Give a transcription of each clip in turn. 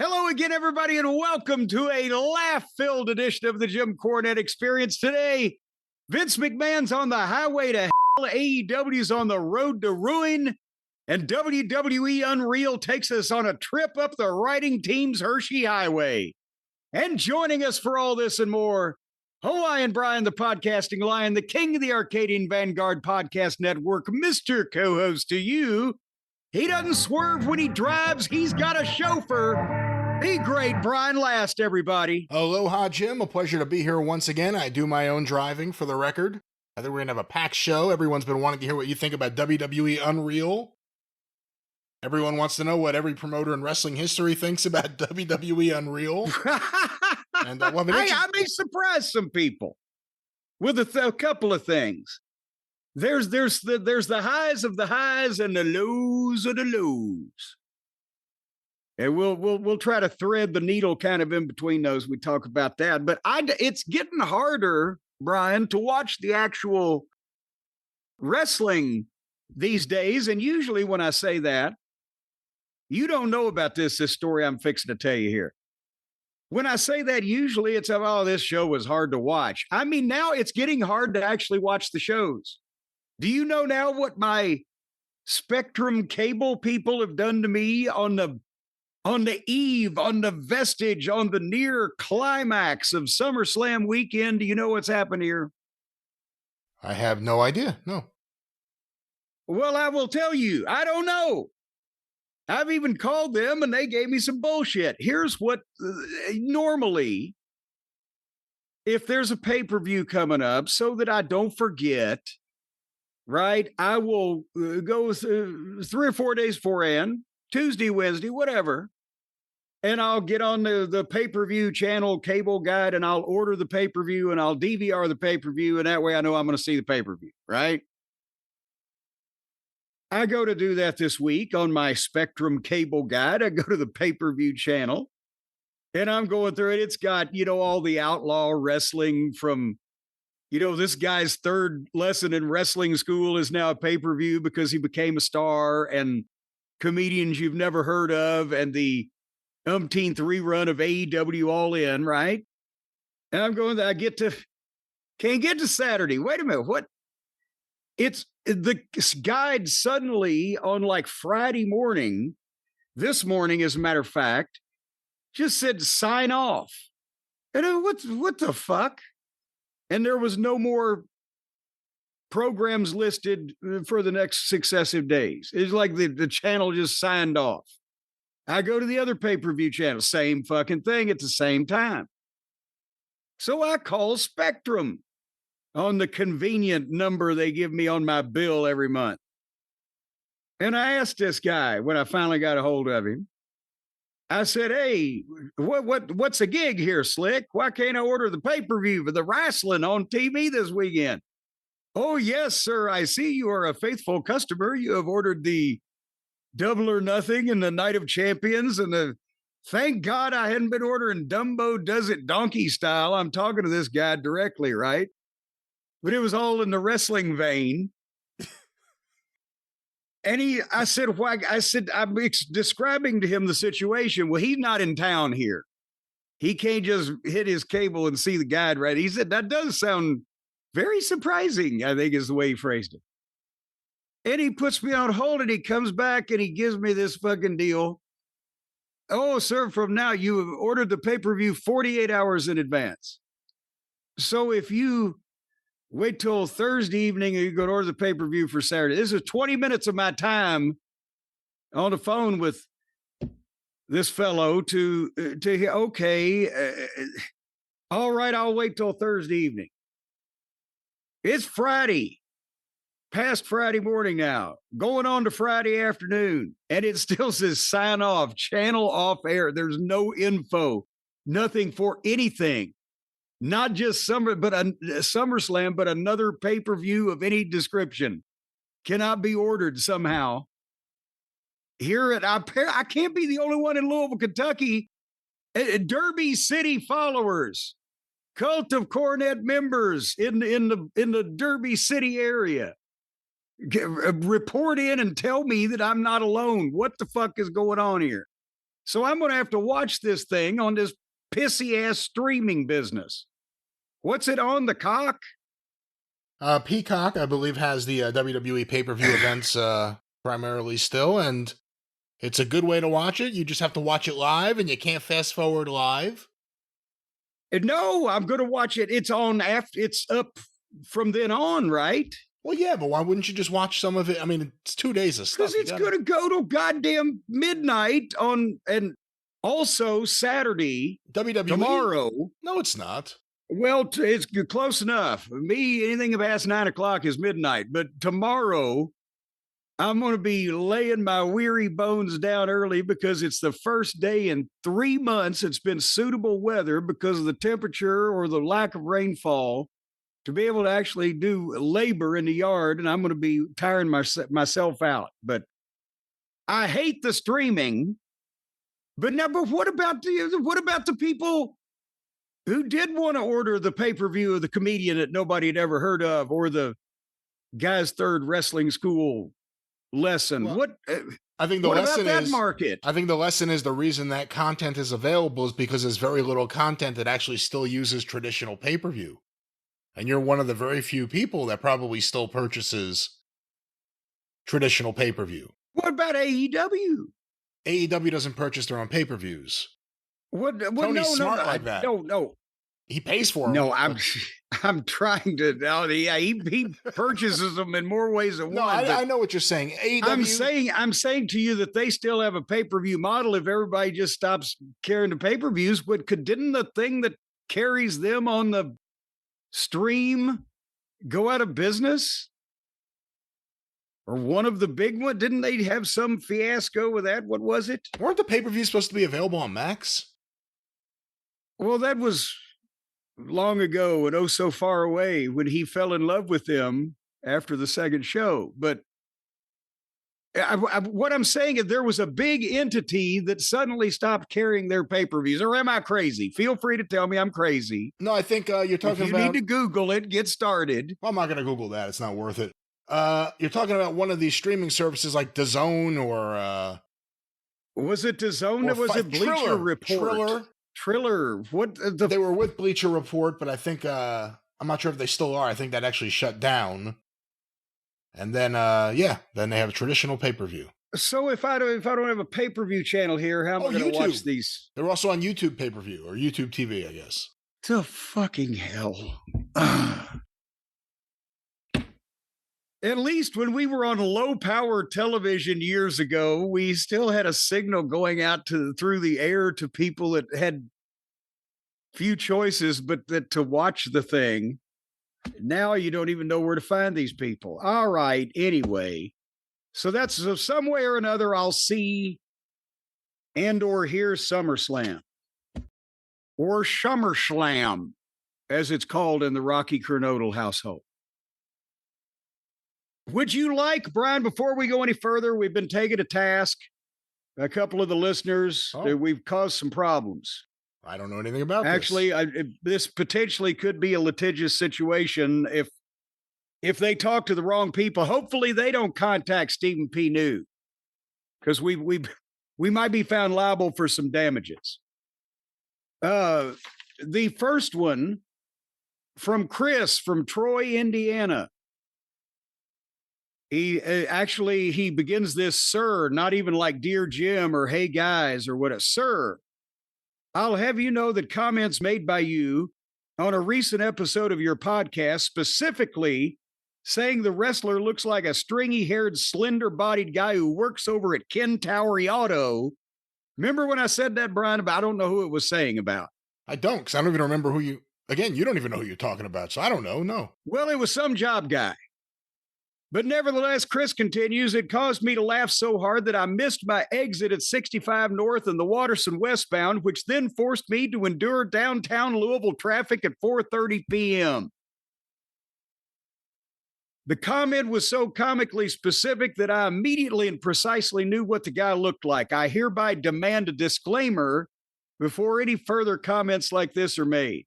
Hello again, everybody, and welcome to a laugh-filled edition of the Jim Cornette Experience. Today, Vince McMahon's on the highway to hell, AEW's on the road to ruin, and WWE Unreal takes us on a trip up the writing team's Hershey Highway. And joining us for all this and more, Hawaiian Brian, the podcasting lion, the king of the Arcadian Vanguard Podcast Network, Mr. Co-host to you. He doesn't swerve when he drives. He's got a chauffeur. The great Brian Last, everybody. Aloha, Jim. A pleasure to be here once again. I do my own driving, for the record. I think we're going to have a packed show. Everyone's been wanting to hear what you think about WWE Unreal. Everyone wants to know what every promoter in wrestling history thinks about WWE Unreal. And I may surprise some people with a couple of things. There's the highs of the highs and the lows of the lows. And we'll try to thread the needle kind of in between those. We talk about that, but it's getting harder, Brian, to watch the actual wrestling these days. And usually when I say that, you don't know about this story I'm fixing to tell you here. When I say that, usually it's, oh, this show was hard to watch. I mean, now it's getting hard to actually watch the shows. Do you know now what my Spectrum cable people have done to me on the eve, on the vestige, on the near climax of SummerSlam weekend? Do you know what's happened here? I have no idea. No. Well, I will tell you. I don't know. I've even called them and they gave me some bullshit. Here's what normally, if there's a pay-per-view coming up, so that I don't forget, right, I will go 3 or 4 days beforehand, Tuesday, Wednesday, whatever, and I'll get on the pay-per-view channel cable guide and I'll order the pay-per-view and I'll DVR the pay-per-view, and that way I know I'm going to see the pay-per-view, right? I go to do that this week on my Spectrum cable guide. I go to the pay-per-view channel and I'm going through it. It's got, all the outlaw wrestling from, this guy's third lesson in wrestling school is now a pay-per-view because he became a star, and comedians you've never heard of, and the umpteenth rerun of AEW All In, right? And I'm going, can't get to Saturday. Wait a minute. What? It's the guide suddenly on like Friday morning, this morning, as a matter of fact, just said sign off. And what the fuck? And there was no more programs listed for the next successive days. It's like the channel just signed off. I go to the other pay-per-view channel, same fucking thing at the same time. So I call Spectrum on the convenient number they give me on my bill every month. And I asked this guy when I finally got a hold of him, I said, hey, what's the gig here, Slick? Why can't I order the pay-per-view for the wrestling on TV this weekend? Oh, yes, sir. I see you are a faithful customer. You have ordered the Double or Nothing and the Night of Champions and thank God I hadn't been ordering Dumbo Does It Donkey style. I'm talking to this guy directly, right? But it was all in the wrestling vein. And I said, I'm describing to him the situation. Well, he's not in town here. He can't just hit his cable and see the guide, right? He said, that does sound very surprising, I think is the way he phrased it. And he puts me on hold and he comes back and he gives me this fucking deal. Oh, sir, from now you have ordered the pay-per-view 48 hours in advance. So if you wait till Thursday evening and you go to order the pay-per-view for Saturday, this is 20 minutes of my time on the phone with this fellow to okay, all right, I'll wait till Thursday evening. It's Friday, past Friday morning now, going on to Friday afternoon, and it still says sign off, channel off air. There's no info, nothing for anything. Not just SummerSlam, but another pay-per-view of any description cannot be ordered somehow. Here I can't be the only one in Louisville, Kentucky. Derby City followers, Cult of Cornette members in the Derby City area report in and tell me that I'm not alone. What the fuck is going on here? So I'm going to have to watch this thing on this pissy ass streaming business. What's it on, the cock? Peacock, I believe, has the WWE pay-per-view events primarily still, and it's a good way to watch it. You just have to watch it live, and you can't fast forward live. No, I'm going to watch it. It's on after. It's up from then on, right? Well, yeah, but why wouldn't you just watch some of it? I mean, it's 2 days of stuff. Because it's going to go to goddamn midnight on, and also Saturday, WWE tomorrow. No, it's not. Well, it's close enough. Me, anything past 9 o'clock is midnight. But tomorrow, I'm going to be laying my weary bones down early because it's the first day in 3 months it's been suitable weather because of the temperature or the lack of rainfall to be able to actually do labor in the yard. And I'm going to be tiring myself out. But I hate the streaming. But what about the people who did want to order the pay-per-view of the comedian that nobody had ever heard of, or the guy's third wrestling school lesson? Well, what I think the what lesson about that is market? I think the lesson is the reason that content is available is because there's very little content that actually still uses traditional pay-per-view. And you're one of the very few people that probably still purchases traditional pay-per-view. What about AEW? AEW doesn't purchase their own pay-per-views. Tony's smart like that. No. He pays for them. No, I'm trying to. He purchases them in more ways than no, one. I know what you're saying. AEW, I'm saying to you that they still have a pay-per-view model. If everybody just stops carrying the pay-per-views, didn't the thing that carries them on the stream go out of business? Or one of the big ones? Didn't they have some fiasco with that? What was it? Weren't the pay-per-views supposed to be available on Max? Well, that was long ago and oh so far away when he fell in love with them after the second show. But what I'm saying is there was a big entity that suddenly stopped carrying their pay-per-views. Or am I crazy? Feel free to tell me I'm crazy. No, I think you're talking about... You need to Google it, get started. Well, I'm not going to Google that. It's not worth it. You're talking about one of these streaming services like DAZN or... Was it DAZN or was it Bleacher Report? Triller. What they were with Bleacher Report, but I think I'm not sure if they still are. I think that actually shut down. And then then they have a traditional pay-per-view. So if I don't have a pay-per-view channel here, how am I going to watch these? They're also on YouTube pay-per-view or YouTube TV, I guess. The fucking hell. At least when we were on low power television years ago, we still had a signal going out through the air to people that had few choices, but that to watch the thing. Now you don't even know where to find these people. All right. Anyway, so some way or another I'll see and or hear SummerSlam or SummerSlam, as it's called in the Rocky Kernodle household. Would you like, Brian, before we go any further, we've been taken to task. A couple of the listeners, we've caused some problems. I don't know anything about this. Actually, this potentially could be a litigious situation if they talk to the wrong people. Hopefully they don't contact Stephen P. New, because we might be found liable for some damages. The first one from Chris from Troy, Indiana. He begins this, sir, not even like dear Jim or hey guys or what, sir. I'll have you know that comments made by you on a recent episode of your podcast, specifically saying the wrestler looks like a stringy-haired, slender-bodied guy who works over at Ken Towery Auto. Remember when I said that, Brian? I don't know who it was saying about. I don't, because I don't even remember you don't even know who you're talking about, so I don't know, no. Well, it was some job guy. But nevertheless, Chris continues, it caused me to laugh so hard that I missed my exit at 65 North and the Watterson westbound, which then forced me to endure downtown Louisville traffic at 4:30 p.m. The comment was so comically specific that I immediately and precisely knew what the guy looked like. I hereby demand a disclaimer before any further comments like this are made.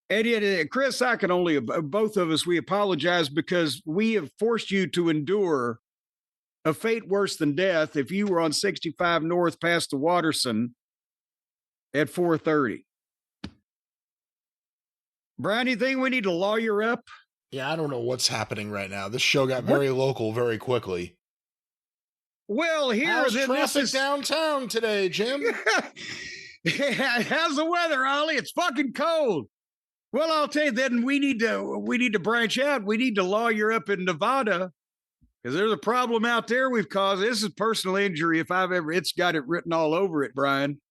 And yet, Chris, I can only, both of us, we apologize because we have forced you to endure a fate worse than death if you were on 65 North past the Watterson at 4:30. Brian, you think we need to lawyer up? Yeah, I don't know what's happening right now. This show got very local very quickly. Well, how's traffic downtown today, Jim? How's the weather, Ollie? It's fucking cold. Well, I'll tell you, then we need to branch out. We need to lawyer up in Nevada because there's a problem out there we've caused. This is personal injury. If I've ever, it's got it written all over it, Brian.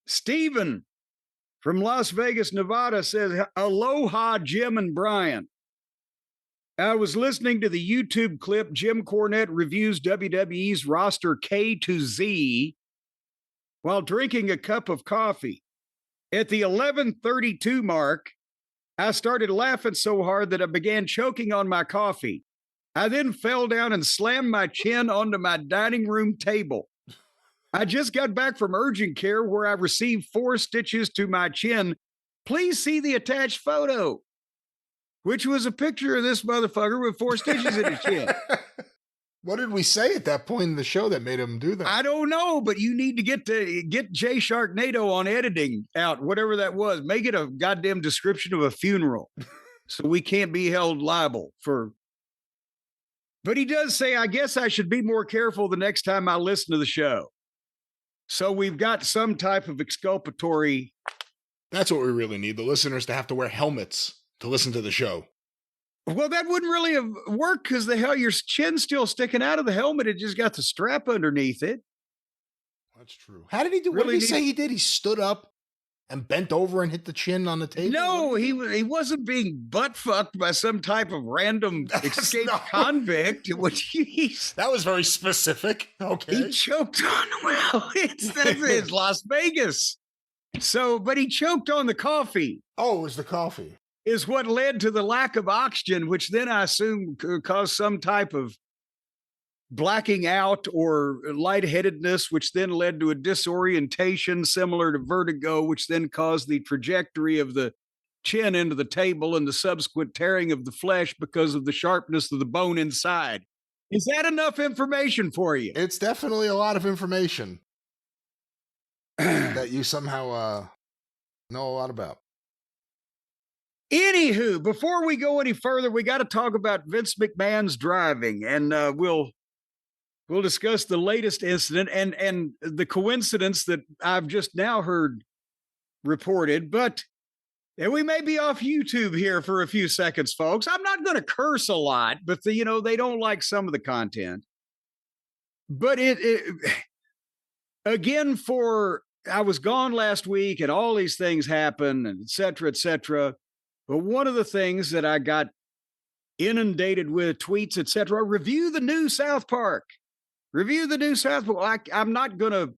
Steven from Las Vegas, Nevada says, aloha, Jim and Brian. I was listening to the YouTube clip Jim Cornette reviews WWE's roster K to Z while drinking a cup of coffee. At the 11:32 mark, I started laughing so hard that I began choking on my coffee. I then fell down and slammed my chin onto my dining room table. I just got back from urgent care where I received 4 stitches to my chin. Please see the attached photo, which was a picture of this motherfucker with 4 stitches in his chin. What did we say at that point in the show that made him do that? I don't know, but you need to get Jay Sharknado on editing out, whatever that was. Make it a goddamn description of a funeral so we can't be held liable for. But he does say, I guess I should be more careful the next time I listen to the show. So we've got some type of exculpatory. That's what we really need. The listeners to have to wear helmets to listen to the show. Well, that wouldn't really have worked because the hell your chin's still sticking out of the helmet. It just got the strap underneath it. That's true. How did he do? What did he say he did? He stood up and bent over and hit the chin on the table? No, he wasn't being butt fucked by some type of random escaped convict. That was very specific. Okay. He choked on, well, it's Las Vegas. So, but he choked on the coffee. Oh, it was the coffee. Is what led to the lack of oxygen, which then I assume caused some type of blacking out or lightheadedness, which then led to a disorientation similar to vertigo, which then caused the trajectory of the chin into the table and the subsequent tearing of the flesh because of the sharpness of the bone inside. Is that enough information for you? It's definitely a lot of information that you somehow know a lot about. Anywho, before we go any further, we got to talk about Vince McMahon's driving, and we'll discuss the latest incident and the coincidence that I've just now heard reported. But and we may be off YouTube here for a few seconds, folks. I'm not going to curse a lot, but they don't like some of the content. But again, I was gone last week, and all these things happen, and et cetera, et cetera. But one of the things that I got inundated with tweets, et cetera, review the new South Park. Review the new South Park. I'm not going to.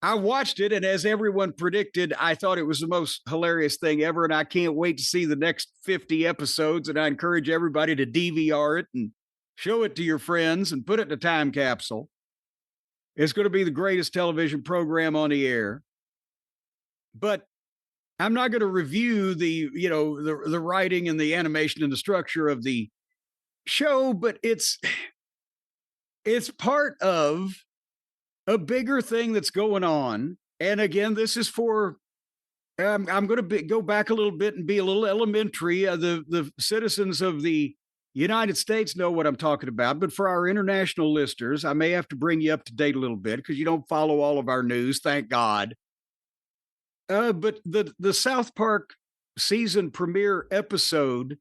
I watched it, and as everyone predicted, I thought it was the most hilarious thing ever, and I can't wait to see the next 50 episodes, and I encourage everybody to DVR it and show it to your friends and put it in a time capsule. It's going to be the greatest television program on the air. But I'm not going to review the writing and the animation and the structure of the show, but it's part of a bigger thing that's going on. And again, this is for I'm going to go back a little bit and be a little elementary. The citizens of the United States know what I'm talking about, but for our international listeners, I may have to bring you up to date a little bit because you don't follow all of our news, thank God. But the South Park season premiere episode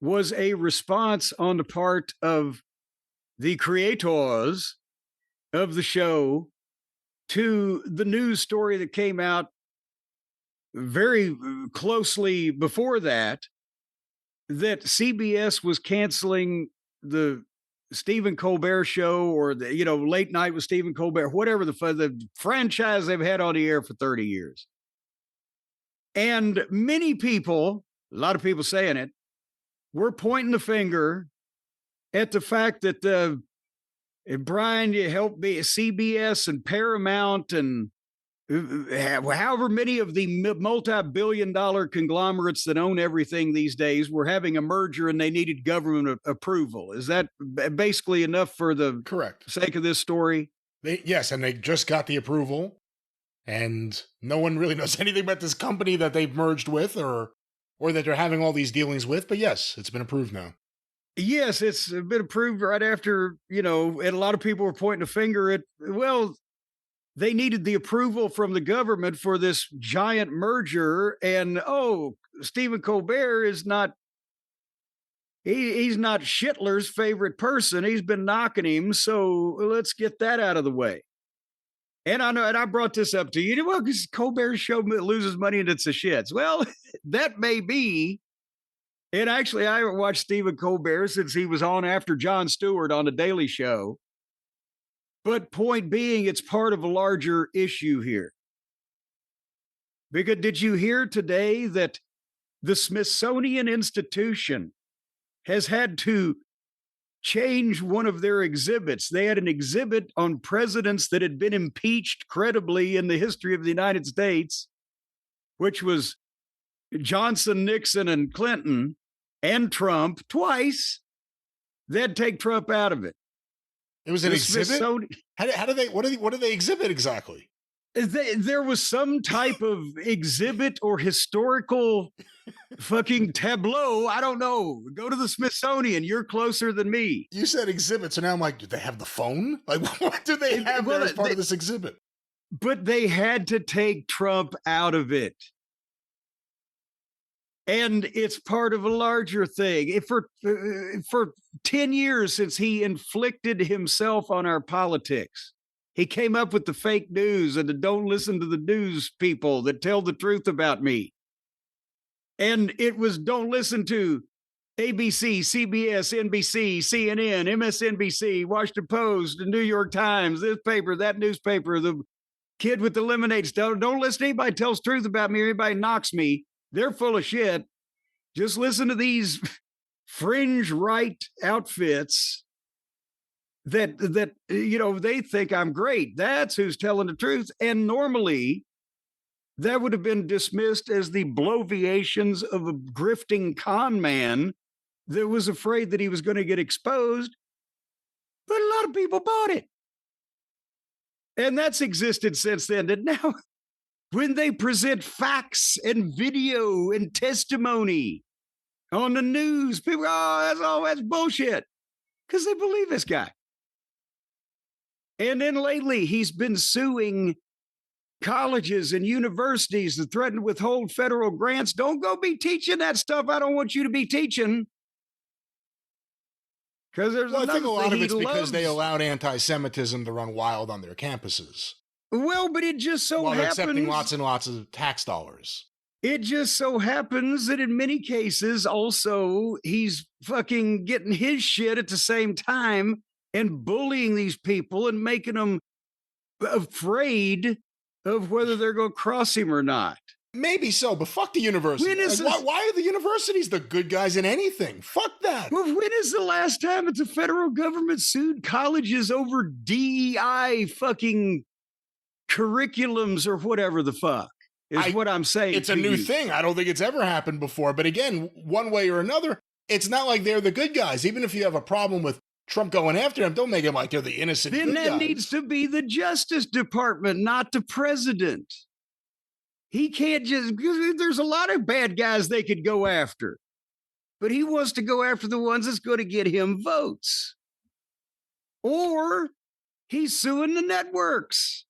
was a response on the part of the creators of the show to the news story that came out very closely before that CBS was canceling the Stephen Colbert show or the late night with Stephen Colbert, whatever the franchise they've had on the air for 30 years. And many people, a lot of people saying it, were pointing the finger at the fact that Brian, you helped me, CBS and Paramount and however many of the multi-billion-dollar conglomerates that own everything these days were having a merger and they needed government approval. Is that basically enough for the Correct. sake of this story? Yes, and they just got the approval, and no one really knows anything about this company that they've merged with or that they're having all these dealings with. But yes, it's been approved now. Yes, it's been approved right after, and a lot of people were pointing a finger at, well, they needed the approval from the government for this giant merger. And, Stephen Colbert is not, he's not Schindler's favorite person. He's been knocking him. So let's get that out of the way. And I know, and I brought this up to you. Well, because Colbert's show loses money and it's a shits. Well, that may be. And actually, I haven't watched Stephen Colbert since he was on after Jon Stewart on The Daily Show. But point being, it's part of a larger issue here. Because did you hear today that the Smithsonian Institution has had to change one of their exhibits? They had an exhibit on presidents that had been impeached credibly in the history of the United States, which was Johnson, Nixon, and Clinton, and Trump twice. They'd take Trump out of it. It was an exhibit? How do they, what do they exhibit exactly? There was some type of exhibit or historical fucking tableau. I don't know. Go to the Smithsonian. You're closer than me. You said exhibit, so now I'm like, do they have the phone? Like, what do they have there as part of this exhibit? But they had to take Trump out of it. And it's part of a larger thing. If for 10 years since he inflicted himself on our politics, he came up with the fake news and the don't listen to the news people that tell the truth about me. And it was don't listen to ABC, CBS, NBC, CNN, MSNBC, Washington Post, the New York Times, this paper, that newspaper, the kid with the lemonade stuff. Don't listen to anybody tells truth about me or anybody knocks me. They're full of shit. Just listen to these fringe right outfits that they think I'm great. That's who's telling the truth. And normally that would have been dismissed as the bloviations of a grifting con man that was afraid that he was going to get exposed. But a lot of people bought it. And that's existed since then. And now, when they present facts and video and testimony on the news, people go, that's bullshit. Because they believe this guy. And then lately, he's been suing colleges and universities that threaten to withhold federal grants. Don't go be teaching that stuff. I don't want you to be teaching. Because there's I think a lot of it's because they allowed anti-Semitism to run wild on their campuses. Well, but it just so happens... accepting lots and lots of tax dollars. It just so happens that in many cases, also, he's fucking getting his shit at the same time and bullying these people and making them afraid of whether they're going to cross him or not. Maybe so, but fuck the university. Why are the universities the good guys in anything? Fuck that. Well, when is the last time that the federal government sued colleges over DEI fucking curriculums or whatever the fuck is what I'm saying. It's a new thing. I don't think it's ever happened before. But again, one way or another, it's not like they're the good guys. Even if you have a problem with Trump going after them, don't make it like they're the innocent good guys. Then that needs to be the Justice Department, not the president. He can't just, because there's a lot of bad guys they could go after. But he wants to go after the ones that's going to get him votes. Or he's suing the networks.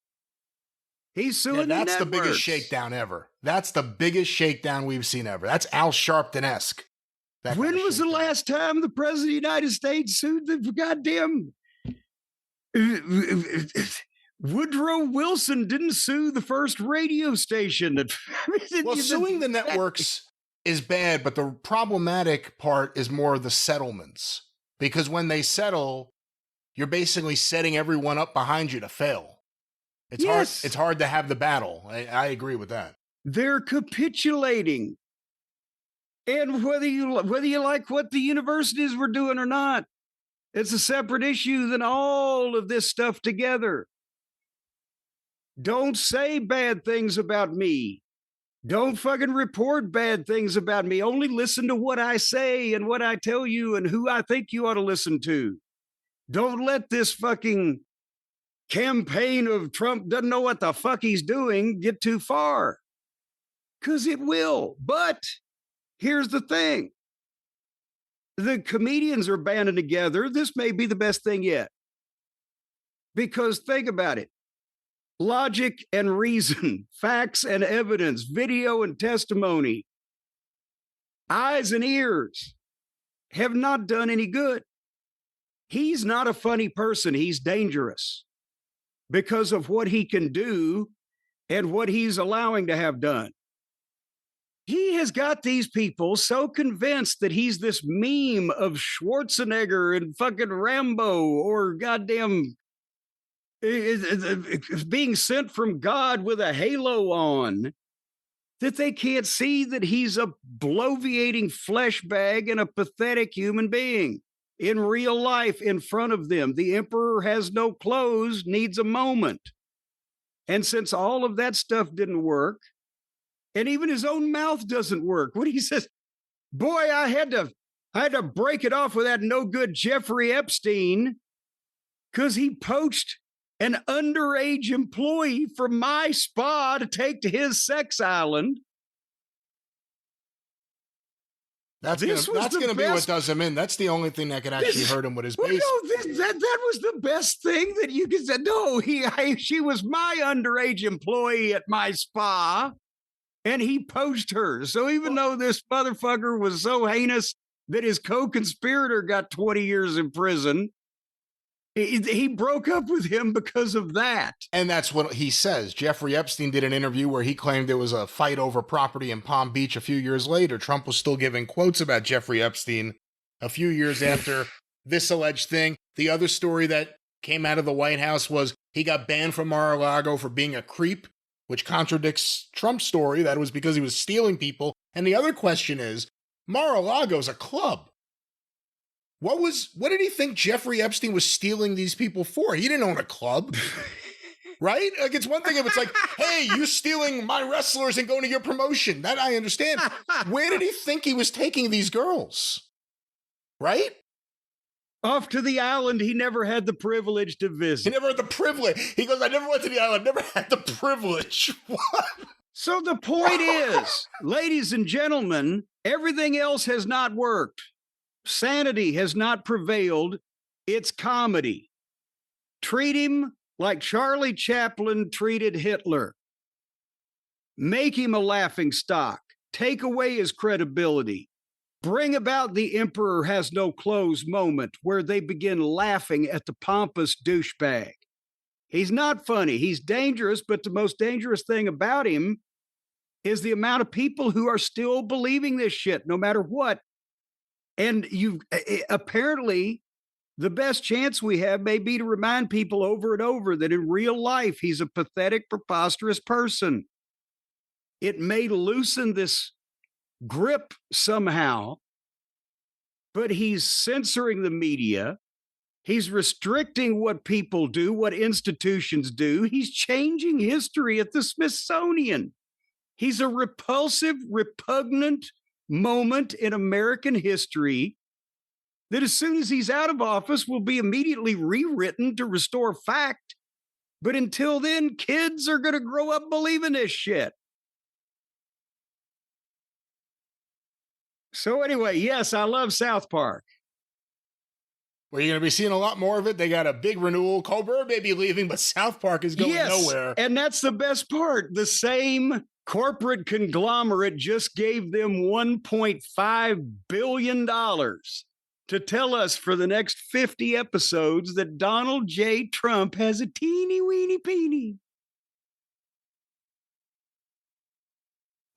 He's suing the networks. That's the biggest shakedown ever. That's the biggest shakedown we've seen ever. That's Al Sharpton-esque. When was the last time the president of the United States sued the goddamn... Woodrow Wilson didn't sue the first radio station. Well, suing the networks is bad, but the problematic part is more the settlements. Because when they settle, you're basically setting everyone up behind you to fail. It's hard to have the battle. I agree with that. They're capitulating. And whether you like what the universities were doing or not, it's a separate issue than all of this stuff together. Don't say bad things about me. Don't fucking report bad things about me. Only listen to what I say and what I tell you and who I think you ought to listen to. Don't let this fucking campaign of Trump doesn't know what the fuck he's doing get too far. Because it will. But here's the thing. The comedians are banding together. This may be the best thing yet. Because think about it. Logic and reason, facts and evidence, video and testimony, eyes and ears have not done any good. He's not a funny person. He's dangerous because of what he can do and what he's allowing to have done. He has got these people so convinced that he's this meme of Schwarzenegger and fucking Rambo or goddamn being sent from God with a halo on, that they can't see that he's a bloviating flesh bag and a pathetic human being in real life in front of them. The emperor has no clothes, needs a moment. And since all of that stuff didn't work, and even his own mouth doesn't work, when he says, boy, I had to break it off with that no good Jeffrey Epstein because he poached an underage employee from my spa to take to his sex island. That's going to be what does him in. That's the only thing that could actually hurt him with his base. No, that was the best thing that you could say. No, she was my underage employee at my spa, and he poached her. So even though this motherfucker was so heinous that his co-conspirator got 20 years in prison, he broke up with him because of that. And that's what he says. Jeffrey Epstein did an interview where he claimed there was a fight over property in Palm Beach a few years later. Trump was still giving quotes about Jeffrey Epstein a few years after this alleged thing. The other story that came out of the White House was he got banned from Mar-a-Lago for being a creep, which contradicts Trump's story. That was because he was stealing people. And the other question is, Mar-a-Lago's a club. What did he think Jeffrey Epstein was stealing these people for? He didn't own a club, right? Like, it's one thing if it's like, hey, you're stealing my wrestlers and going to your promotion. That I understand. Where did he think he was taking these girls? Right? Off to the island he never had the privilege to visit. He never had the privilege. He goes, I never went to the island, never had the privilege. What? So the point is, ladies and gentlemen, everything else has not worked. Sanity has not prevailed. It's comedy. Treat him like Charlie Chaplin treated Hitler. Make him a laughing stock. Take away his credibility. Bring about the emperor has no clothes moment where they begin laughing at the pompous douchebag. He's not funny. He's dangerous, but the most dangerous thing about him is the amount of people who are still believing this shit, no matter what. And apparently, the best chance we have may be to remind people over and over that in real life, he's a pathetic, preposterous person. It may loosen this grip somehow, but he's censoring the media. He's restricting what people do, what institutions do. He's changing history at the Smithsonian. He's a repulsive, repugnant moment in American history that as soon as he's out of office will be immediately rewritten to restore fact. But until then, kids are going to grow up believing this shit. So anyway, yes, I love South Park. Well, you're going to be seeing a lot more of it. They got a big renewal. Colbert may be leaving, but South Park is going nowhere. And that's the best part. The same corporate conglomerate just gave them $1.5 billion to tell us for the next 50 episodes that Donald J. Trump has a teeny weeny peeny.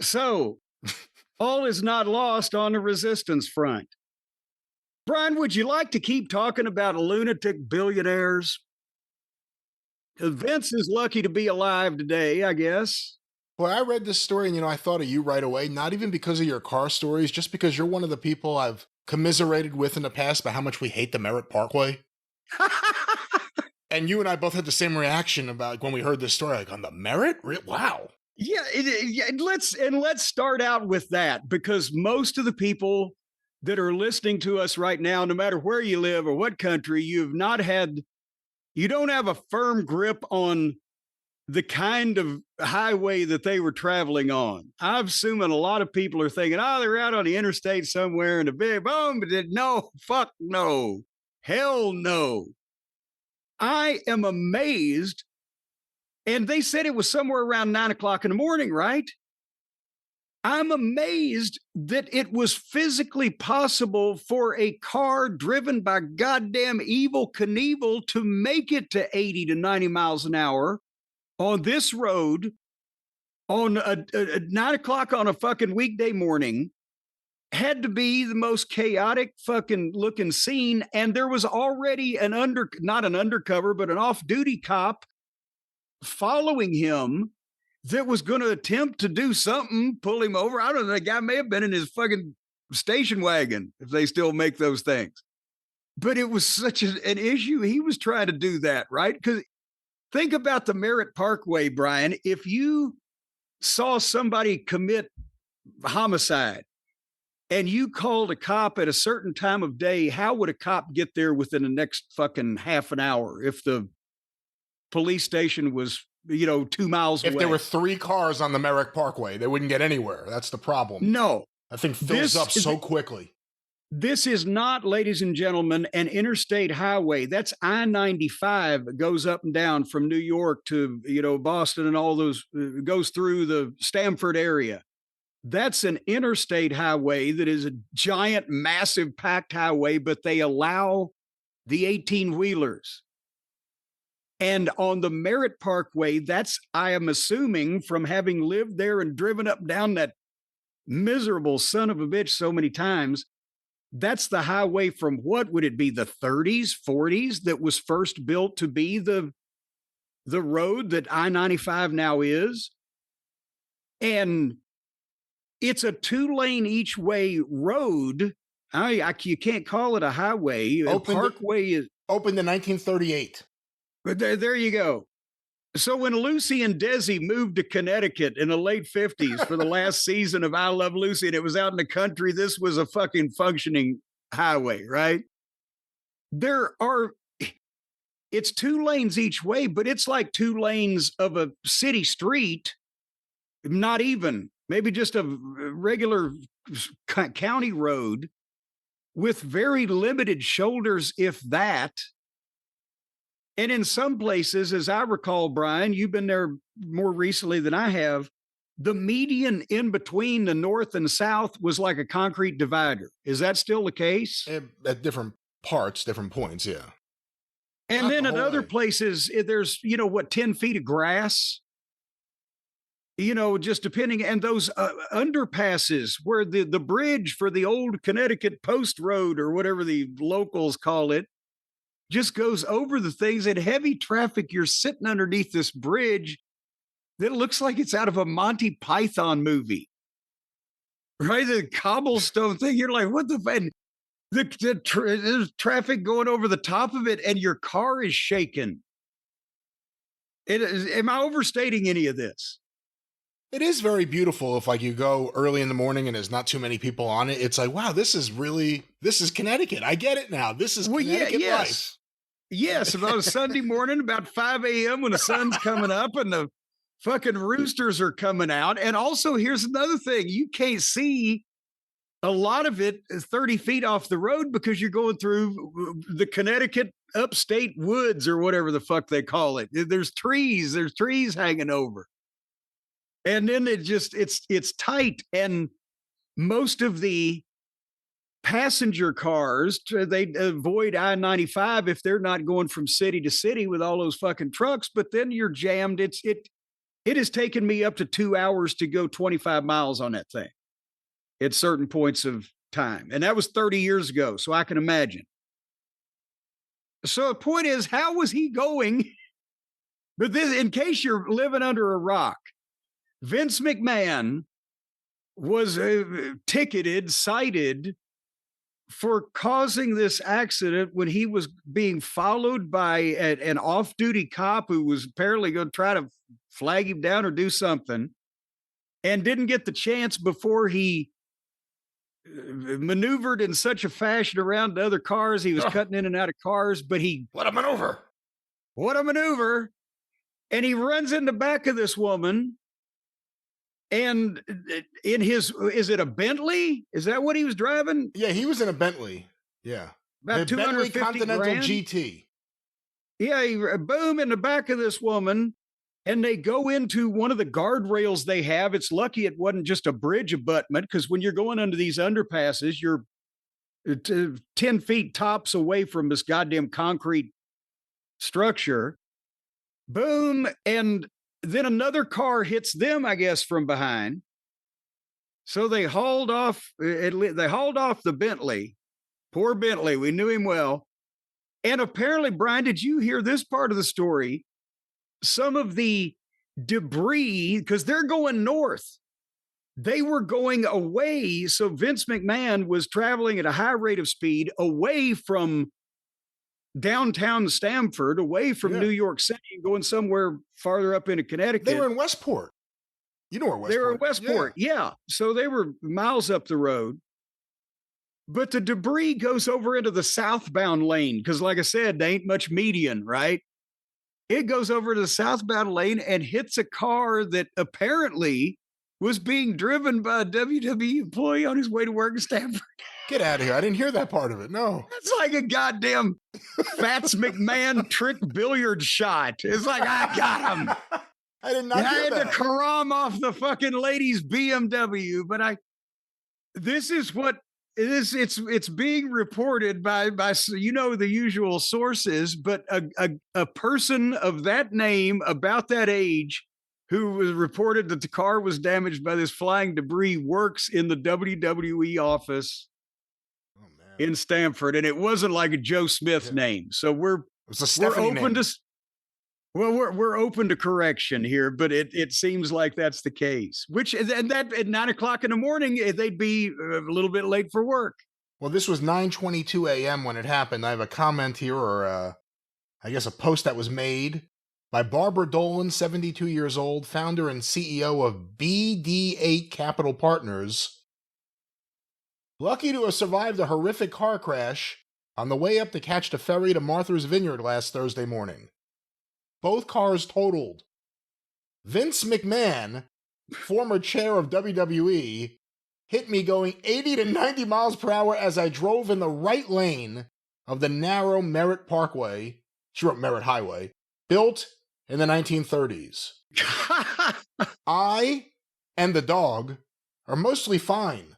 So, all is not lost on the resistance front. Brian, would you like to keep talking about lunatic billionaires? Vince is lucky to be alive today, I guess. Well, I read this story and, I thought of you right away, not even because of your car stories, just because you're one of the people I've commiserated with in the past about how much we hate the Merit Parkway. And you and I both had the same reaction about when we heard this story, like on the Merit? Wow. Yeah, let's start out with that, because most of the people that are listening to us right now, no matter where you live or what country, you don't have a firm grip on the kind of highway that they were traveling on. I'm assuming a lot of people are thinking, oh, they're out on the interstate somewhere and a big boom. But no, fuck no. Hell no. I am amazed. And they said it was somewhere around 9 o'clock in the morning, right? I'm amazed that it was physically possible for a car driven by goddamn Evel Knievel to make it to 80 to 90 miles an hour on this road on a 9 o'clock on a fucking weekday morning. Had to be the most chaotic fucking looking scene. And there was already not an undercover, but an off-duty cop following him that was going to attempt to do something, pull him over. I don't know. The guy may have been in his fucking station wagon, if they still make those things. But it was such an issue. He was trying to do that, right? Because think about the Merit Parkway, Brian. If you saw somebody commit homicide and you called a cop at a certain time of day, how would a cop get there within the next fucking half an hour if the police station was, 2 miles away? If there were 3 cars on the Merit Parkway, they wouldn't get anywhere. That's the problem. No. That thing fills up so quickly. This is not, ladies and gentlemen, an interstate highway. That's I-95. It goes up and down from New York to, Boston and all those, goes through the Stamford area. That's an interstate highway that is a giant, massive packed highway, but they allow the 18-wheelers. And on the Merit Parkway, I am assuming from having lived there and driven up and down that miserable son of a bitch so many times, that's the highway from what would it be, the 30s, 40s, that was first built to be the road that I-95 now is. And it's a 2-lane each way road. You can't call it a highway. A parkway is opened in 1938. But there you go. So when Lucy and Desi moved to Connecticut in the late 50s for the last season of I Love Lucy, and it was out in the country, this was a fucking functioning highway, right? It's 2 lanes each way, but it's like 2 lanes of a city street, not even, maybe just a regular county road with very limited shoulders, if that. And in some places, as I recall, Brian, you've been there more recently than I have, the median in between the north and south was like a concrete divider. Is that still the case? At different parts, different points, yeah. And then at other places, there's, 10 feet of grass? Just depending. And those underpasses where the bridge for the old Connecticut Post Road or whatever the locals call it, just goes over the things. In heavy traffic, you're sitting underneath this bridge that looks like it's out of a Monty Python movie, right? The cobblestone thing. You're like, what the fuck? The traffic going over the top of it, and your car is shaking. Am I overstating any of this? It is very beautiful if you go early in the morning and there's not too many people on it. It's like, wow, this is Connecticut. I get it now. This is Connecticut life. Yes, about a Sunday morning, about 5 a.m. when the sun's coming up and the fucking roosters are coming out. And also, here's another thing. You can't see a lot of it 30 feet off the road because you're going through the Connecticut upstate woods or whatever the fuck they call it. There's trees hanging over. And then it's tight. And most of the passenger cars, they avoid I-95 if they're not going from city to city with all those fucking trucks, but then you're jammed. It has taken me up to 2 hours to go 25 miles on that thing at certain points of time. And that was 30 years ago, so I can imagine. So the point is, how was he going? But this, in case you're living under a rock, Vince McMahon was cited for causing this accident when he was being followed by an off-duty cop who was apparently going to try to flag him down or do something, and didn't get the chance before he maneuvered in such a fashion around the other cars. He was cutting in and out of cars, but What a maneuver. What a maneuver. And he runs in the back of this woman. And in his, is it a Bentley? Is that what he was driving? Yeah, he was in a Bentley. Yeah. About the Bentley 250 Continental grand. GT. Yeah, he, boom, in the back of this woman. And they go into one of the guardrails they have. It's lucky it wasn't just a bridge abutment, because when you're going under these underpasses, you're 10 feet tops away from this goddamn concrete structure. Boom. And then another car hits them, I guess, from behind. So they hauled off. They hauled off the Bentley. Poor Bentley. We knew him well. And apparently, Brian, did you hear this part of the story? Some of the debris, because they're going north. They were going away. So Vince McMahon was traveling at a high rate of speed away from downtown Stamford, away from New York City, going somewhere farther up into Connecticut. They were in Westport. You know where Westport is. They were in Westport, yeah. So they were miles up the road. But the debris goes over into the southbound lane because, like I said, there ain't much median, right? It goes over to the southbound lane and hits a car that apparently was being driven by a WWE employee on his way to work in Stamford. Get out of here. I didn't hear that part of it. No. It's like a goddamn Fats McMahon trick billiard shot. It's like, I got him. I did not hear that. I had to karam off the fucking lady's BMW, but this is what it is. It's being reported by the usual sources, but a person of that name about that age who was reported that the car was damaged by this flying debris works in the WWE office in Stamford, and it wasn't like a Joe Smith name. So we're open to we're open to correction here, but it seems like that's the case. And that at 9 o'clock in the morning, they'd be a little bit late for work. Well, this was 9:22 a.m. when it happened. I have a comment here, or I guess a post that was made by Barbara Dolan, 72 years old, founder and CEO of BD8 Capital Partners. Lucky to have survived a horrific car crash on the way up to catch the ferry to Martha's Vineyard last Thursday morning. Both cars totaled. Vince McMahon, former chair of WWE, hit me going 80 to 90 miles per hour as I drove in the right lane of the narrow Merit Parkway, she wrote Merit Highway, built in the 1930s. I and the dog are mostly fine,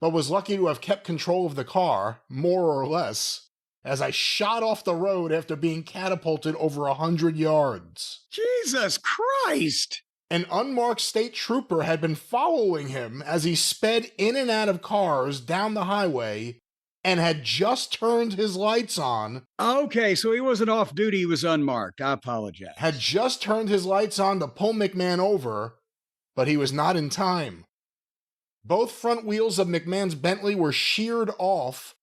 but was lucky to have kept control of the car, more or less, as I shot off the road after being catapulted over 100 yards. Jesus Christ! An unmarked state trooper had been following him as he sped in and out of cars down the highway and had just turned his lights on. Okay, so he wasn't off duty, he was unmarked. I apologize. Had just turned his lights on to pull McMahon over, but he was not in time. Both front wheels of McMahon's Bentley were sheared off,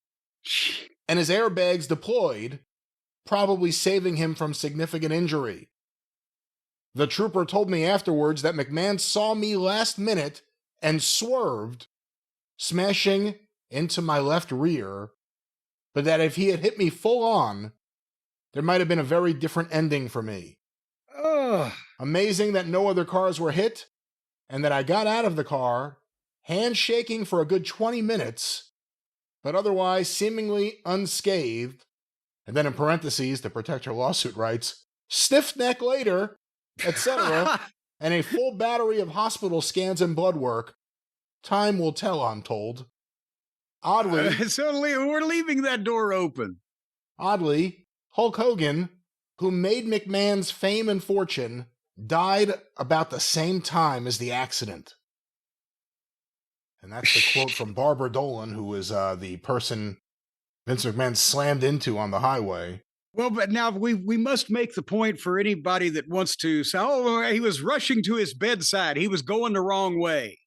and his airbags deployed, probably saving him from significant injury. The trooper told me afterwards that McMahon saw me last minute and swerved, smashing into my left rear, but that if he had hit me full on, there might have been a very different ending for me. Amazing that no other cars were hit, and that I got out of the car, handshaking for a good 20 minutes, but otherwise seemingly unscathed, and then in parentheses, to protect her lawsuit rights, stiff neck later, etc., and a full battery of hospital scans and blood work. Time will tell, I'm told. Oddly, so we're leaving that door open. Oddly, Hulk Hogan, who made McMahon's fame and fortune, died about the same time as the accident. And that's the quote from Barbara Dolan, who was the person Vince McMahon slammed into on the highway. Well, but now we must make the point for anybody that wants to say, oh, he was rushing to his bedside. He was going the wrong way.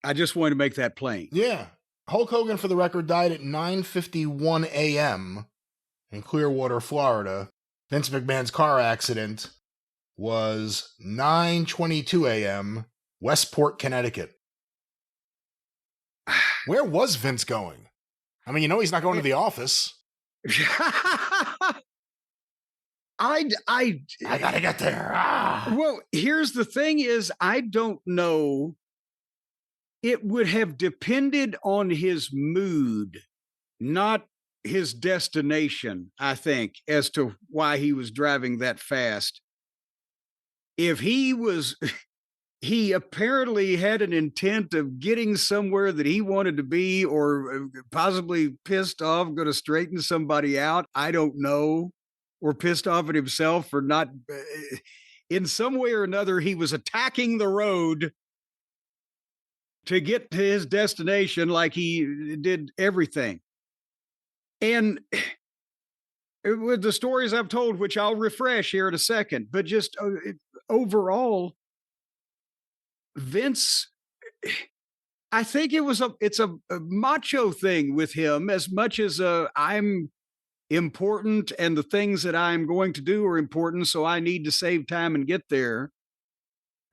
I just wanted to make that plain. Yeah. Hulk Hogan, for the record, died at 9:51 a.m. in Clearwater, Florida. Vince McMahon's car accident was 9:22 a.m., Westport, Connecticut. Where was Vince going? I mean, he's not going to the office. I gotta get there. Ah. Well, here's the thing is, I don't know. It would have depended on his mood, not his destination, I think, as to why he was driving that fast. If he apparently had an intent of getting somewhere that he wanted to be, or possibly pissed off, going to straighten somebody out. I don't know. Or pissed off at himself for not, in some way or another, he was attacking the road to get to his destination like he did everything. And with the stories I've told, which I'll refresh here in a second, but just overall, Vince, I think it's a macho thing with him as much as I'm important and the things that I'm going to do are important. So I need to save time and get there.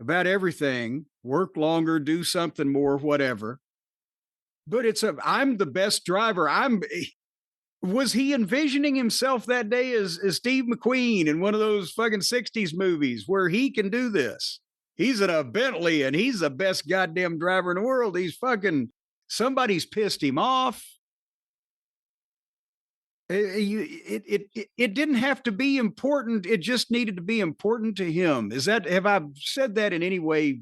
About everything, work longer, do something more, whatever. But I'm the best driver. Was he envisioning himself that day as Steve McQueen in one of those fucking 60s movies where he can do this? He's in a Bentley and he's the best goddamn driver in the world. Somebody's pissed him off. It didn't have to be important. It just needed to be important to him. Have I said that in any way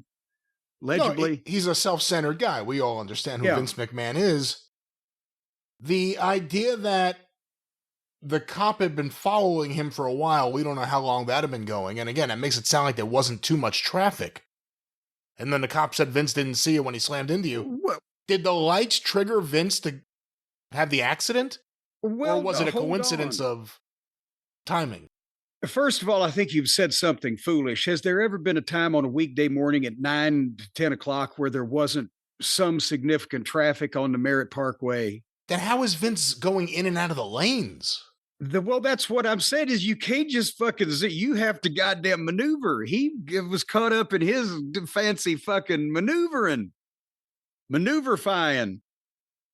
legibly? No, he's a self-centered guy. We all understand who Vince McMahon is. The idea that the cop had been following him for a while, we don't know how long that had been going. And again, it makes it sound like there wasn't too much traffic. And then the cop said Vince didn't see it when he slammed into you. Well, did the lights trigger Vince to have the accident? Well, or was it a coincidence of timing? First of all, I think you've said something foolish. Has there ever been a time on a weekday morning at 9 to 10 o'clock where there wasn't some significant traffic on the Merit Parkway? Then how is Vince going in and out of the lanes? Well, that's what I'm saying is you can't just you have to goddamn maneuver. He was caught up in his fancy fucking maneuverifying.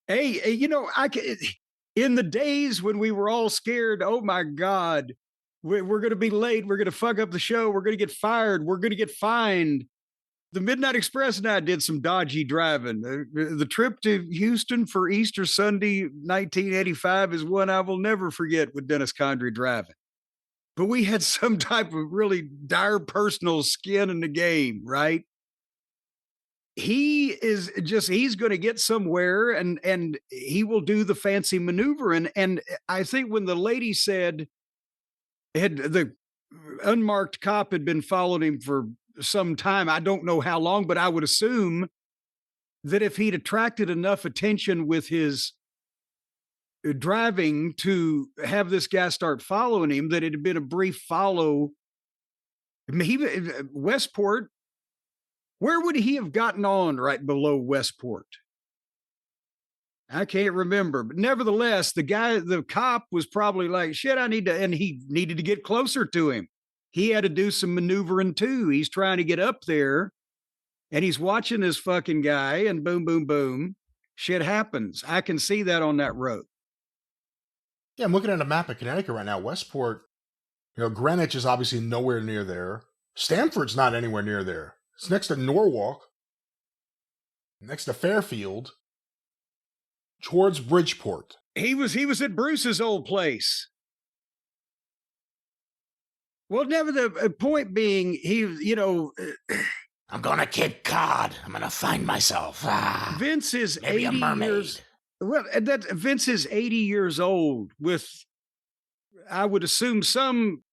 Hey, in the days when we were all scared, oh my God, we're going to be late. We're going to fuck up the show. We're going to get fired. We're going to get fined. The Midnight Express and I did some dodgy driving. The trip to Houston for Easter Sunday, 1985 is one I will never forget with Dennis Condrey driving. But we had some type of really dire personal skin in the game, right? He's going to get somewhere and he will do the fancy maneuvering. And I think when the lady said the unmarked cop had been following him for some time, I don't know how long, but I would assume that if he'd attracted enough attention with his driving to have this guy start following him, that it had been a brief follow. Westport, where would he have gotten on right below Westport? I can't remember, but nevertheless, the cop was probably like, shit, and he needed to get closer to him. He had to do some maneuvering too. He's trying to get up there and he's watching this fucking guy and boom, boom, boom. Shit happens. I can see that on that road. Yeah, I'm looking at a map of Connecticut right now. Westport, Greenwich is obviously nowhere near there. Stamford's not anywhere near there. It's next to Norwalk, next to Fairfield, towards Bridgeport. He was at Bruce's old place. Well, never the point being, I'm gonna kick cod. I'm gonna find myself. Vince is maybe 80 a mermaid. years. Well, Vince is 80 years old with, I would assume, some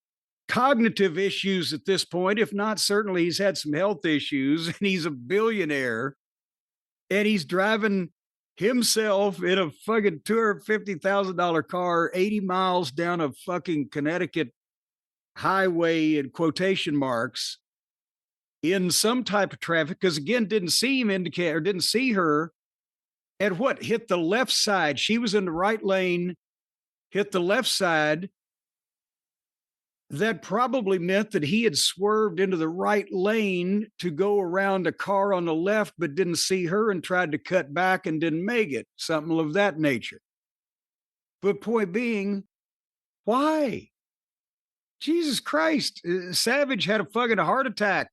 cognitive issues at this point. If not, certainly he's had some health issues, and he's a billionaire, and he's driving himself in a fucking $250,000 car 80 miles down a fucking Connecticut highway in quotation marks in some type of traffic, because again, didn't see him indicate or didn't see her, and what hit the left side. She was in the right lane, hit the left side. That probably meant that he had swerved into the right lane to go around a car on the left, but didn't see her and tried to cut back and didn't make it. Something of that nature. But point being, why? Jesus Christ. Savage had a fucking heart attack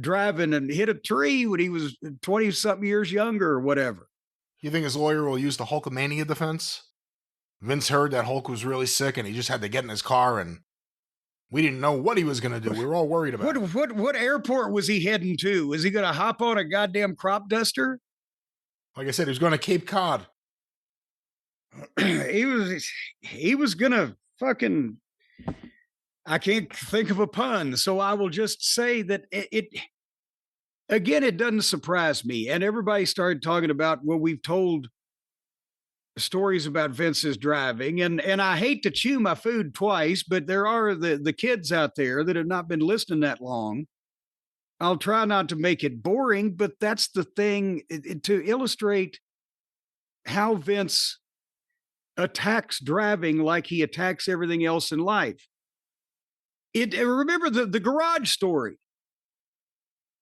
driving and hit a tree when he was 20-something years younger or whatever. You think his lawyer will use the Hulkamania defense? Vince heard that Hulk was really sick and he just had to get in his car and we didn't know what he was going to do. We were all worried about it. What airport was he heading to? Was he going to hop on a goddamn crop duster? Like I said, he was going to Cape Cod. He was going to fucking, I can't think of a pun. So I will just say that again, it doesn't surprise me. And everybody started talking about what we've told stories about Vince's driving, and I hate to chew my food twice, but there are the kids out there that have not been listening that long. I'll try not to make it boring, but that's the thing to illustrate how Vince attacks driving like he attacks everything else in life. Remember the garage story.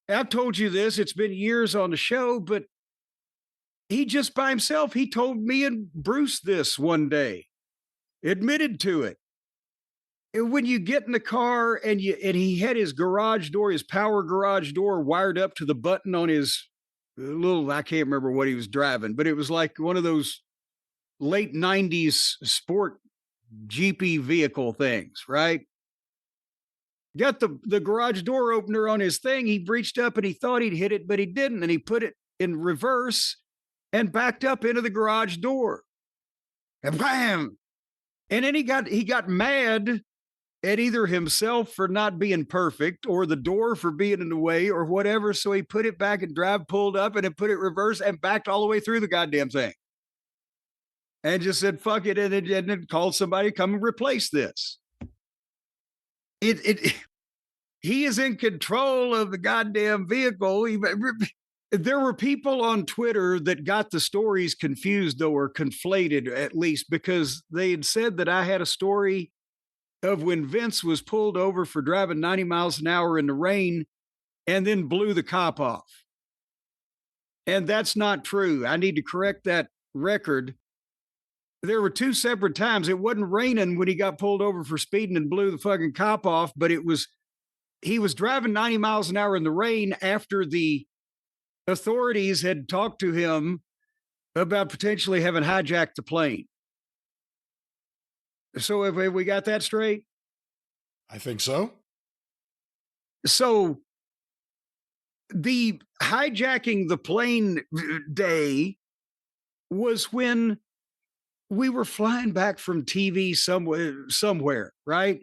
I've told you this, it's been years on the show, but he just by himself, he told me and Bruce this one day, admitted to it. And when you get in the car and he had his garage door, his power garage door wired up to the button on his little, I can't remember what he was driving, but it was like one of those late 90s sport Jeepy vehicle things, right? Got the garage door opener on his thing. He reached up and he thought he'd hit it, but he didn't. And he put it in reverse and backed up into the garage door. And bam! And then he got mad at either himself for not being perfect or the door for being in the way or whatever. So he put it back and pulled up and then put it reverse and backed all the way through the goddamn thing. And just said, fuck it. And then called somebody to come and replace this. He is in control of the goddamn vehicle. There were people on Twitter that got the stories confused, though, or conflated at least, because they had said that I had a story of when Vince was pulled over for driving 90 miles an hour in the rain and then blew the cop off. And that's not true. I need to correct that record. There were two separate times. It wasn't raining when he got pulled over for speeding and blew the fucking cop off, but he was driving 90 miles an hour in the rain after the authorities had talked to him about potentially having hijacked the plane. So have we got that straight? I think so. So the hijacking the plane day was when we were flying back from TV somewhere, right?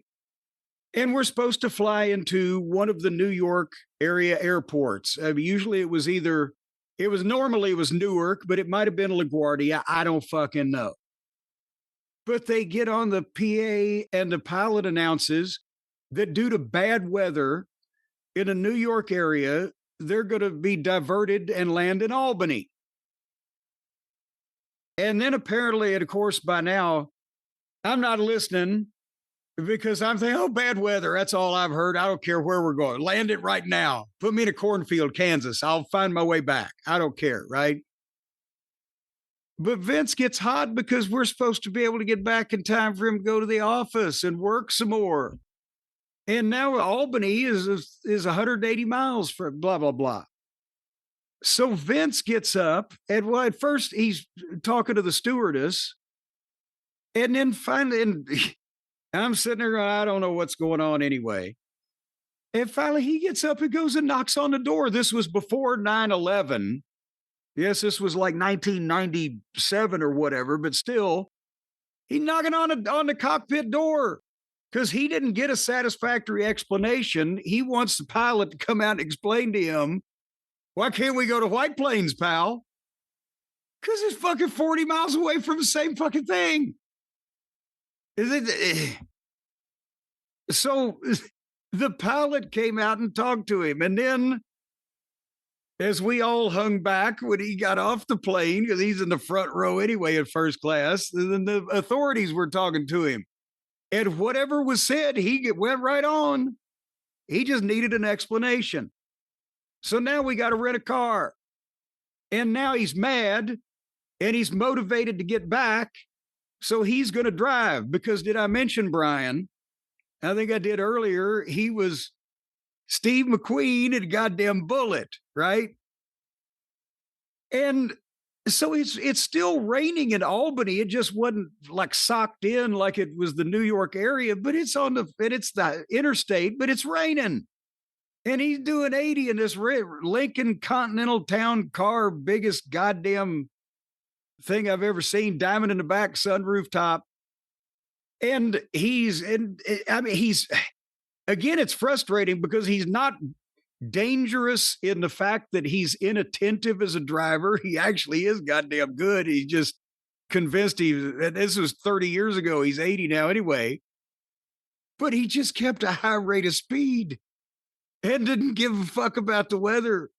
And we're supposed to fly into one of the New York area airports. Usually it was normally Newark, but it might have been LaGuardia. I don't fucking know. But they get on the PA and the pilot announces that due to bad weather in a New York area, they're going to be diverted and land in Albany. And then apparently, and of course, by now, I'm not listening because I'm thinking, oh, bad weather. That's all I've heard. I don't care where we're going. Land it right now. Put me in a cornfield, Kansas. I'll find my way back. I don't care, right? But Vince gets hot because we're supposed to be able to get back in time for him to go to the office and work some more. And now Albany is 180 miles from blah, blah, blah. So Vince gets up and at first he's talking to the stewardess. And then finally, and I'm sitting there going, I don't know what's going on anyway. And finally he gets up and goes and knocks on the door. This was before 9/11. Yes, this was like 1997 or whatever, but still, he's knocking on the cockpit door because he didn't get a satisfactory explanation. He wants the pilot to come out and explain to him, why can't we go to White Plains, pal? Because it's fucking 40 miles away from the same fucking thing. So The pilot came out and talked to him. And then, as we all hung back when he got off the plane, because he's in the front row anyway in first class, and then the authorities were talking to him. And whatever was said, went right on. He just needed an explanation. So now we got to rent a car. And now he's mad and he's motivated to get back. So he's going to drive because, did I mention, Brian? I think I did earlier. He was Steve McQueen and goddamn Bullet, right? And so it's still raining in Albany. It just wasn't like socked in like it was the New York area, but it's the interstate, but it's raining. And he's doing 80 in this Lincoln Continental Town car, biggest goddamn thing I've ever seen, diamond in the back, sunroof top. And again, it's frustrating because he's not dangerous in the fact that he's inattentive as a driver. He actually is goddamn good. He's just convinced this was 30 years ago. He's 80 now anyway. But he just kept a high rate of speed and didn't give a fuck about the weather.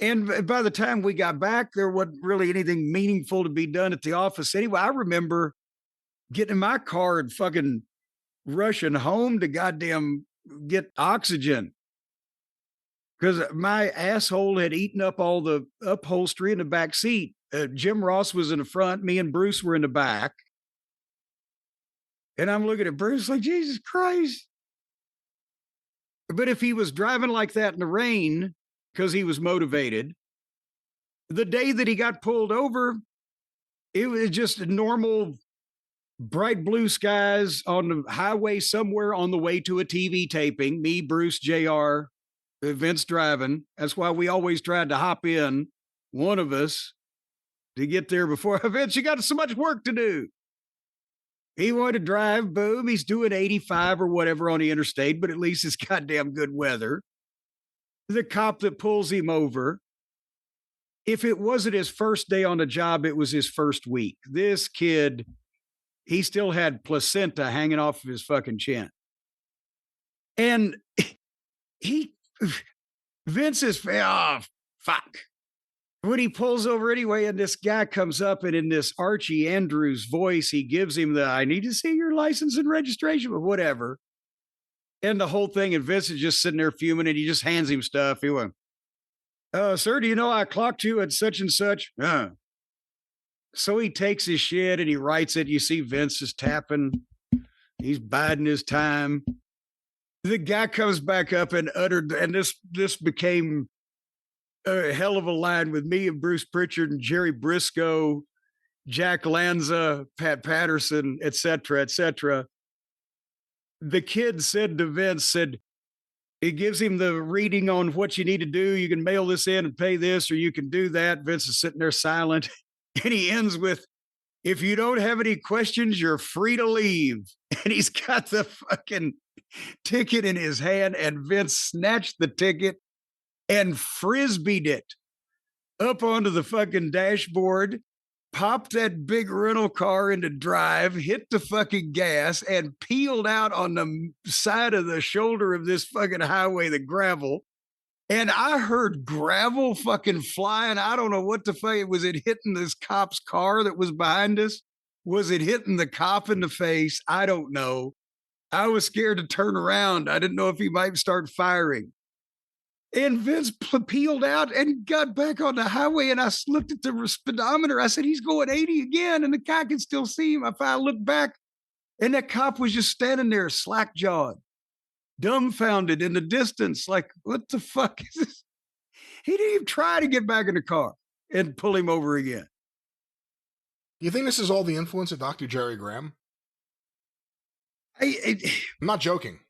And by the time we got back, there wasn't really anything meaningful to be done at the office anyway. I remember getting in my car and fucking rushing home to goddamn get oxygen because my asshole had eaten up all the upholstery in the back seat. Jim Ross was in the front. Me and Bruce were in the back. And I'm looking at Bruce like, Jesus Christ. But if he was driving like that in the rain because he was motivated, the day that he got pulled over, it was just a normal bright blue skies on the highway somewhere on the way to a TV taping. Me, Bruce, JR, Vince driving. That's why we always tried to hop in, one of us, to get there before Vince. You got so much work to do. He wanted to drive, boom. He's doing 85 or whatever on the interstate, but at least it's goddamn good weather. The cop that pulls him over, if it wasn't his first day on the job, it was his first week. This kid, he still had placenta hanging off of his fucking chin. And Vince is, fuck. When he pulls over anyway, and this guy comes up, and in this Archie Andrews voice, he gives him I need to see your license and registration, but whatever. And the whole thing, and Vince is just sitting there fuming, and he just hands him stuff. He went, sir, do you know I clocked you at such and such? So he takes his shit and he writes it. You see Vince is tapping. He's biding his time. The guy comes back up and uttered, and this became a hell of a line with me and Bruce Pritchard and Jerry Briscoe, Jack Lanza, Pat Patterson, et cetera, et cetera. The kid said to Vince, he gives him the reading on what you need to do. You can mail this in and pay this, or you can do that. Vince is sitting there silent. And he ends with, if you don't have any questions, you're free to leave. And he's got the fucking ticket in his hand, and Vince snatched the ticket and frisbeed it up onto the fucking dashboard, popped that big rental car into drive, hit the fucking gas, and peeled out on the side of the shoulder of this fucking highway, the gravel. And I heard gravel fucking flying. I don't know what the fuck. Was it hitting this cop's car that was behind us? Was it hitting the cop in the face? I don't know. I was scared to turn around. I didn't know if he might start firing. And Vince peeled out and got back on the highway. And I looked at the speedometer. I said, he's going 80 again. And the guy can still see him. If I look back, and that cop was just standing there slack-jawed, dumbfounded in the distance. Like, what the fuck is this? He didn't even try to get back in the car and pull him over again. You think this is all the influence of Dr. Jerry Graham? I'm not joking.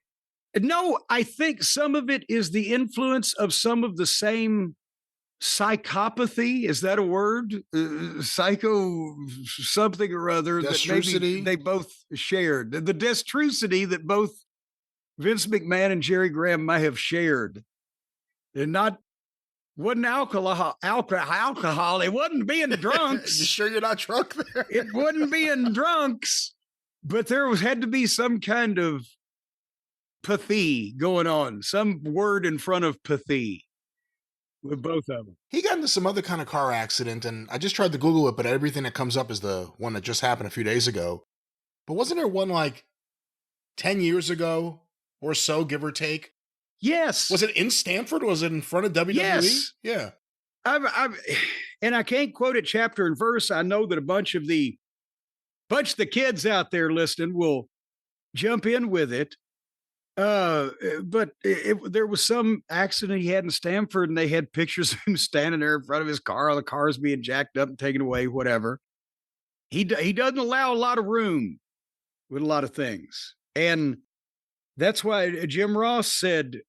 No, I think some of it is the influence of some of the same psychopathy. Is that a word? Psycho something or other that maybe they both shared. The destrucity that both Vince McMahon and Jerry Graham might have shared. Wasn't alcohol. It wasn't being drunks. You sure you're not drunk there? It wasn't being drunks, but there had to be some kind of pathy going on, some word in front of pathy with both of them. He got into some other kind of car accident, and I just tried to Google it, but everything that comes up is the one that just happened a few days ago. But wasn't there one like 10 years ago or so, give or take? Yes. Was it in Stamford? Was it in front of WWE? Yes. Yeah. And I can't quote it chapter and verse. I know that a bunch of the kids out there listening will jump in with it. But there was some accident he had in Stamford, and they had pictures of him standing there in front of his car. All the cars being jacked up and taken away, whatever. He doesn't allow a lot of room with a lot of things, and that's why Jim Ross said,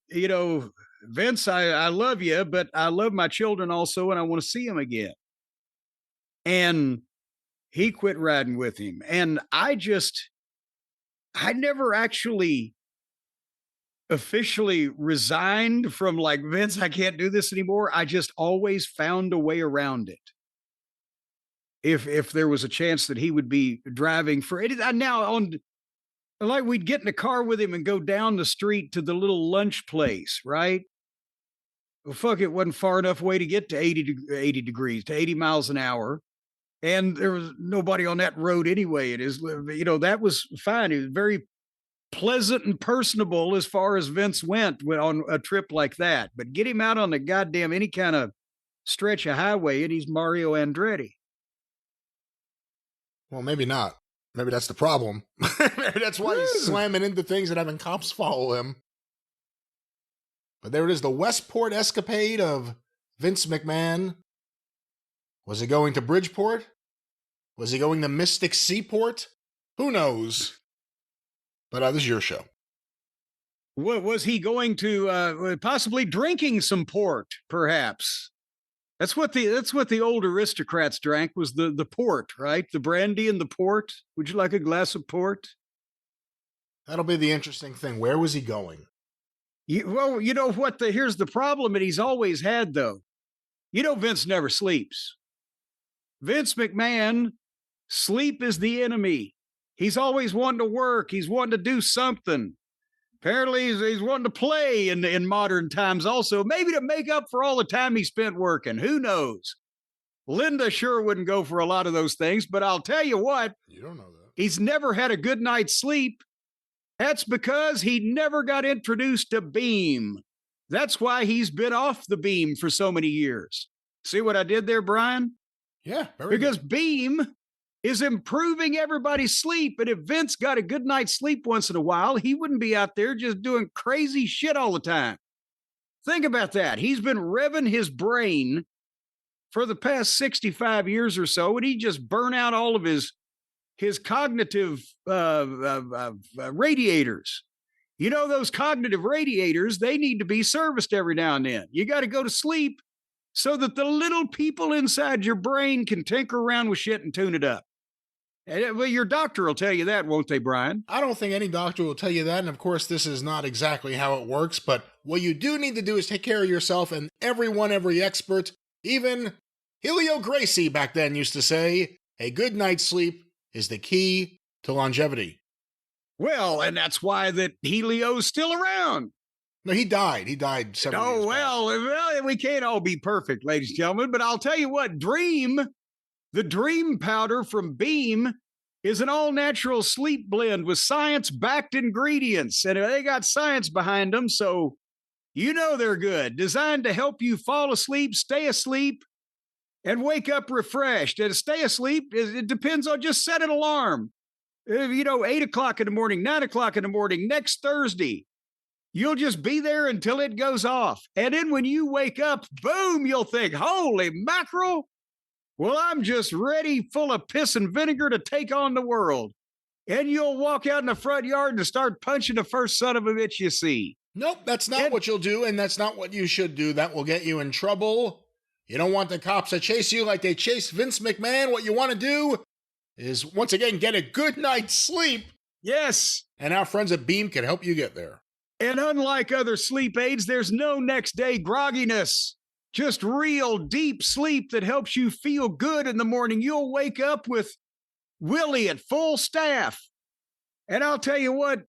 Vince, I love you, but I love my children also, and I want to see them again. And he quit riding with him, and I never actually officially resigned from like, Vince, I can't do this anymore. I just always found a way around it. If there was a chance that he would be driving for it now like we'd get in the car with him and go down the street to the little lunch place, right? Well, fuck, it wasn't far enough away to get to 80 degrees, to 80 miles an hour. And there was nobody on that road anyway. It is, that was fine. It was very pleasant and personable as far as Vince went on a trip like that. But get him out on the goddamn any kind of stretch of highway, and he's Mario Andretti. Well, maybe not. Maybe that's the problem. Maybe that's why he's slamming into things and having cops follow him. But there it is, the Westport escapade of Vince McMahon. Was he going to Bridgeport? Was he going to Mystic Seaport? Who knows? But this is your show. What was he going to possibly drinking some port, perhaps? That's what the old aristocrats drank, was the port, right? The brandy and the port. Would you like a glass of port? That'll be the interesting thing. Where was he going? Well, you know what? Here's the problem that he's always had, though. Vince never sleeps. Vince McMahon, sleep is the enemy. He's always wanting to work. He's wanting to do something. Apparently, he's wanting to play in modern times also, maybe to make up for all the time he spent working. Who knows? Linda sure wouldn't go for a lot of those things, but I'll tell you what. You don't know that. He's never had a good night's sleep. That's because he never got introduced to Beam. That's why he's been off the beam for so many years. See what I did there, Brian? Yeah. Because Beam is improving everybody's sleep. And if Vince got a good night's sleep once in a while, he wouldn't be out there just doing crazy shit all the time. Think about that. He's been revving his brain for the past 65 years or so, and he just burned out all of his cognitive radiators. Those cognitive radiators, they need to be serviced every now and then. You got to go to sleep so that the little people inside your brain can tinker around with shit and tune it up. Well, your doctor will tell you that, won't they, Brian? I don't think any doctor will tell you that. And of course, this is not exactly how it works. But what you do need to do is take care of yourself. And every expert, even Helio Gracie back then used to say, a good night's sleep is the key to longevity. Well, and that's why that Helio's still around. No, he died. He died several years back. Well, we can't all be perfect, ladies and gentlemen, but I'll tell you what, the Dream powder from Beam is an all-natural sleep blend with science-backed ingredients, and they got science behind them, so they're good. Designed to help you fall asleep, stay asleep, and wake up refreshed. And stay asleep, it depends on just set an alarm. 8 o'clock in the morning, 9 o'clock in the morning, next Thursday. You'll just be there until it goes off. And then when you wake up, boom, you'll think, holy mackerel. Well, I'm just ready, full of piss and vinegar to take on the world. And you'll walk out in the front yard and start punching the first son of a bitch you see. Nope, that's not what you'll do, and that's not what you should do. That will get you in trouble. You don't want the cops to chase you like they chased Vince McMahon. What you want to do is, once again, get a good night's sleep. Yes. And our friends at Beam can help you get there. And unlike other sleep aids, there's no next day grogginess. Just real deep sleep that helps you feel good in the morning. You'll wake up with Willie at full staff. And I'll tell you what,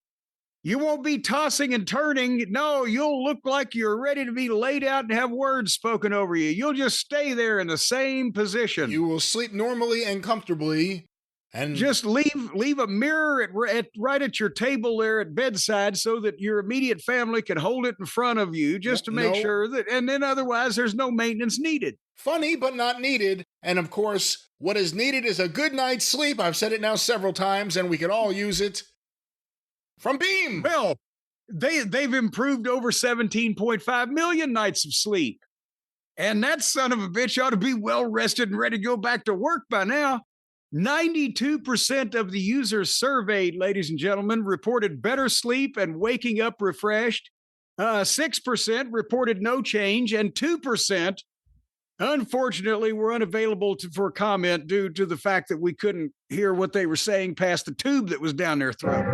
You won't be tossing and turning. No, you'll look like you're ready to be laid out and have words spoken over you. You'll just stay there in the same position. You will sleep normally and comfortably. And just leave a mirror right at your table there at bedside so that your immediate family can hold it in front of you just to make sure that, and then otherwise there's no maintenance needed. Funny, but not needed. And of course, what is needed is a good night's sleep. I've said it now several times, and we could all use it. From Beam. Well, they've improved over 17.5 million nights of sleep. And that son of a bitch ought to be well rested and ready to go back to work by now. 92% of the users surveyed, ladies and gentlemen, reported better sleep and waking up refreshed. 6% reported no change, and 2%, unfortunately, were unavailable for comment due to the fact that we couldn't hear what they were saying past the tube that was down their throat.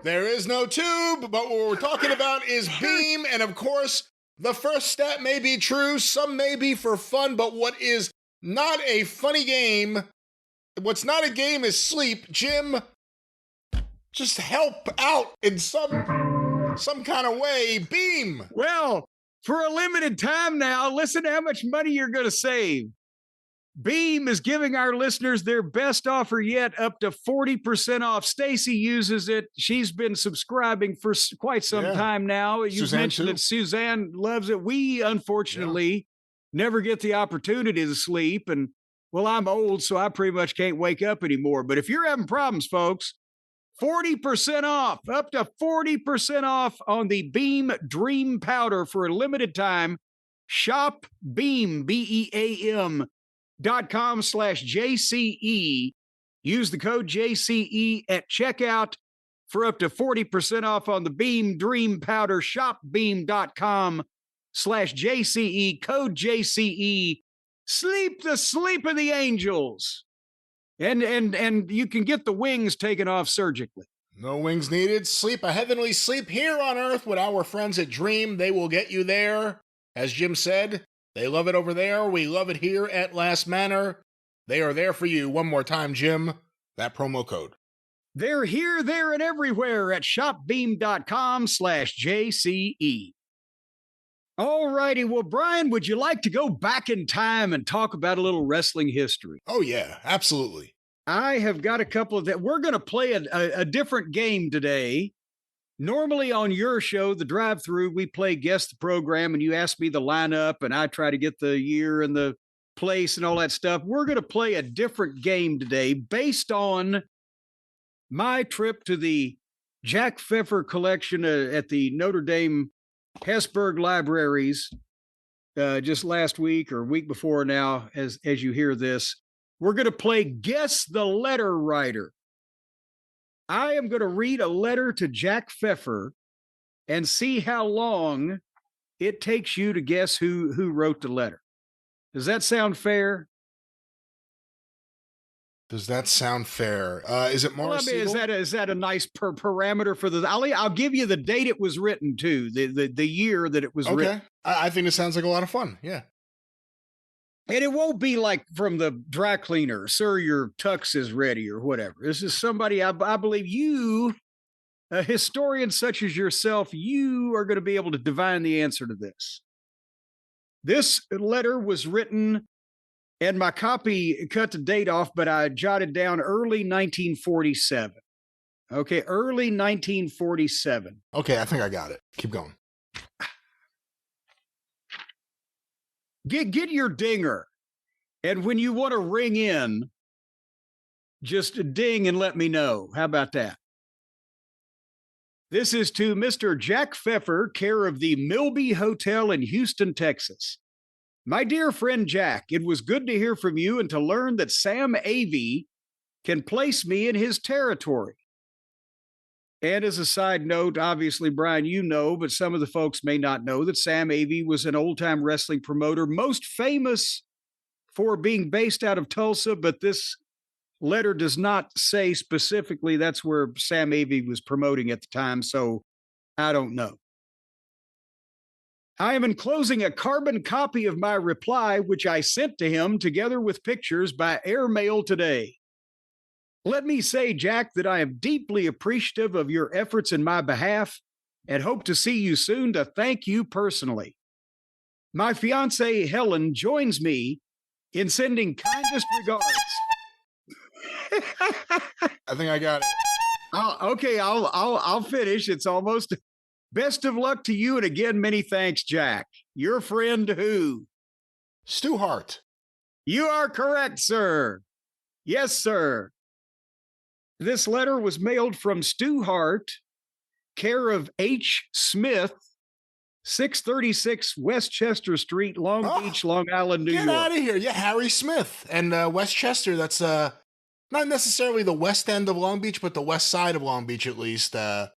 There is no tube, but what we're talking about is Beam, and of course, the first stat may be true, some may be for fun, but what is not a funny game, what's not a game is sleep. Jim, just help out in some kind of way. Beam. Well, for a limited time now, listen to how much money you're going to save. Beam is giving our listeners their best offer yet, up to 40% off. Stacy uses it. She's been subscribing for quite some time now. You mentioned that Suzanne loves it. We, unfortunately, never get the opportunity to sleep. And, well, I'm old, so I pretty much can't wake up anymore. But if you're having problems, folks, 40% off, up to 40% off on the Beam Dream Powder for a limited time. Shop Beam, BEAM. .com/JCE. Use the code JCE at checkout for up to 40% off on the Beam Dream Powder. Shopbeam.com/JCE. Code JCE. Sleep the sleep of the angels. And you can get the wings taken off surgically. No wings needed. Sleep a heavenly sleep here on Earth with our friends at Dream. They will get you there. As Jim said, they love it over there. We love it here at Last Manor. They are there for you. One more time, Jim, that promo code. They're here, there, and everywhere at shopbeam.com/JCE. All righty. Well, Brian, would you like to go back in time and talk about a little wrestling history? Oh, yeah, absolutely. I have got a couple of that. We're going to play a different game today. Normally on your show, The Drive-Thru, we play Guess the Program, and you ask me the lineup, and I try to get the year and the place and all that stuff. We're going to play a different game today based on my trip to the Jack Pfefer collection at the Notre Dame Hesburgh Libraries just last week or week before now, as you hear this. We're going to play Guess the Letter Writer. I am going to read a letter to Jack Pfefer and see how long it takes you to guess who wrote the letter. Does that sound fair? Does that sound fair? Is it Morris? Well, I mean, is that a nice parameter for the? I'll give you the date it was written to, the year that it was written. Okay, I think it sounds like a lot of fun. Yeah. And it won't be like from the dry cleaner, sir, your tux is ready or whatever. This is somebody, I believe you, a historian such as yourself, you are going to be able to divine the answer to this. This letter was written, and my copy cut the date off, but I jotted down early 1947. Okay, early 1947. Okay, I think I got it. Keep going. Get your dinger. And when you want to ring in, just ding and let me know. How about that? This is to Mr. Jack Pfefer, care of the Milby Hotel in Houston, Texas. My dear friend Jack, it was good to hear from you and to learn that Sam Avey can place me in his territory. And as a side note, obviously, Brian, you know, but some of the folks may not know that Sam Avey was an old-time wrestling promoter, most famous for being based out of Tulsa, but this letter does not say specifically that's where Sam Avey was promoting at the time, so I don't know. I am enclosing a carbon copy of my reply, which I sent to him together with pictures by airmail today. Let me say, Jack, that I am deeply appreciative of your efforts in my behalf and hope to see you soon to thank you personally. My fiancée, Helen, joins me in sending kindest regards. I think I got it. I'll finish. It's almost. Best of luck to you, and again, many thanks, Jack. Your friend who? Stu Hart. You are correct, sir. Yes, sir. This letter was mailed from Stu Hart, care of H. Smith, 636 Westchester Street, Long Beach, Long Island, New York. Get out of here. Yeah, Harry Smith. And Westchester, that's not necessarily the west end of Long Beach, but the west side of Long Beach at least. Wow,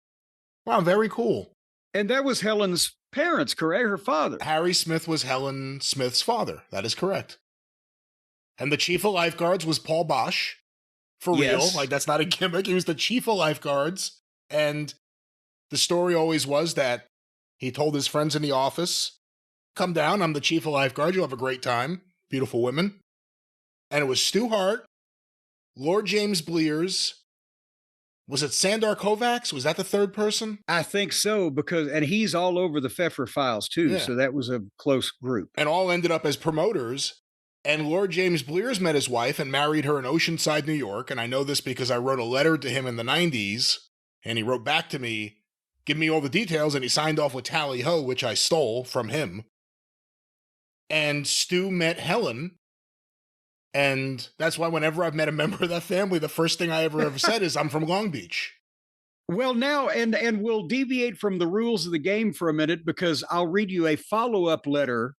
very cool. And that was Helen's parents, correct? Her father. Harry Smith was Helen Smith's father. That is correct. And the chief of lifeguards was Paul Bosch. For real. Like, that's not a gimmick. He was the chief of lifeguards. And the story always was that he told his friends in the office, come down, I'm the chief of lifeguards, you'll have a great time. Beautiful women. And it was Stu Hart, Lord James Blears. Was it Sandor Kovacs? Was that the third person? I think so, and he's all over the Feffer files too, yeah. So that was a close group. And all ended up as promoters. And Lord James Blears met his wife and married her in Oceanside, New York. And I know this because I wrote a letter to him in the 90s, and he wrote back to me, give me all the details, and he signed off with Tally Ho, which I stole from him. And Stu met Helen. And that's why whenever I've met a member of that family, the first thing I ever said is, I'm from Long Beach. Well, now, and we'll deviate from the rules of the game for a minute, because I'll read you a follow-up letter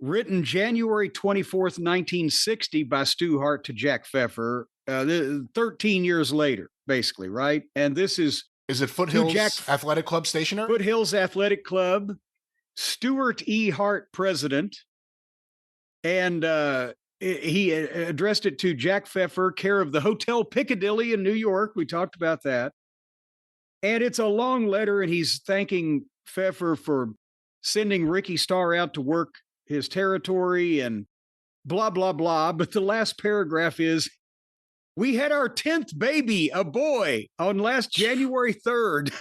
written January 24th, 1960 by Stu Hart to Jack Pfefer, 13 years later, basically, right? And this is... Is it Foothills Athletic Club stationery? Foothills Athletic Club, Stuart E. Hart, president, and... he addressed it to Jack Pfefer, care of the Hotel Piccadilly in New York. We talked about that. And it's a long letter, and he's thanking Pfefer for sending Ricky Starr out to work his territory and blah, blah, blah. But the last paragraph is, we had our 10th baby, a boy, on last January 3rd.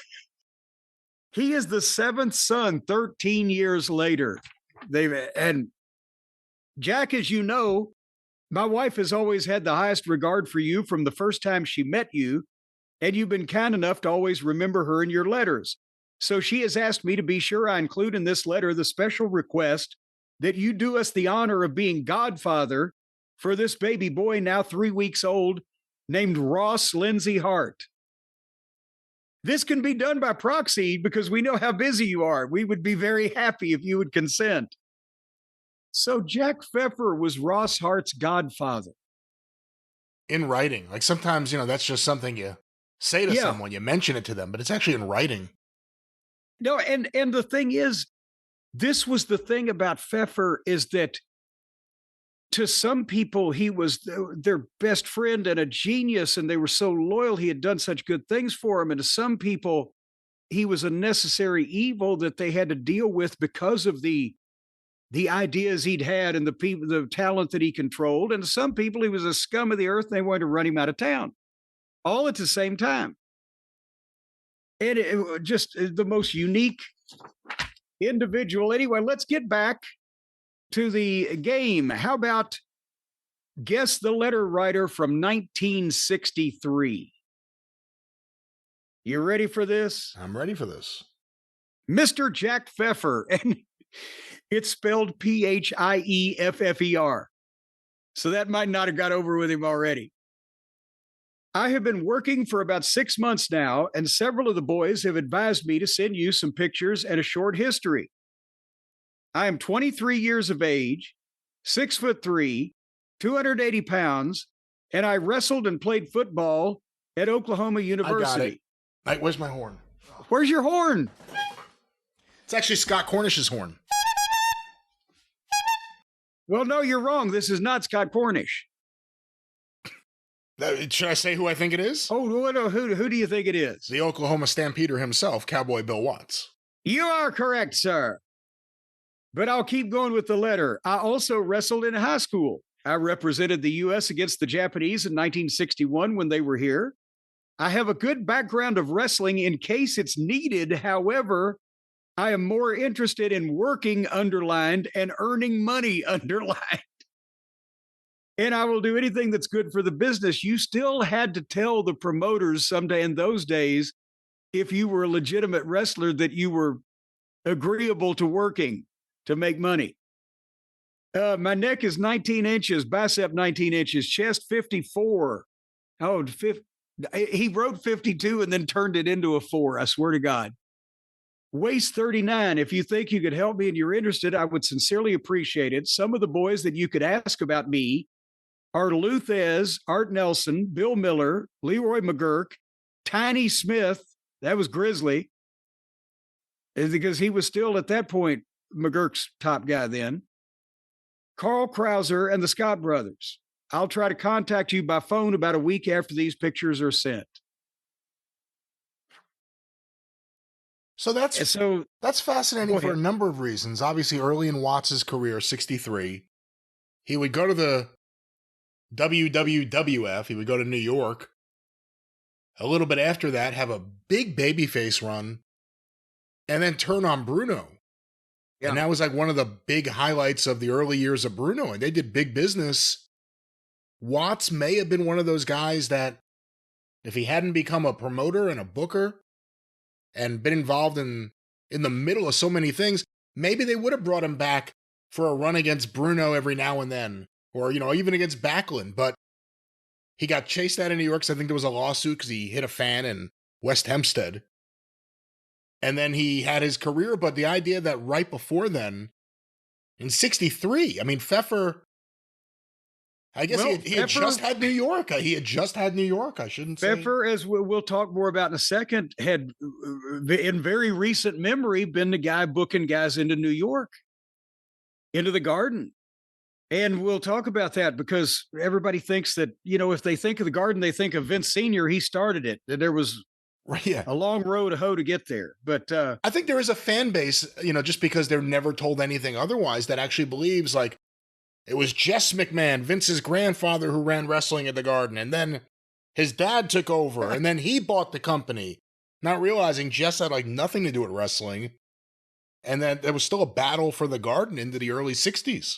He is the 7th son 13 years later. And Jack, as you know, my wife has always had the highest regard for you from the first time she met you, and you've been kind enough to always remember her in your letters. So she has asked me to be sure I include in this letter the special request that you do us the honor of being godfather for this baby boy, now 3 weeks old, named Ross Lindsay Hart. This can be done by proxy because we know how busy you are. We would be very happy if you would consent. So Jack Pfefer was Ross Hart's godfather. In writing. Like sometimes, that's just something you say to someone, you mention it to them, but it's actually in writing. No, and the thing is, this was the thing about Pfefer, is that to some people, he was their best friend and a genius, and they were so loyal. He had done such good things for them. And to some people, he was a necessary evil that they had to deal with because of the ideas he'd had and the talent that he controlled. And to some people, he was a scum of the earth, and they wanted to run him out of town, all at the same time. And it just the most unique individual. Anyway, let's get back to the game. How about guess the letter writer from 1963? You ready for this? I'm ready for this. Mr. Jack Pfefer. And it's spelled P-H-I-E-F-F-E-R. So that might not have got over with him already. I have been working for about 6 months now, and several of the boys have advised me to send you some pictures and a short history. I am 23 years of age, 6'3", 280 pounds, and I wrestled and played football at Oklahoma University. I got it. Right, where's my horn? Where's your horn? It's actually Scott Cornish's horn. Well, no, you're wrong. This is not Scott Cornish. Should I say who I think it is? Oh, no, who do you think it is? The Oklahoma Stampeder himself, Cowboy Bill Watts. You are correct, sir. But I'll keep going with the letter. I also wrestled in high school. I represented the U.S. against the Japanese in 1961 when they were here. I have a good background of wrestling in case it's needed. However, I am more interested in working, underlined, and earning money, underlined. And I will do anything that's good for the business. You still had to tell the promoters someday in those days, if you were a legitimate wrestler, that you were agreeable to working to make money. My neck is 19 inches, bicep 19 inches, chest 54. Oh, he wrote 52 and then turned it into a 4. I swear to God. Waist 39. If you think you could help me and you're interested, I would sincerely appreciate it. Some of the boys that you could ask about me are Lou Thez, Art Nelson, Bill Miller, Leroy McGurk, Tiny Smith. That was Grizzly. Because he was still at that point McGurk's top guy then. Carl Krauser and the Scott brothers. I'll try to contact you by phone about a week after these pictures are sent. So that's fascinating for a number of reasons. Obviously, early in Watts' career, 63, he would go to the WWF. He would go to New York. A little bit after that, have a big babyface run, and then turn on Bruno. Yeah. And that was like one of the big highlights of the early years of Bruno. And they did big business. Watts may have been one of those guys that, if he hadn't become a promoter and a booker and been involved in the middle of so many things, maybe they would have brought him back for a run against Bruno every now and then, or, even against Backlund. But he got chased out of New York, so I think there was a lawsuit because he hit a fan in West Hempstead. And then he had his career, but the idea that right before then, in 63, I mean, Pfefer, I guess he had just had New York. He had just had New York, I shouldn't say. Pfefer, as we'll talk more about in a second, had, in very recent memory, been the guy booking guys into New York, into the Garden. And we'll talk about that because everybody thinks that, if they think of the Garden, they think of Vince Sr. He started it. There was a long road to hoe to get there. But I think there is a fan base, just because they're never told anything otherwise, that actually believes like it was Jess McMahon, Vince's grandfather, who ran wrestling at the Garden. And then his dad took over and then he bought the company, not realizing Jess had like nothing to do with wrestling. And then there was still a battle for the Garden into the early 60s.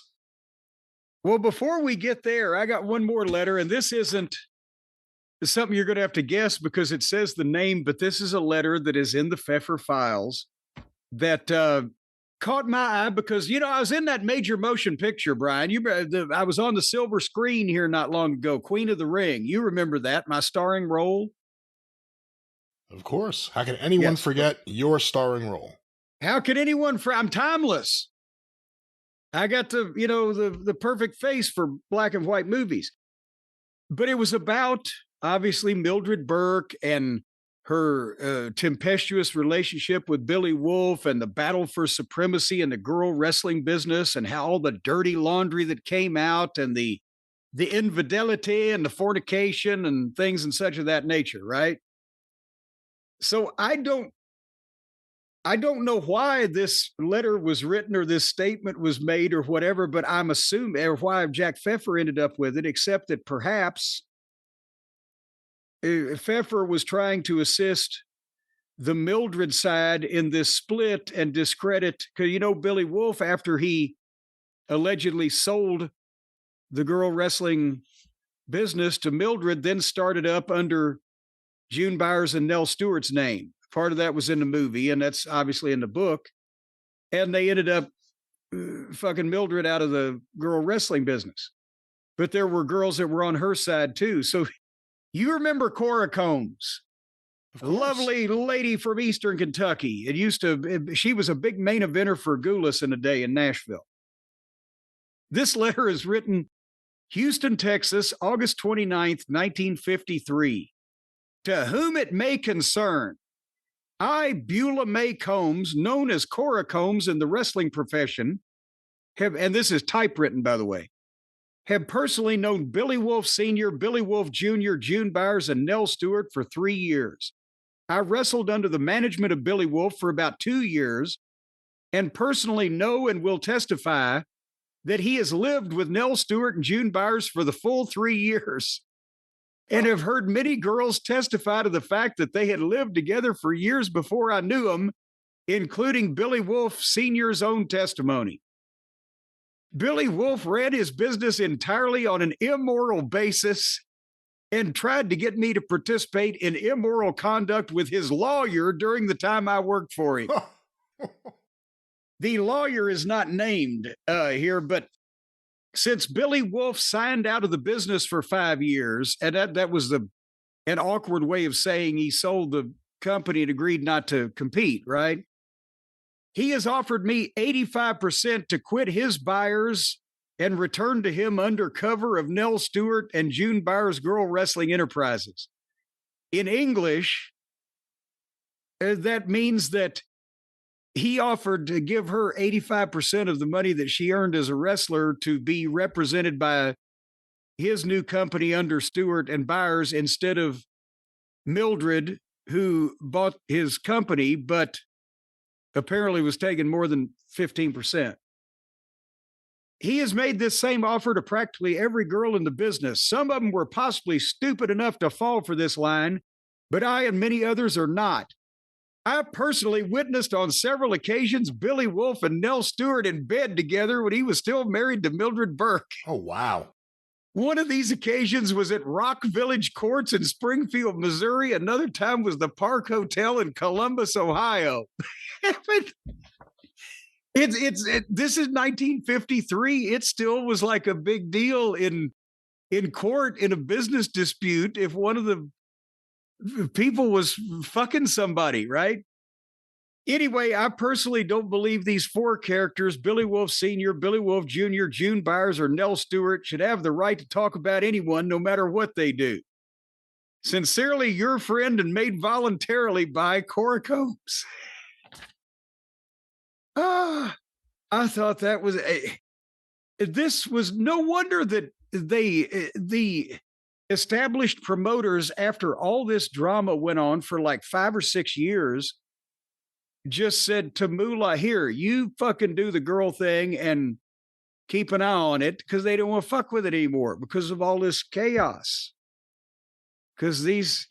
Well, before we get there, I got one more letter, and this isn't something you're going to have to guess because it says the name, but this is a letter that is in the Feffer files that caught my eye because, I was in that major motion picture, Brian. I was on the silver screen here not long ago, Queen of the Ring. You remember that, my starring role? Of course. How can anyone forget your starring role? How can anyone I'm timeless. I got the perfect face for black and white movies. But it was about, obviously, Mildred Burke and her tempestuous relationship with Billy Wolf and the battle for supremacy in the girl wrestling business and how all the dirty laundry that came out and the infidelity and the fornication and things and such of that nature, right? So I don't know why this letter was written or this statement was made or whatever, but I'm assuming, or why Jack Pfefer ended up with it, except that perhaps Pfefer was trying to assist the Mildred side in this split and discredit, because, Billy Wolf, after he allegedly sold the girl wrestling business to Mildred, then started up under June Byers and Nell Stewart's name. Part of that was in the movie, and that's obviously in the book. And they ended up fucking Mildred out of the girl wrestling business. But there were girls that were on her side, too. So you remember Cora Combs, a lovely lady from Eastern Kentucky. She was a big main eventer for Goulas in a day in Nashville. This letter is written Houston, Texas, August 29th, 1953. To whom it may concern, I, Beulah May Combs, known as Cora Combs in the wrestling profession, and this is typewritten, by the way, have personally known Billy Wolf Sr., Billy Wolf Jr., June Byers, and Nell Stewart for 3 years. I wrestled under the management of Billy Wolf for about 2 years and personally know and will testify that he has lived with Nell Stewart and June Byers for the full 3 years, and have heard many girls testify to the fact that they had lived together for years before I knew them, including Billy Wolf Sr.'s own testimony. Billy Wolf ran his business entirely on an immoral basis and tried to get me to participate in immoral conduct with his lawyer during the time I worked for him. The lawyer is not named here, but since Billy Wolf signed out of the business for 5 years, and that was an awkward way of saying he sold the company and agreed not to compete, right? He has offered me 85% to quit his buyers and return to him under cover of Nell Stewart and June Byers Girl Wrestling Enterprises. In English, that means that he offered to give her 85% of the money that she earned as a wrestler to be represented by his new company under Stewart and Byers instead of Mildred, who bought his company, but apparently was taking more than 15%. He has made this same offer to practically every girl in the business. Some of them were possibly stupid enough to fall for this line, but I and many others are not. I personally witnessed on several occasions Billy Wolf and Nell Stewart in bed together when he was still married to Mildred Burke. Oh, wow. One of these occasions was at Rock Village Courts in Springfield, Missouri. Another time was the Park Hotel in Columbus, Ohio. This is 1953. It still was like a big deal in court in a business dispute if one of the people was fucking somebody, right? Anyway, I personally don't believe these 4 characters, Billy Wolf Sr., Billy Wolf Jr., June Byers, or Nell Stewart, should have the right to talk about anyone, no matter what they do. Sincerely, your friend and made voluntarily by Cora Combs. I thought that was this was no wonder that the established promoters, after all this drama went on for like 5 or 6 years, just said to Moolah, here, you fucking do the girl thing and keep an eye on it, because they don't want to fuck with it anymore because of all this chaos. Because these,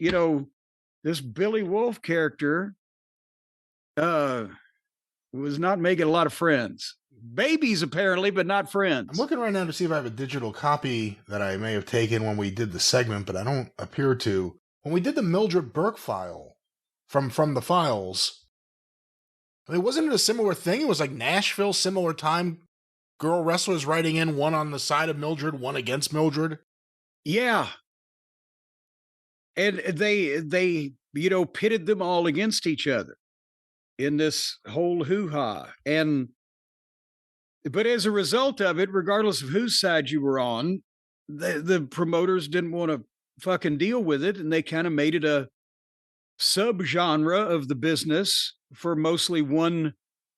this Billy Wolf character was not making a lot of friends. Babies, apparently, but not friends. I'm looking right now to see if I have a digital copy that I may have taken when we did the segment, but I don't appear to. When we did the Mildred Burke file from the files, I mean, wasn't it a similar thing? It was like Nashville, similar time, girl wrestlers writing in, one on the side of Mildred, one against Mildred. Yeah. And they pitted them all against each other in this whole hoo-ha. But as a result of it, regardless of whose side you were on, the promoters didn't want to fucking deal with it, and they kind of made it a subgenre of the business for mostly one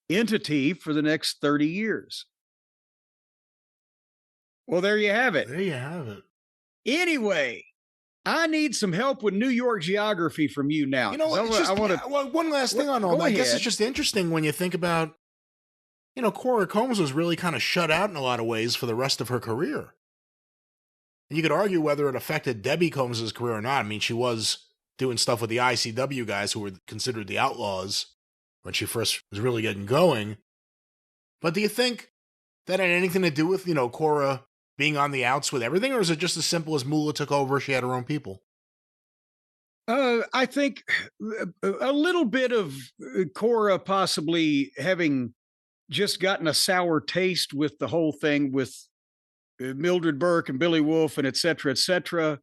entity for the next 30 years. Well, there you have it. There you have it. Anyway, I need some help with New York geography from you now. One last thing on all that. I guess it's just interesting when you think about, Cora Combs was really kind of shut out in a lot of ways for the rest of her career. And you could argue whether it affected Debbie Combs' career or not. I mean, she was doing stuff with the ICW guys who were considered the Outlaws when she first was really getting going. But do you think that had anything to do with, Cora being on the outs with everything, or is it just as simple as Moolah took over, she had her own people? I think a little bit of Cora possibly having just gotten a sour taste with the whole thing with Mildred Burke and Billy Wolf and et cetera,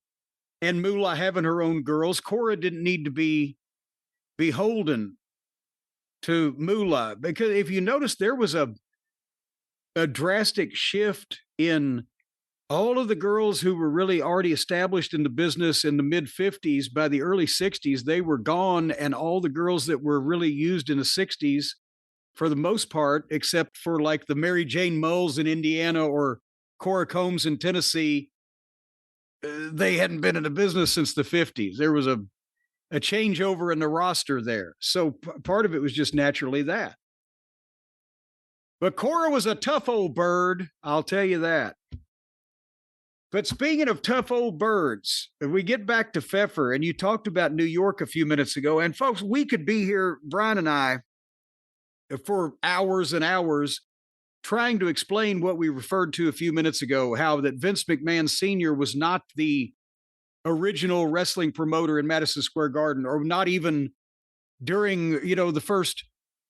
and Moolah having her own girls. Cora didn't need to be beholden to Moolah, because if you notice, there was a drastic shift in all of the girls who were really already established in the business in the mid-50s. By the early 60s, they were gone, and all the girls that were really used in the 60s, for the most part, except for like the Mary Jane Mulls in Indiana or Cora Combs in Tennessee, they hadn't been in the business since the 50s. There was a changeover in the roster there. So part of it was just naturally that. But Cora was a tough old bird, I'll tell you that. But speaking of tough old birds, if we get back to Pfefer, and you talked about New York a few minutes ago, and folks, we could be here, Brian and I, for hours and hours trying to explain what we referred to a few minutes ago, how that Vince McMahon Sr. was not the original wrestling promoter in Madison Square Garden, or not even during,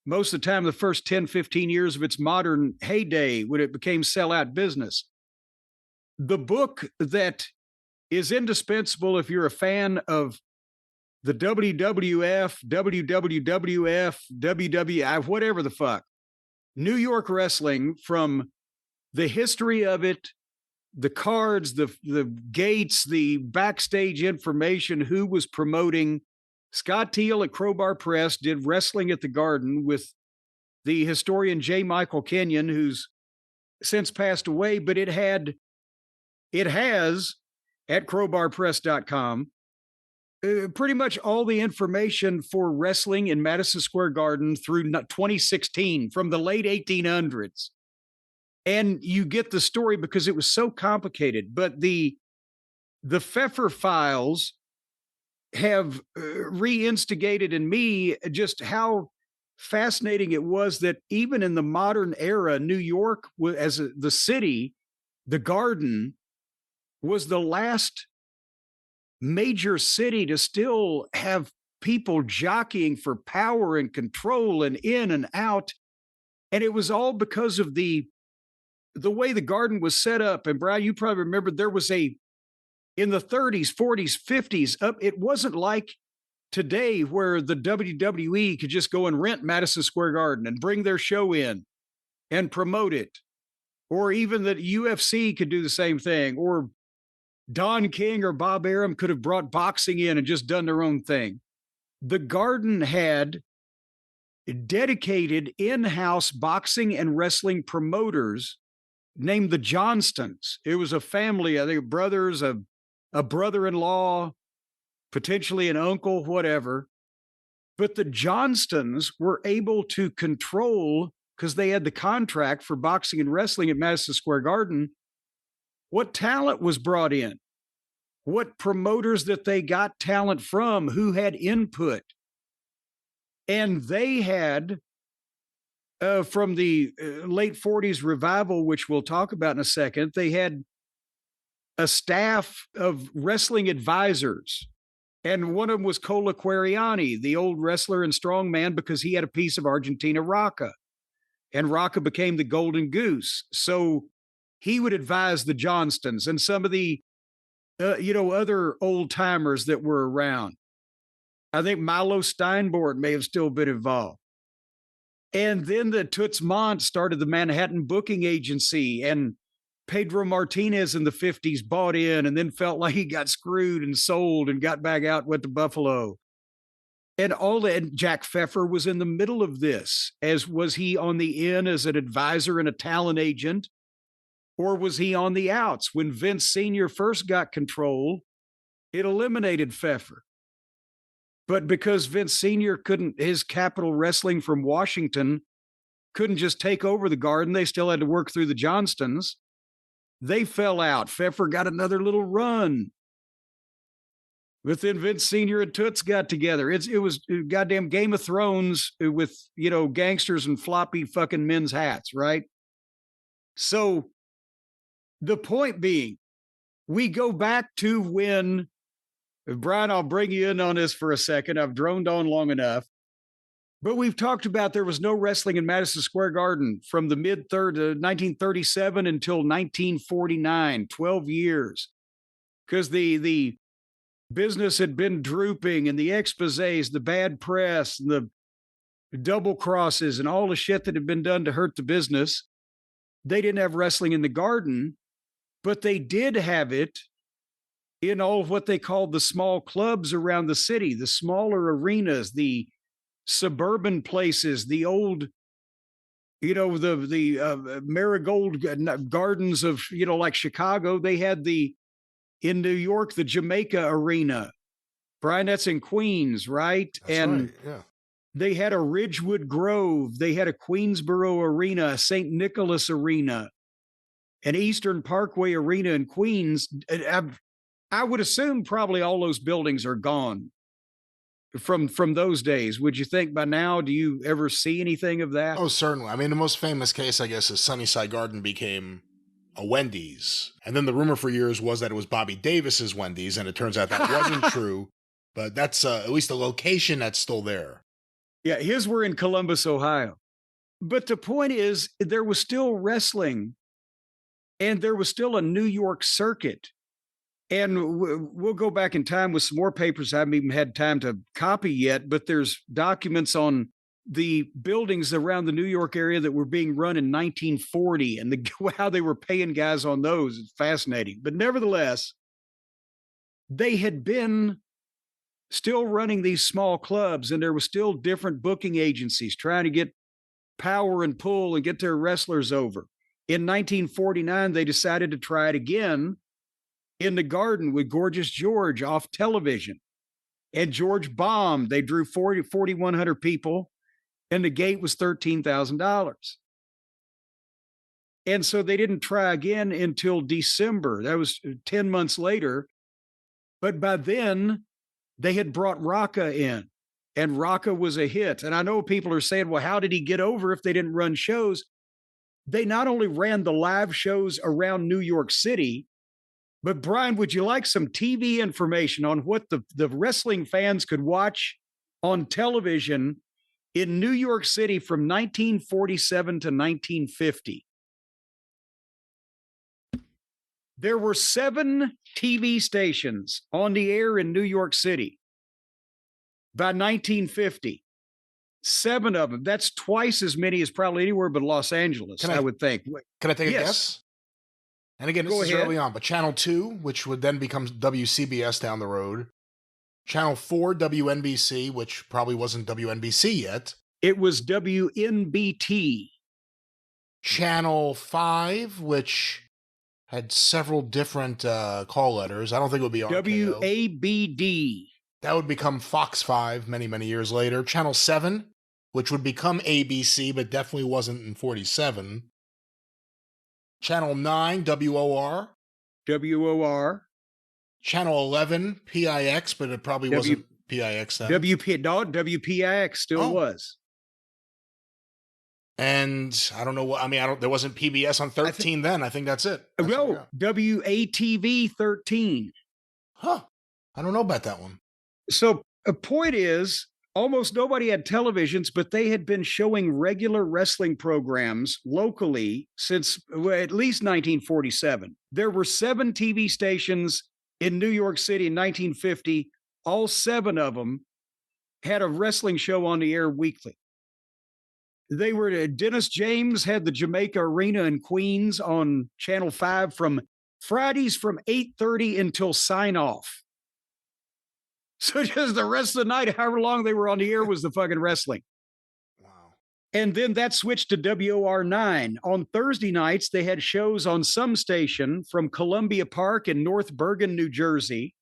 most of the time, the first 10, 15 years of its modern heyday when it became sellout business. The book that is indispensable if you're a fan of the WWF, WWF, WWI, whatever the fuck, New York wrestling, from the history of it, the cards, the gates, the backstage information, who was promoting. Scott Teal at Crowbar Press did Wrestling at the Garden with the historian J. Michael Kenyon, who's since passed away, but it has at crowbarpress.com pretty much all the information for wrestling in Madison Square Garden through 2016 from the late 1800s. And you get the story because it was so complicated. But the Feffer files have reinstigated in me just how fascinating it was that even in the modern era, New York, as the city, the Garden, was the last major city to still have people jockeying for power and control and in and out. And it was all because of the way the Garden was set up. And Brian, you probably remember there was in the 30s, 40s, 50s, it wasn't like today where the WWE could just go and rent Madison Square Garden and bring their show in and promote it. Or even that UFC could do the same thing. Or Don King or Bob Arum could have brought boxing in and just done their own thing. The Garden had dedicated in-house boxing and wrestling promoters named the Johnstons. It was a family, I think, brothers, a brother-in-law, potentially an uncle, whatever. But the Johnstons were able to control, because they had the contract for boxing and wrestling at Madison Square Garden, what talent was brought in, what promoters that they got talent from, who had input. And they had, from the late 40s revival, which we'll talk about in a second, they had a staff of wrestling advisors. And one of them was Cola Queriani, the old wrestler and strongman, because he had a piece of Argentina Rocca. And Rocca became the Golden Goose. So he would advise the Johnstons and some of the, other old timers that were around. I think Milo Steinbort may have still been involved. And then the Toots Mondt started the Manhattan Booking Agency, and Pedro Martinez in the 50s bought in and then felt like he got screwed and sold and got back out, went to Buffalo. And all that, Jack Pfeffer was in the middle of this. As was he on the in as an advisor and a talent agent? Or was he on the outs? When Vince Sr. first got control, it eliminated Pfeffer. But because Vince Sr. couldn't, his Capital Wrestling from Washington couldn't just take over the Garden, they still had to work through the Johnstons. They fell out. Pfeffer got another little run. But then Vince Sr. and Toots got together. It was goddamn Game of Thrones with, gangsters and floppy fucking men's hats, right? So the point being, we go back to when, Brian, I'll bring you in on this for a second. I've droned on long enough. But we've talked about there was no wrestling in Madison Square Garden from the mid-third 1937 until 1949, 12 years. Because the business had been drooping, and the exposés, the bad press, and the double crosses, and all the shit that had been done to hurt the business. They didn't have wrestling in the Garden, but they did have it in all of what they called the small clubs around the city, the smaller arenas, the suburban places, the old, the marigold gardens of, like Chicago. They had in New York, the Jamaica Arena. Brian, that's in Queens, right? That's right, yeah. They had a Ridgewood Grove. They had a Queensboro Arena, a St. Nicholas Arena, an Eastern Parkway Arena in Queens. I would assume probably all those buildings are gone from those days. Would you think by now, do you ever see anything of that? Oh, certainly. I mean, the most famous case, I guess, is Sunnyside Garden became a Wendy's. And then the rumor for years was that it was Bobby Davis's Wendy's, and it turns out that wasn't true. But that's at least the location that's still there. Yeah, his were in Columbus, Ohio. But the point is, there was still wrestling, and there was still a New York circuit. And we'll go back in time with some more papers I haven't even had time to copy yet, but there's documents on the buildings around the New York area that were being run in 1940 and how they were paying guys on those. It's fascinating. But nevertheless, they had been still running these small clubs, and there was still different booking agencies trying to get power and pull and get their wrestlers over. In 1949, they decided to try it again in the Garden with Gorgeous George off television. And George bombed. They drew 4,100 people, and the gate was $13,000. And so they didn't try again until December. That was 10 months later. But by then, they had brought Rocca in, and Rocca was a hit. And I know people are saying, well, how did he get over if they didn't run shows? They not only ran the live shows around New York City, but Brian, would you like some TV information on what the wrestling fans could watch on television in New York City from 1947 to 1950? There were 7 TV stations on the air in New York City by 1950. 7 of them. That's twice as many as probably anywhere but Los Angeles, I would think. Can I take a guess? And again, this is early on, but Channel 2, which would then become WCBS down the road. Channel 4, WNBC, which probably wasn't WNBC yet. It was WNBT. Channel 5, which had several different call letters. I don't think it would be RKO. WABD. That would become Fox 5 many, many years later. Channel 7, which would become ABC, but definitely wasn't in 47. Channel 9, WOR. WOR. Channel 11, PIX, but it probably wasn't PIX then. WPIX still was. And I don't know what, there wasn't PBS on 13 then. I think that's it. No, WATV 13. Huh. I don't know about that one. So a point is, almost nobody had televisions, but they had been showing regular wrestling programs locally since at least 1947. There were 7 TV stations in New York City in 1950. All 7 of them had a wrestling show on the air weekly. They were, Dennis James had the Jamaica Arena in Queens on Channel 5 from Fridays from 8:30 until sign off. So just the rest of the night, however long they were on the air, was the fucking wrestling. Wow. And then that switched to WOR9. On Thursday nights, they had shows on some station from Columbia Park in North Bergen, New Jersey.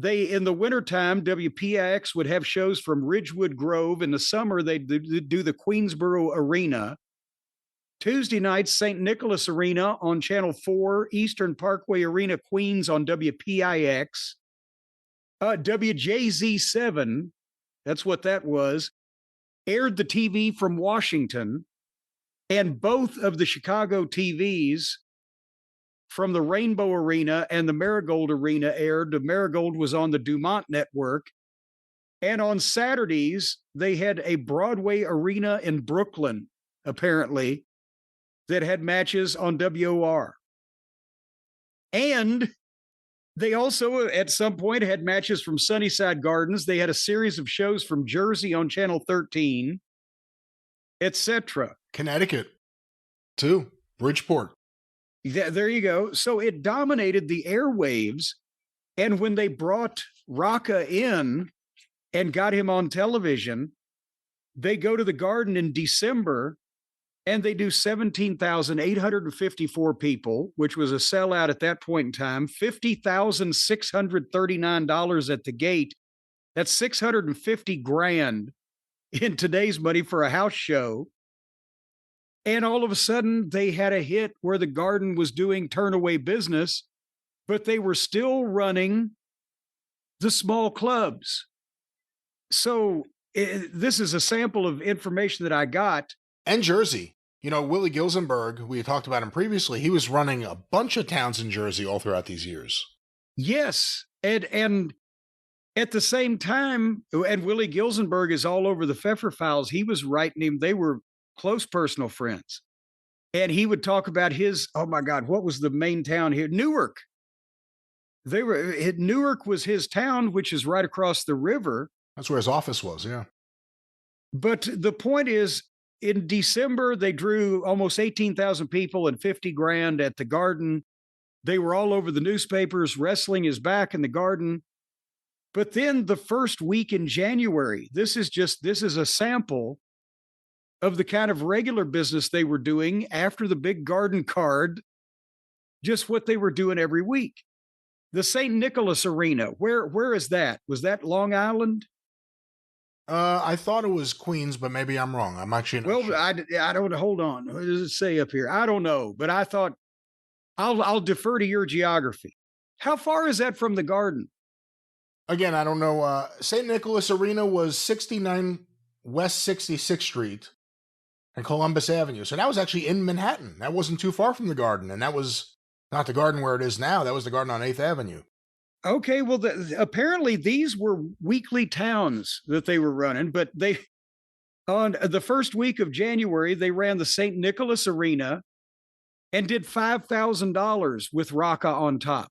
In the wintertime, WPIX would have shows from Ridgewood Grove. In the summer, they'd do the Queensboro Arena. Tuesday nights, St. Nicholas Arena on Channel 4, Eastern Parkway Arena, Queens on WPIX. WJZ7, that's what that was, aired the TV from Washington, and both of the Chicago TVs from the Rainbow Arena and the Marigold Arena aired. The Marigold was on the Dumont Network. And on Saturdays, they had a Broadway Arena in Brooklyn, apparently, that had matches on WOR. And they also, at some point, had matches from Sunnyside Gardens. They had a series of shows from Jersey on Channel 13, etc. Connecticut, too. Bridgeport. There you go. So it dominated the airwaves. And when they brought Rocca in and got him on television, they go to the Garden in December, and they do 17,854 people, which was a sellout at that point in time, $50,639 at the gate. That's $650,000 in today's money for a house show. And all of a sudden, they had a hit where the Garden was doing turnaway business, but they were still running the small clubs. So this is a sample of information that I got. And Jersey. You know, Willie Gilzenberg, we had talked about him previously. He was running a bunch of towns in Jersey all throughout these years. Yes. And at the same time, and Willie Gilzenberg is all over the Pfefer files. He was writing him. They were close personal friends. And he would talk about his, oh my God, what was the main town here? Newark. Newark was his town, which is right across the river. That's where his office was, yeah. But the point is, in December, they drew almost 18,000 people and 50 grand at the Garden. They were all over the newspapers. Wrestling is back in the Garden. But then the first week in January, this is a sample of the kind of regular business they were doing after the big Garden card, just what they were doing every week. The St. Nicholas Arena, where is that? Was that Long Island? I thought it was Queens, but maybe I'm wrong. I'm actually not sure. I don't, hold on. What does it say up here? I don't know, but I thought I'll defer to your geography. How far is that from the Garden? Again, I don't know. St. Nicholas Arena was 69 West 66th Street and Columbus Avenue. So that was actually in Manhattan. That wasn't too far from the Garden. And that was not the Garden where it is now. That was the Garden on 8th Avenue. Okay, well, apparently these were weekly towns that they were running, but on the first week of January, they ran the St. Nicholas Arena and did $5,000 with Rocca on top.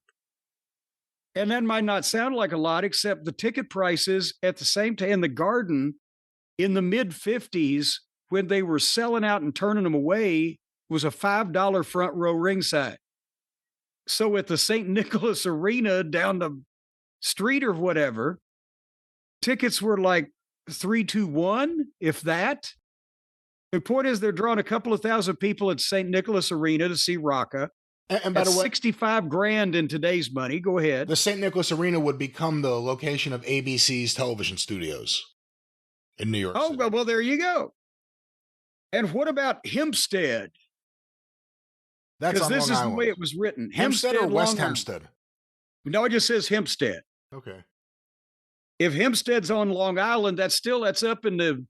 And that might not sound like a lot, except the ticket prices at the same time in the Garden in the mid 50s, when they were selling out and turning them away, was a $5 front row ringside. So at the St. Nicholas Arena down the street or whatever, tickets were like 3-1, if that. The point is, they're drawing a couple of thousand people at St. Nicholas Arena to see Rocca. And by the way, 65 grand in today's money. Go ahead. The St. Nicholas Arena would become the location of ABC's television studios in New York City. Oh, well, there you go. And what about Hempstead? That's on this Long is Island. The way it was written. Hempstead or West Long Hempstead? No, it just says Hempstead. Okay. If Hempstead's on Long Island, that's up in the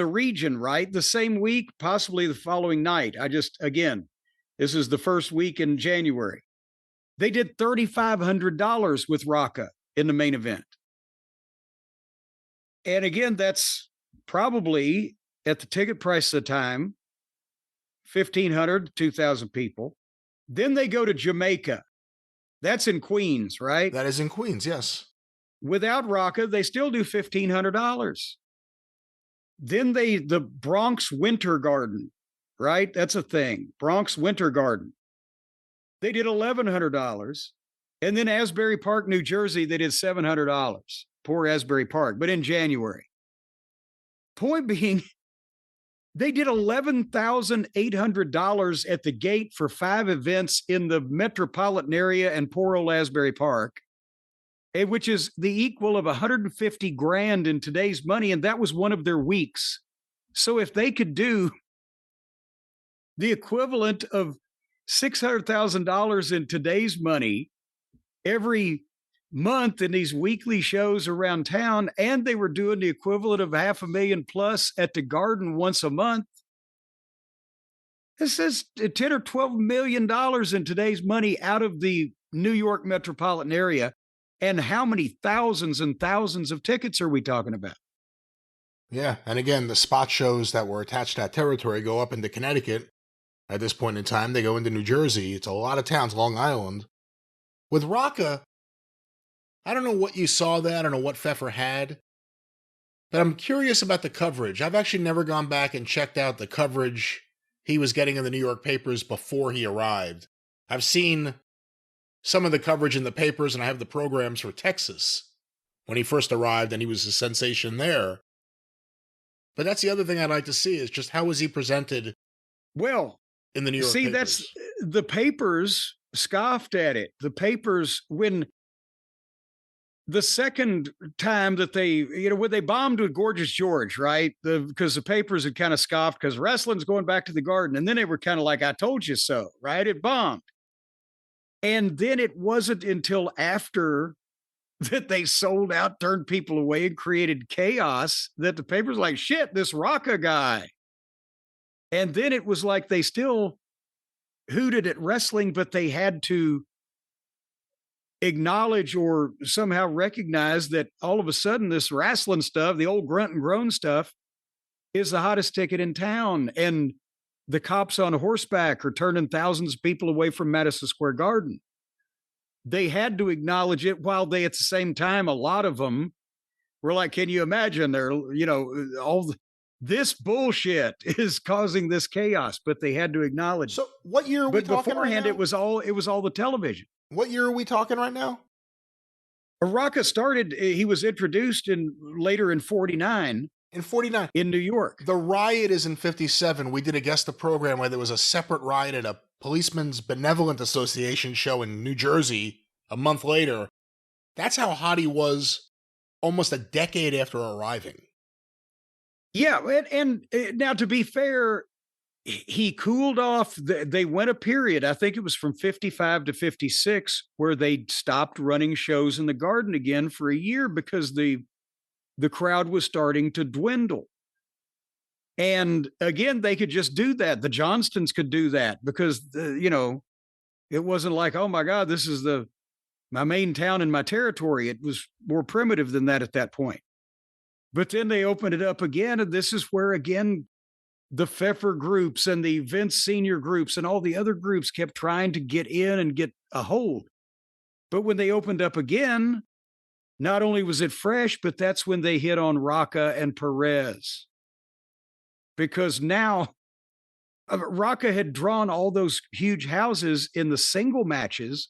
region, right? The same week, possibly the following night. This is the first week in January. They did $3,500 with Rocca in the main event. And again, that's probably at the ticket price of the time, 1,500 to 2,000 people. Then they go to Jamaica. That's in Queens, right? That is in Queens, yes. Without Rocca, they still do $1,500. Then the Bronx Winter Garden, right? That's a thing. Bronx Winter Garden. They did $1,100. And then Asbury Park, New Jersey, they did $700. Poor Asbury Park, but in January. Point being, they did $11,800 at the gate for 5 events in the metropolitan area and poor old Asbury Park, which is the equal of 150 grand in today's money. And that was one of their weeks. So if they could do the equivalent of $600,000 in today's money every month in these weekly shows around town, and they were doing the equivalent of $500,000 plus at the Garden once a month, this is $10 or $12 million in today's money out of the New York metropolitan area. And how many thousands and thousands of tickets are we talking about? Yeah, and again, the spot shows that were attached to that territory go up into Connecticut. At this point in time, they go into New Jersey. It's a lot of towns, Long Island. With Rocca, I don't know what you saw there. I don't know what Feffer had. But I'm curious about the coverage. I've actually never gone back and checked out the coverage he was getting in the New York papers before he arrived. I've seen some of the coverage in the papers, and I have the programs for Texas when he first arrived, and he was a sensation there. But that's the other thing I'd like to see, is just how was he presented in the New York papers. That's the papers scoffed at it. The papers, when the second time that they, when they bombed with Gorgeous George, right? Because the papers had kind of scoffed because wrestling's going back to the Garden. And then they were kind of like, I told you so, right? It bombed. And then it wasn't until after that they sold out, turned people away, and created chaos that the paper's like, shit, this Rocca guy. And then it was like they still hooted at wrestling, but they had to acknowledge or somehow recognize that all of a sudden this wrestling stuff, the old grunt and groan stuff, is the hottest ticket in town. And the cops on horseback are turning thousands of people away from Madison Square Garden. They had to acknowledge it while they, at the same time, a lot of them were like, can you imagine? They're, this bullshit is causing this chaos, but they had to acknowledge. So what year are we talking beforehand, right now? it was all the television. What year are we talking right now? Rocca started, he was introduced later in 49. In 49. In New York. The riot is in 57. We did a guest the program where there was a separate riot at a Policemen's Benevolent Association show in New Jersey a month later. That's how hot he was almost a decade after arriving. Yeah, and now to be fair, he cooled off. They went a period, I think it was from 55 to 56, where they stopped running shows in the Garden again for a year because the crowd was starting to dwindle. And again, they could just do that. The Johnstons could do that because, it wasn't like, oh my God, this is my main town in my territory. It was more primitive than that at that point. But then they opened it up again. And this is where, again, the Pfefer groups and the Vince Senior groups and all the other groups kept trying to get in and get a hold. But when they opened up again, not only was it fresh, but that's when they hit on Rocca and Perez. Because now Rocca had drawn all those huge houses in the single matches,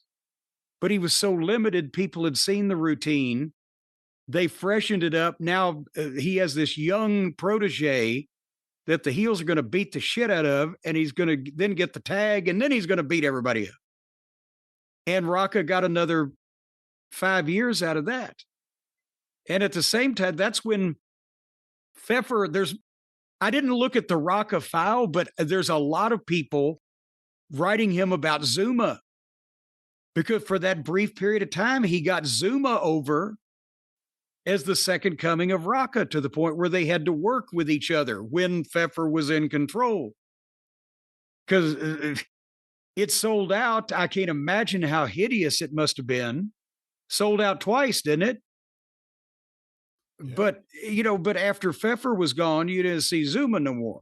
but he was so limited, people had seen the routine. They freshened it up. Now he has this young protege that the heels are going to beat the shit out of, and he's going to then get the tag, and then he's going to beat everybody up. And Rocca got another 5 years out of that. And at the same time, that's when Pfeffer, I didn't look at the Rocca file, but there's a lot of people writing him about Zuma. Because for that brief period of time, he got Zuma over as the second coming of Rocca, to the point where they had to work with each other when Pfeffer was in control. Because it sold out. I can't imagine how hideous it must have been. Sold out twice, didn't it? Yeah. But after Pfeffer was gone, you didn't see Zuma no more.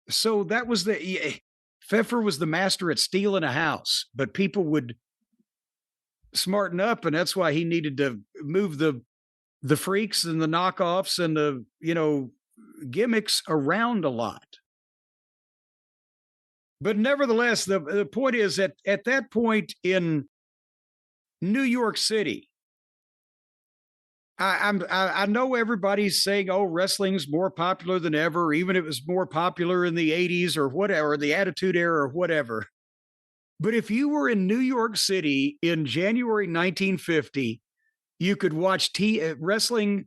So that was Pfeffer was the master at stealing a house, but people would smarten up, and that's why he needed to move the freaks and the knockoffs and the gimmicks around a lot. But nevertheless, the point is that at that point in New York City, I know everybody's saying, oh, wrestling's more popular than ever, even if it was more popular in the 80s or whatever, the Attitude Era or whatever. But if you were in New York City in January 1950, you could watch wrestling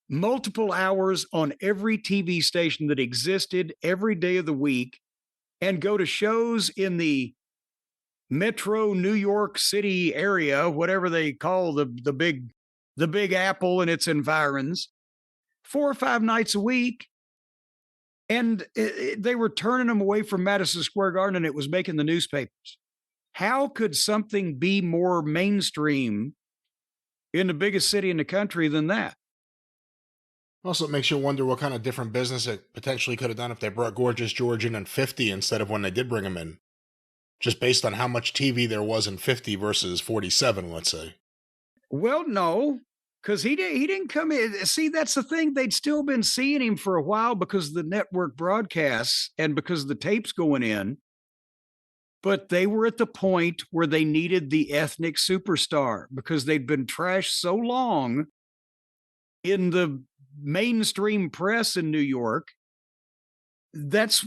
multiple hours on every TV station that existed every day of the week, and go to shows in the Metro New York City area, whatever they call the Big Apple and its environs, 4 or 5 nights a week. And they were turning them away from Madison Square Garden, and it was making the newspapers. How could something be more mainstream in the biggest city in the country than that? Also, it makes you wonder what kind of different business it potentially could have done if they brought Gorgeous George in 50 instead of when they did bring him in. Just based on how much TV there was in 50 versus 47, let's say. Well, no, because he didn't come in. See, that's the thing. They'd still been seeing him for a while because of the network broadcasts and because of the tapes going in. But they were at the point where they needed the ethnic superstar because they'd been trashed so long in the mainstream press in New York. That's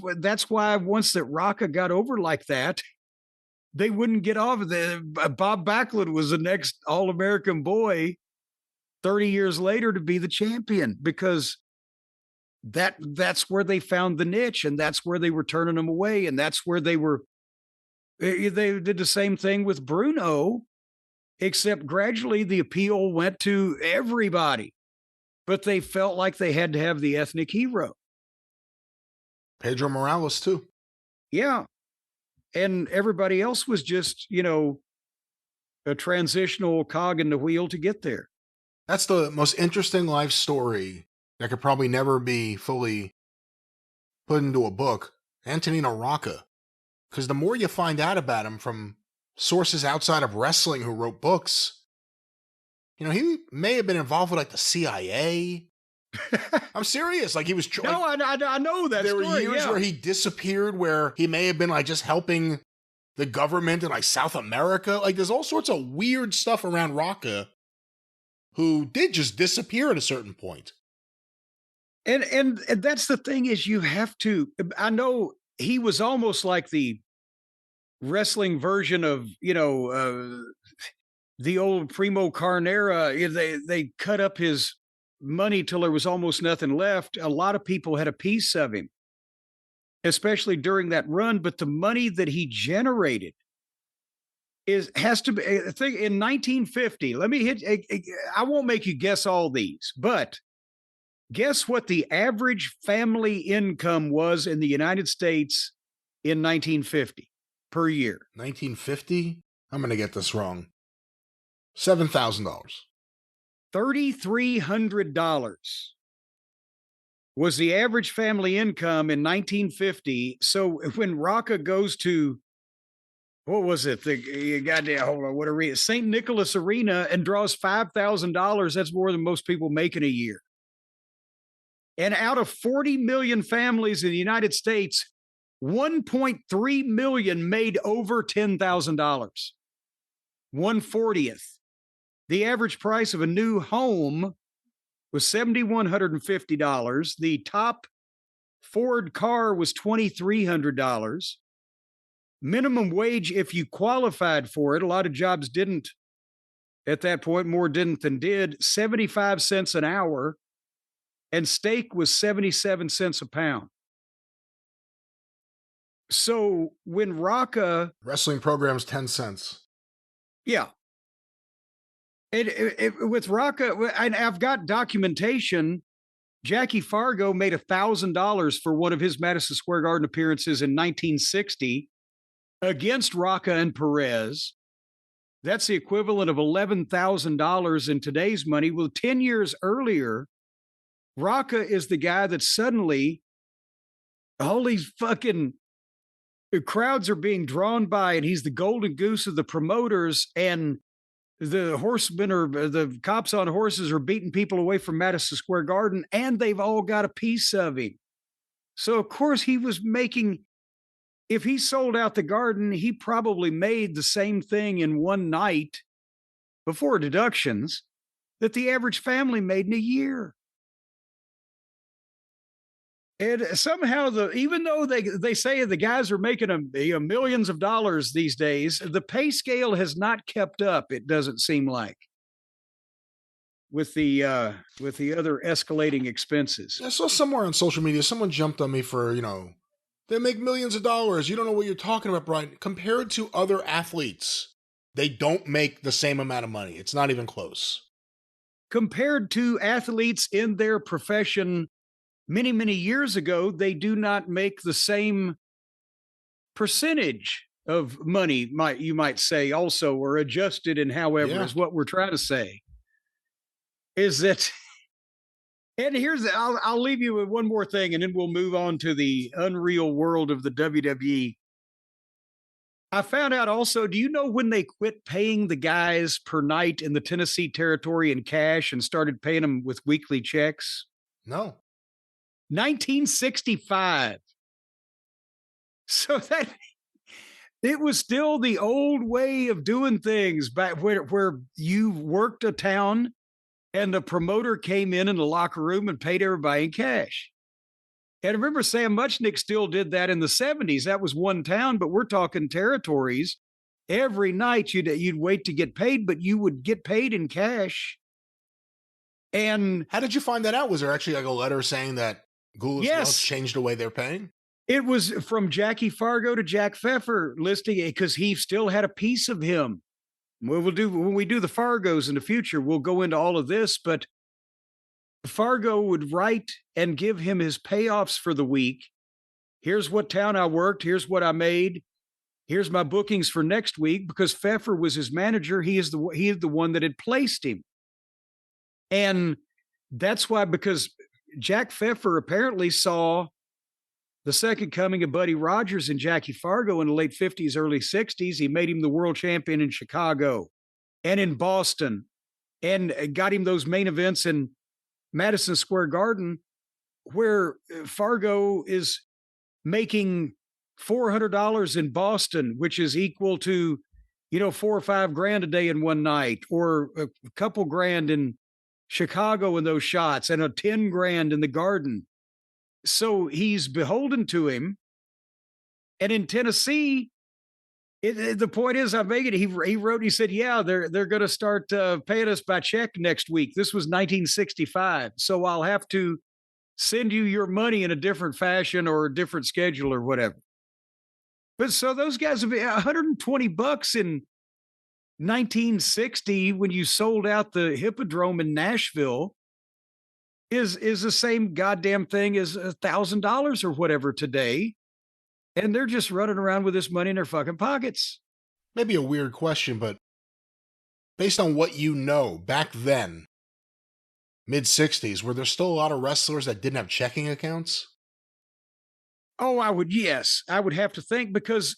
why once that Rocca got over like that, they wouldn't get off of it. Bob Backlund was the next All-American boy 30 years later to be the champion, because that's where they found the niche, and that's where they were turning them away, and that's where they did the same thing with Bruno, except gradually the appeal went to everybody, but they felt like they had to have the ethnic hero. Pedro Morales too. Yeah. And everybody else was just, a transitional cog in the wheel to get there. That's the most interesting life story that could probably never be fully put into a book. Antonino Rocca. Because the more you find out about him from sources outside of wrestling who wrote books, he may have been involved with like the CIA. I'm serious. Like he was. No, I know that. There were years where he disappeared, where he may have been like just helping the government in like South America. Like there's all sorts of weird stuff around Rocca, who did just disappear at a certain point. And that's the thing, is you have to. I know he was almost like the wrestling version of the old Primo Carnera. They cut up his money till there was almost nothing left. A lot of people had a piece of him, especially during that run. But the money that he generated has to be, I think, in 1950. Let me hit. I won't make you guess all these, but guess what the average family income was in the United States in 1950 per year? 1950? I'm going to get this wrong. $7,000. $3,300 was the average family income in 1950. So when Rocca goes to, what was it? St. Nicholas Arena and draws $5,000, that's more than most people make in a year. And out of 40 million families in the United States, 1.3 million made over $10,000. 1/40th. The average price of a new home was $7,150. The top Ford car was $2,300. Minimum wage, if you qualified for it, a lot of jobs didn't at that point, more didn't than did, 75 cents an hour. And steak was 77 cents a pound. So when Rocca... Wrestling programs, 10 cents. Yeah. With Rocca, I've got documentation. Jackie Fargo made $1,000 for one of his Madison Square Garden appearances in 1960 against Rocca and Perez. That's the equivalent of $11,000 in today's money. Well, 10 years earlier, Rocca is the guy that suddenly all these fucking crowds are being drawn by, and he's the golden goose of the promoters, and the horsemen or the cops on horses are beating people away from Madison Square Garden, and they've all got a piece of him. So, of course, he was making, if he sold out the Garden, he probably made the same thing in one night before deductions that the average family made in a year. And somehow, even though they say the guys are making millions of dollars these days, the pay scale has not kept up. It doesn't seem like with the other escalating expenses. I saw somewhere on social media someone jumped on me for they make millions of dollars. You don't know what you're talking about, Brian. Compared to other athletes, they don't make the same amount of money. It's not even close. Compared to athletes in their profession many, many years ago, they do not make the same percentage of money, you might say also, or adjusted in however, is what we're trying to say. Is that, and I'll leave you with one more thing, and then we'll move on to the unreal world of the WWE. I found out also, do you know when they quit paying the guys per night in the Tennessee territory in cash and started paying them with weekly checks? No. 1965. So that it was still the old way of doing things back where you worked a town and the promoter came in the locker room and paid everybody in cash. And I remember Sam Muchnick still did that in the 70s. That was one town, but we're talking territories every night you'd wait to get paid, but you would get paid in cash. And how did you find that out? Was there actually like a letter saying that Goulas Welch changed the way they're paying? It was from Jackie Fargo to Jack Pfefer listing it because he still had a piece of him. When we do the Fargos in the future, we'll go into all of this, but Fargo would write and give him his payoffs for the week. Here's what town I worked. Here's what I made. Here's my bookings for next week, because Feffer was his manager. He is the one that had placed him. And that's why, because Jack Pfefer apparently saw the second coming of Buddy Rogers and Jackie Fargo in the late 50s, early 60s. He made him the world champion in Chicago and in Boston, and got him those main events in Madison Square Garden, where Fargo is making $400 in Boston, which is equal to, $4 or $5 grand a day in one night, or a couple grand in Chicago in those shots, and a 10 grand in the Garden. So he's beholden to him. And in Tennessee, the point is, I'm making it. He wrote, he said, yeah, they're going to start paying us by check next week. This was 1965. So I'll have to send you your money in a different fashion or a different schedule or whatever. But so those guys would be $120 in 1960 when you sold out the Hippodrome in Nashville is the same goddamn thing as $1,000 or whatever today. And they're just running around with this money in their fucking pockets. Maybe a weird question, but based on what you know, back then, mid-60s, were there still a lot of wrestlers that didn't have checking accounts? Oh, yes. I would have to think, because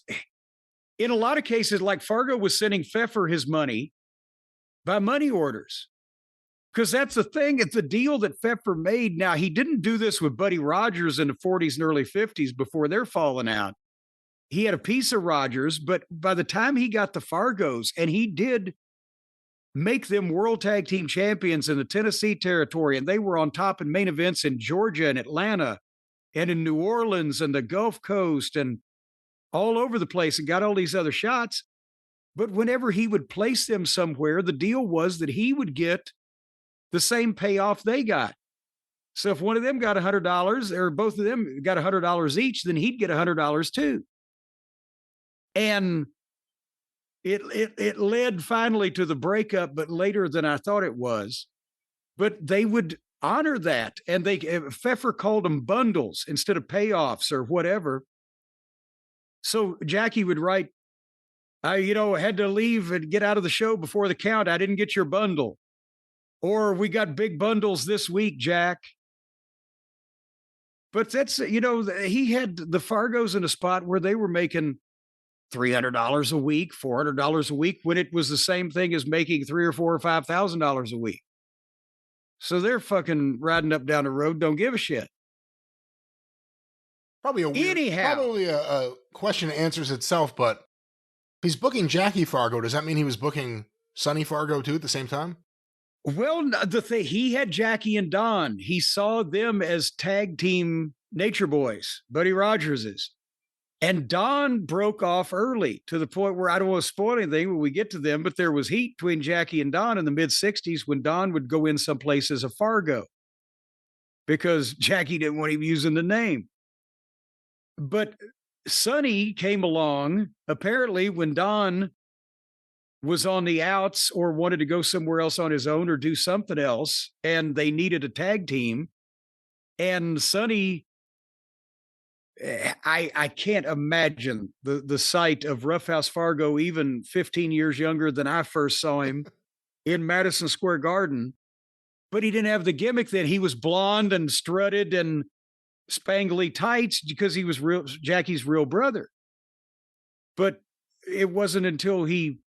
in a lot of cases, like Fargo was sending Feffer his money by money orders. Because that's the thing. It's the deal that Feffer made. Now, he didn't do this with Buddy Rogers in the 40s and early 50s before they're falling out. He had a piece of Rogers, but by the time he got the Fargos, and he did make them world tag team champions in the Tennessee territory, and they were on top in main events in Georgia and Atlanta and in New Orleans and the Gulf Coast and all over the place, and got all these other shots. But whenever he would place them somewhere, the deal was that he would get the same payoff they got. So if one of them got $100, or both of them got $100 each, then he'd get $100 too. And it led finally to the breakup, but later than I thought it was. But they would honor that, and Pfeffer called them bundles instead of payoffs or whatever. So Jackie would write, I had to leave and get out of the show before the count. I didn't get your bundle. Or we got big bundles this week, Jack. But that's, he had the Fargos in a spot where they were making $300 a week, $400 a week, when it was the same thing as making $3,000 or $4,000 or $5,000 a week. So they're fucking riding up down the road, don't give a shit. Probably a question that answers itself, but if he's booking Jackie Fargo, does that mean he was booking Sonny Fargo too at the same time? Well, he had Jackie and Don. He saw them as tag team Nature Boys, Buddy Rogers's. And Don broke off early to the point where I don't want to spoil anything when we get to them, but there was heat between Jackie and Don in the mid-60s when Don would go in someplace as a Fargo because Jackie didn't want him using the name. But Sonny came along, apparently, when Don was on the outs or wanted to go somewhere else on his own or do something else, and they needed a tag team. And Sonny, I can't imagine the sight of Roughhouse Fargo, even 15 years younger than I first saw him in Madison Square Garden. But he didn't have the gimmick that he was blonde and strutted and spangly tights because he was Jackie's real brother. But it wasn't until he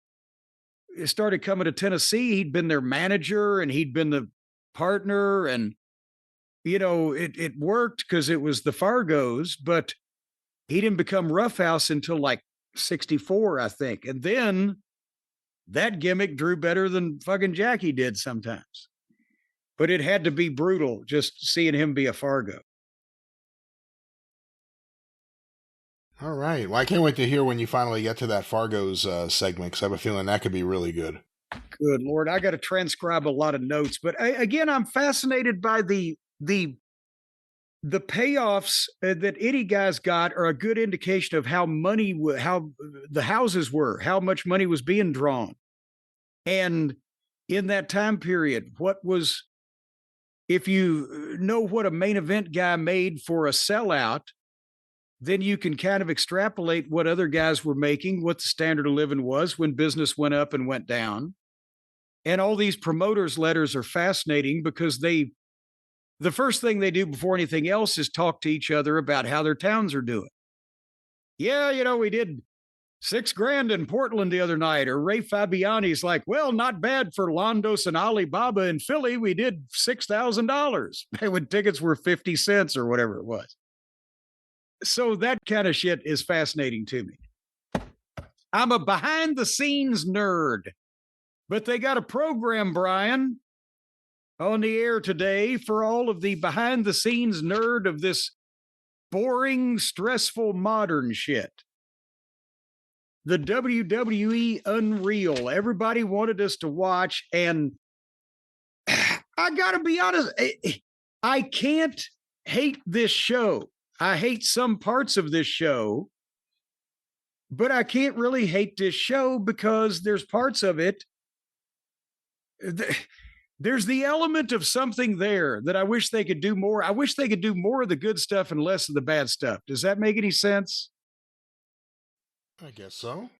started coming to Tennessee, he'd been their manager and he'd been the partner, and it worked because it was the Fargos, but he didn't become Roughhouse until like 64, I think. And then that gimmick drew better than fucking Jackie did sometimes. But it had to be brutal just seeing him be a Fargo. All right. Well, I can't wait to hear when you finally get to that Fargo's segment, because I have a feeling that could be really good. Good Lord, I got to transcribe a lot of notes, but again, I'm fascinated by the payoffs that any guys got are a good indication of how how the houses were, how much money was being drawn, and in that time period, if you know what a main event guy made for a sellout, then you can kind of extrapolate what other guys were making, what the standard of living was when business went up and went down. And all these promoters' letters are fascinating because the first thing they do before anything else is talk to each other about how their towns are doing. Yeah, we did $6,000 in Portland the other night. Or Ray Fabiani's like, well, not bad for Londos and Alibaba in Philly. We did $6,000 when tickets were 50 cents or whatever it was. So that kind of shit is fascinating to me. I'm a behind the scenes nerd, but they got a program, Brian, on the air today for all of the behind the scenes nerd of this boring, stressful, modern shit. The WWE Unreal. Everybody wanted us to watch, and I gotta be honest, I can't hate this show. I hate some parts of this show, but I can't really hate this show because there's parts of it. There's the element of something there that I wish they could do more. I wish they could do more of the good stuff and less of the bad stuff. Does that make any sense? I guess so.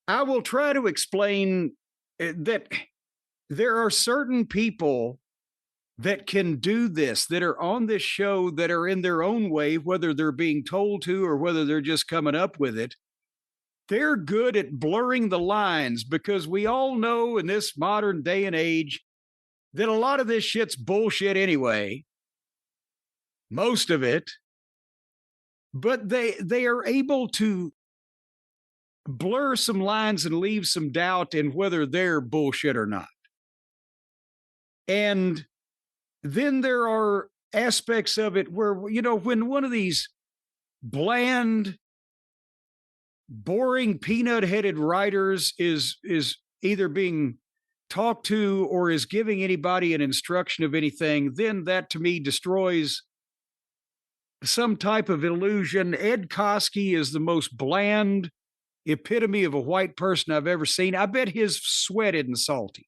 I will try to explain that there are certain people that can do this, that are on this show, that are in their own way, whether they're being told to or whether they're just coming up with it. They're good at blurring the lines because we all know in this modern day and age that a lot of this shit's bullshit anyway, most of it, but they are able to blur some lines and leave some doubt in whether they're bullshit or not. And then there are aspects of it where, when one of these bland, boring, peanut-headed writers is either being talked to or is giving anybody an instruction of anything, then that to me destroys some type of illusion. Ed Koskey is the most bland epitome of a white person I've ever seen. I bet his sweat isn't salty.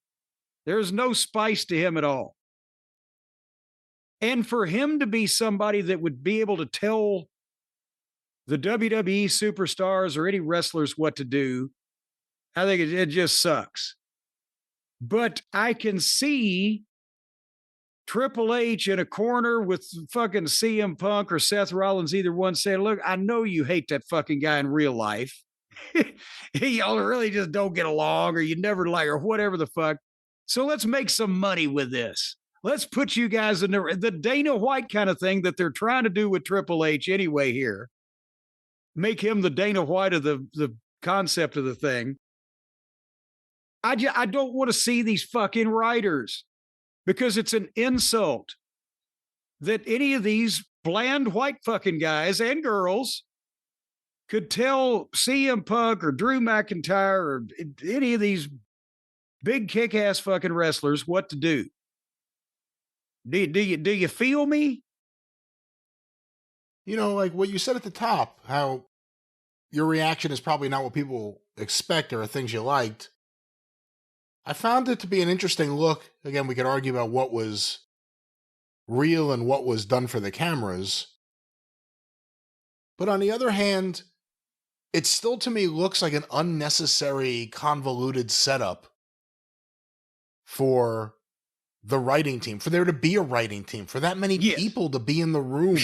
There's no spice to him at all. And for him to be somebody that would be able to tell the WWE superstars or any wrestlers what to do, I think it just sucks. But I can see Triple H in a corner with fucking CM Punk or Seth Rollins, either one, saying, look, I know you hate that fucking guy in real life. Y'all really just don't get along, or you never like, or whatever the fuck. So let's make some money with this. Let's put you guys in the Dana White kind of thing that they're trying to do with Triple H anyway here. Make him the Dana White of the concept of the thing. I don't want to see these fucking writers because it's an insult that any of these bland white fucking guys and girls could tell CM Punk or Drew McIntyre or any of these big kick-ass fucking wrestlers what to do. Do you feel me? Like what you said at the top, how your reaction is probably not what people expect or things you liked. I found it to be an interesting look. Again, we could argue about what was real and what was done for the cameras. But on the other hand, it still to me looks like an unnecessary, convoluted setup for the writing team, for there to be a writing team, for that many people to be in the room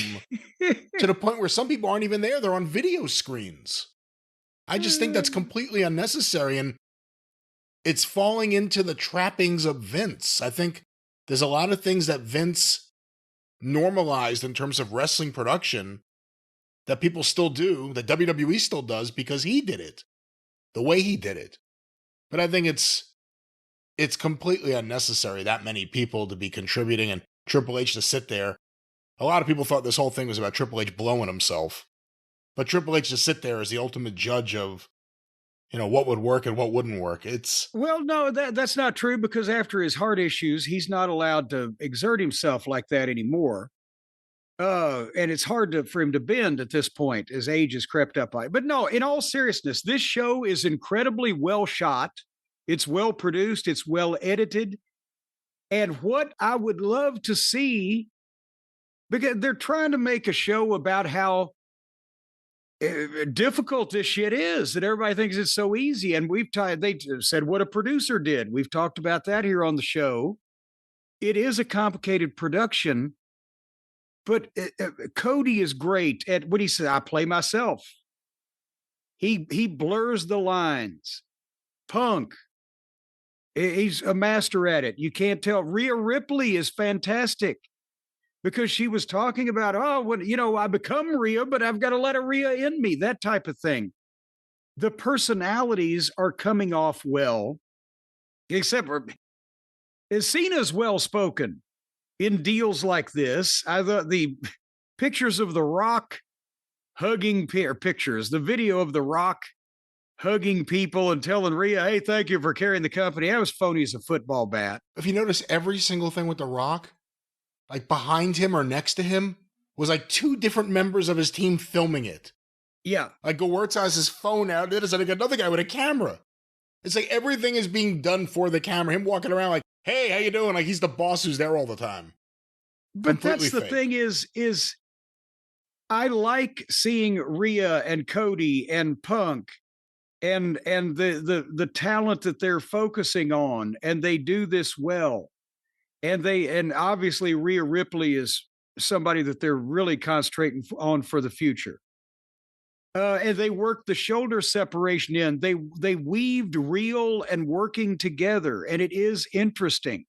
to the point where some people aren't even there. They're on video screens. I just think that's completely unnecessary. And it's falling into the trappings of Vince. I think there's a lot of things that Vince normalized in terms of wrestling production that people still do, that WWE still does because he did it, the way he did it. But I think it's completely unnecessary, that many people to be contributing and Triple H to sit there. A lot of people thought this whole thing was about Triple H blowing himself. But Triple H just sit there as the ultimate judge of, what would work and what wouldn't work. Well, no, that's not true, because after his heart issues, he's not allowed to exert himself like that anymore. And it's hard for him to bend at this point as age has crept up by. But no, in all seriousness, this show is incredibly well shot. It's well produced. It's well edited. And what I would love to see, because they're trying to make a show about how difficult this shit is, that everybody thinks it's so easy. And they said what a producer did. We've talked about that here on the show. It is a complicated production, but Cody is great at what he said. I play myself. He blurs the lines. Punk, he's a master at it. You can't tell. Rhea Ripley is fantastic, because she was talking about, I become Rhea, but I've got to let a Rhea in me, that type of thing. The personalities are coming off well, except for Cena's well-spoken in deals like this. I thought the pictures of The Rock hugging the video of The Rock hugging people and telling Rhea, hey, thank you for carrying the company. That was phony as a football bat. If you notice, every single thing with The Rock, like behind him or next to him, was like two different members of his team filming it. Yeah. Like Gewurz has his phone out. There's like another guy with a camera. It's like everything is being done for the camera. Him walking around like, hey, how you doing? Like he's the boss who's there all the time. But completely that's the fake. Thing is I like seeing Rhea and Cody and Punk and the talent that they're focusing on, and they do this well. And obviously Rhea Ripley is somebody that they're really concentrating on for the future. And they worked the shoulder separation in. They weaved real and working together, and it is interesting.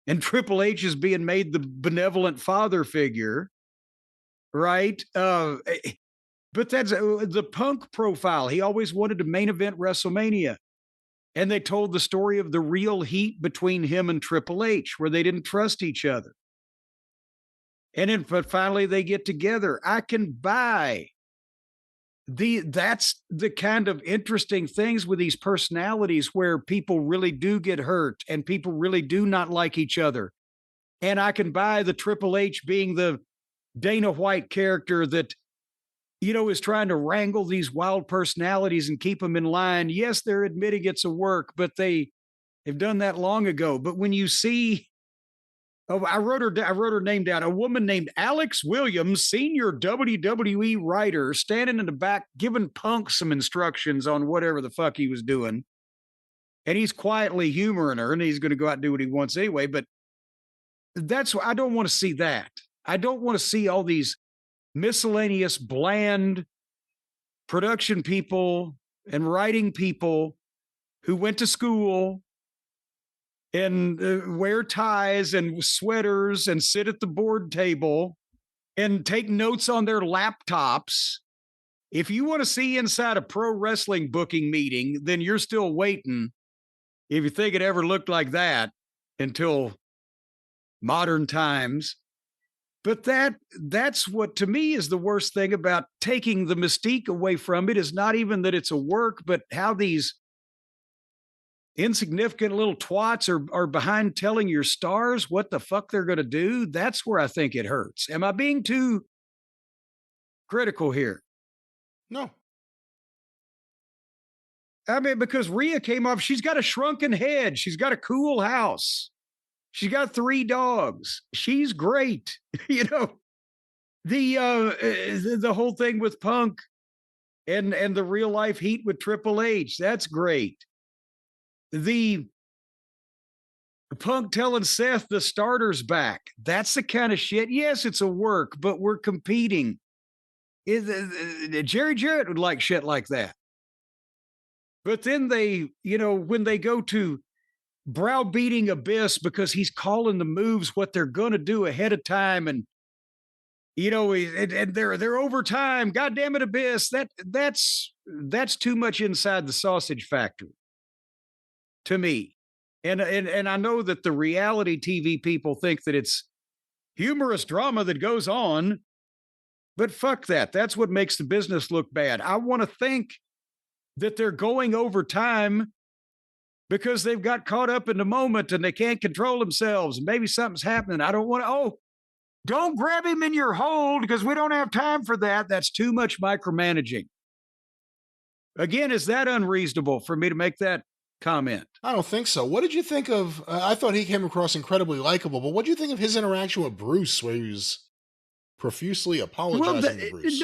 And Triple H is being made the benevolent father figure, right? But that's the Punk profile. He always wanted to main event WrestleMania. And they told the story of the real heat between him and Triple H, where they didn't trust each other. But finally they get together. I can buy that's the kind of interesting things with these personalities, where people really do get hurt and people really do not like each other. And I can buy the Triple H being the Dana White character that, is trying to wrangle these wild personalities and keep them in line. Yes, they're admitting it's a work, but they've done that long ago. But when you see, I wrote her name down, a woman named Alex Williams, senior WWE writer, standing in the back, giving Punk some instructions on whatever the fuck he was doing. And he's quietly humoring her, and he's going to go out and do what he wants anyway. But I don't want to see that. I don't want to see all these miscellaneous, bland production people and writing people who went to school and wear ties and sweaters and sit at the board table and take notes on their laptops. If you want to see inside a pro wrestling booking meeting, then you're still waiting, if you think it ever looked like that until modern times. But that's what, to me, is the worst thing about taking the mystique away from it, is not even that it's a work, but how these insignificant little twats are behind telling your stars what the fuck they're going to do. That's where I think it hurts. Am I being too critical here? No. I mean, because Rhea came off, she's got a shrunken head. She's got a cool house. She's got 3 dogs. She's great. The whole thing with Punk and the real life heat with Triple H. That's great. The Punk telling Seth the starter's back. That's the kind of shit. Yes, it's a work, but we're competing. Jerry Jarrett would like shit like that. But then when they go to browbeating Abyss because he's calling the moves, what they're going to do ahead of time, and and they're over time. God damn it, Abyss! That's too much inside the sausage factory to me. And I know that the reality TV people think that it's humorous drama that goes on, But fuck that. That's what makes the business look bad. I want to think that they're going over time because they've got caught up in the moment and they can't control themselves. Maybe something's happening. I don't want to, don't grab him in your hold because we don't have time for that. That's too much micromanaging. Again, is that unreasonable for me to make that comment? I don't think so. What did you think of, I thought he came across incredibly likable, but what did you think of his interaction with Bruce where he was profusely apologizing to Bruce?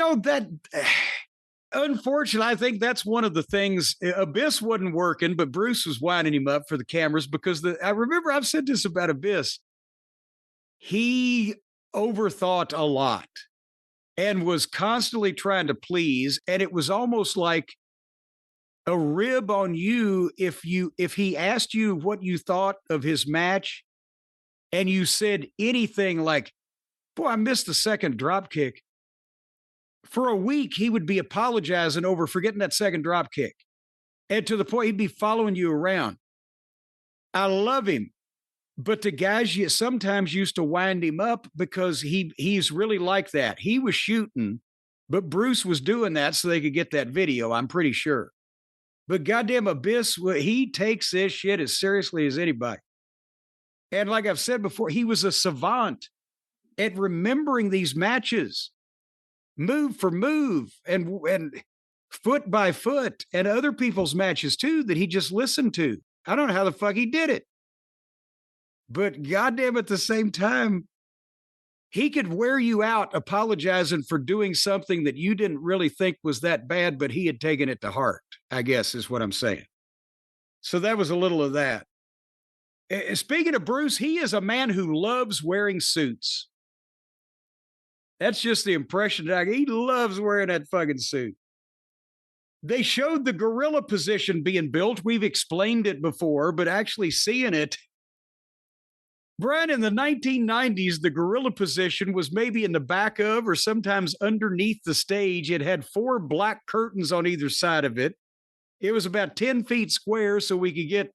Unfortunately, I think that's one of the things. Abyss wasn't working, but Bruce was winding him up for the cameras because I remember I've said this about Abyss. He overthought a lot and was constantly trying to please. And it was almost like a rib on you if he asked you what you thought of his match and you said anything like, boy, I missed the second drop kick. For a week, he would be apologizing over forgetting that second drop kick. And to the point, he'd be following you around. I love him. But the guys sometimes used to wind him up because he's really like that. He was shooting, but Bruce was doing that so they could get that video, I'm pretty sure. But goddamn Abyss, he takes this shit as seriously as anybody. And like I've said before, he was a savant at remembering these matches, move for move and foot by foot, and other people's matches too that he just listened to. I don't know how the fuck he did it. But goddamn, at the same time, he could wear you out apologizing for doing something that you didn't really think was that bad, but he had taken it to heart, I guess is what I'm saying. So that was a little of that. Speaking of Bruce, he is a man who loves wearing suits. That's just the impression that he loves wearing that fucking suit. They showed the gorilla position being built. We've explained it before, but actually seeing it, Brian, in the 1990s, the gorilla position was maybe in the back of or sometimes underneath the stage. It had 4 black curtains on either side of it. It was about 10 feet square, so we could get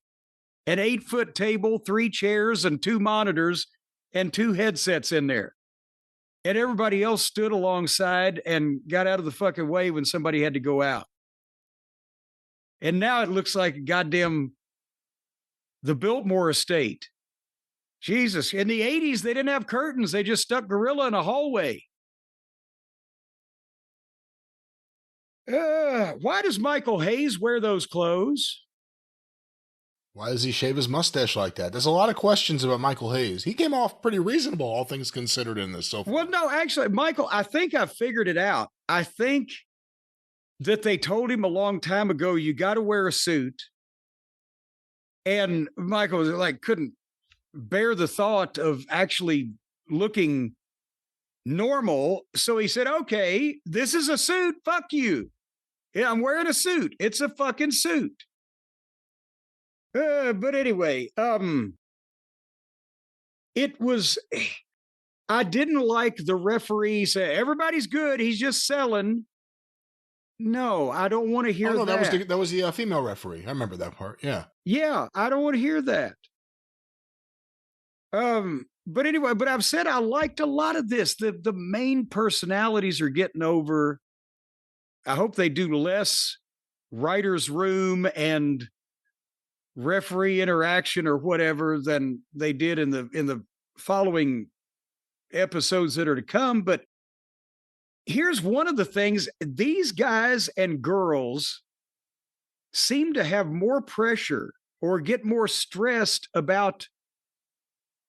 an 8-foot table, 3 chairs, and 2 monitors, and 2 headsets in there. And everybody else stood alongside and got out of the fucking way when somebody had to go out. And now it looks like the Biltmore estate. Jesus, in the 80s, they didn't have curtains. They just stuck gorilla in a hallway. Why does Michael Hayes wear those clothes? Why does he shave his mustache like that? There's a lot of questions about Michael Hayes. He came off pretty reasonable, all things considered, in this so far. Well, no, actually, Michael, I think I figured it out. I think that they told him a long time ago, you got to wear a suit. And Michael was like, couldn't bear the thought of actually looking normal. So he said, okay, this is a suit. Fuck you. Yeah, I'm wearing a suit. It's a fucking suit. But anyway, it was, I didn't like the referee say, everybody's good. He's just selling. No, I don't want to hear that. That was the female referee. I remember that part. Yeah. Yeah. I don't want to hear that. But anyway, but I've said I liked a lot of this. The main personalities are getting over. I hope they do less writer's room and referee interaction or whatever than they did in the following episodes that are to come. But here's one of the things: these guys and girls seem to have more pressure or get more stressed about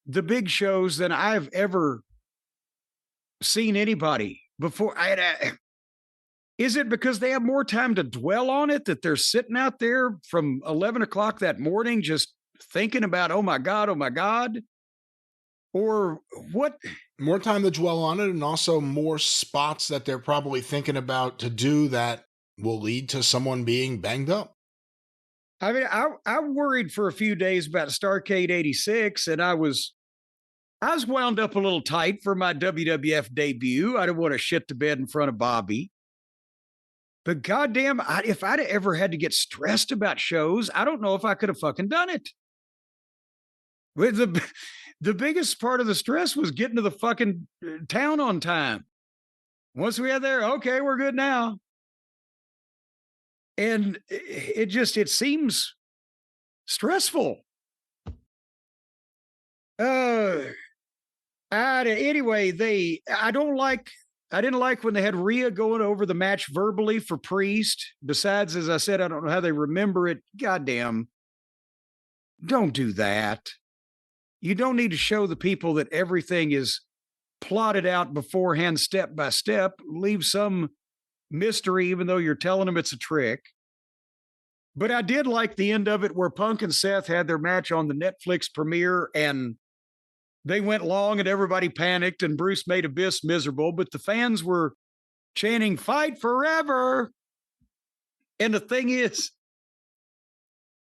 the big shows than I've ever seen anybody before. Is it because they have more time to dwell on it, that they're sitting out there from 11 o'clock that morning just thinking about, oh my God? Or what? More time to dwell on it, and also more spots that they're probably thinking about to do that will lead to someone being banged up. I mean, I worried for a few days about Starrcade 86, and I was wound up a little tight for my WWF debut. I didn't want to shit the bed in front of Bobby. But goddamn, if I'd ever had to get stressed about shows, I don't know if I could have fucking done it. The biggest part of the stress was getting to the fucking town on time. Once we had there, okay, we're good now. And it seems stressful. Anyway, I didn't like when they had Rhea going over the match verbally for Priest. Besides, as I said, I don't know how they remember it. Goddamn. Don't do that. You don't need to show the people that everything is plotted out beforehand, step by step. Leave some mystery, even though you're telling them it's a trick. But I did like the end of it where Punk and Seth had their match on the Netflix premiere, and they went long and everybody panicked and Bruce made Abyss miserable, but the fans were chanting, "Fight forever." And the thing is,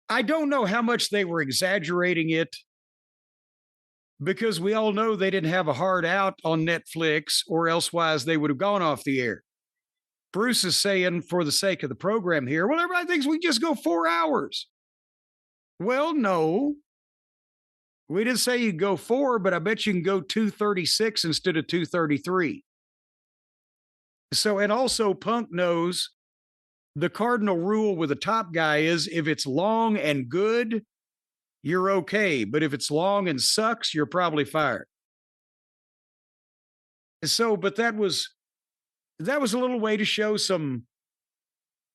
I don't know how much they were exaggerating it, because we all know they didn't have a hard out on Netflix, or elsewise they would have gone off the air. Bruce is saying, for the sake of the program here, well, everybody thinks we just go 4 hours. Well, no. We didn't say you go 4, but I bet you can go 2:36 instead of 2:33. So, and also Punk knows the cardinal rule with a top guy is if it's long and good, you're okay. But if it's long and sucks, you're probably fired. So, but that was a little way to show some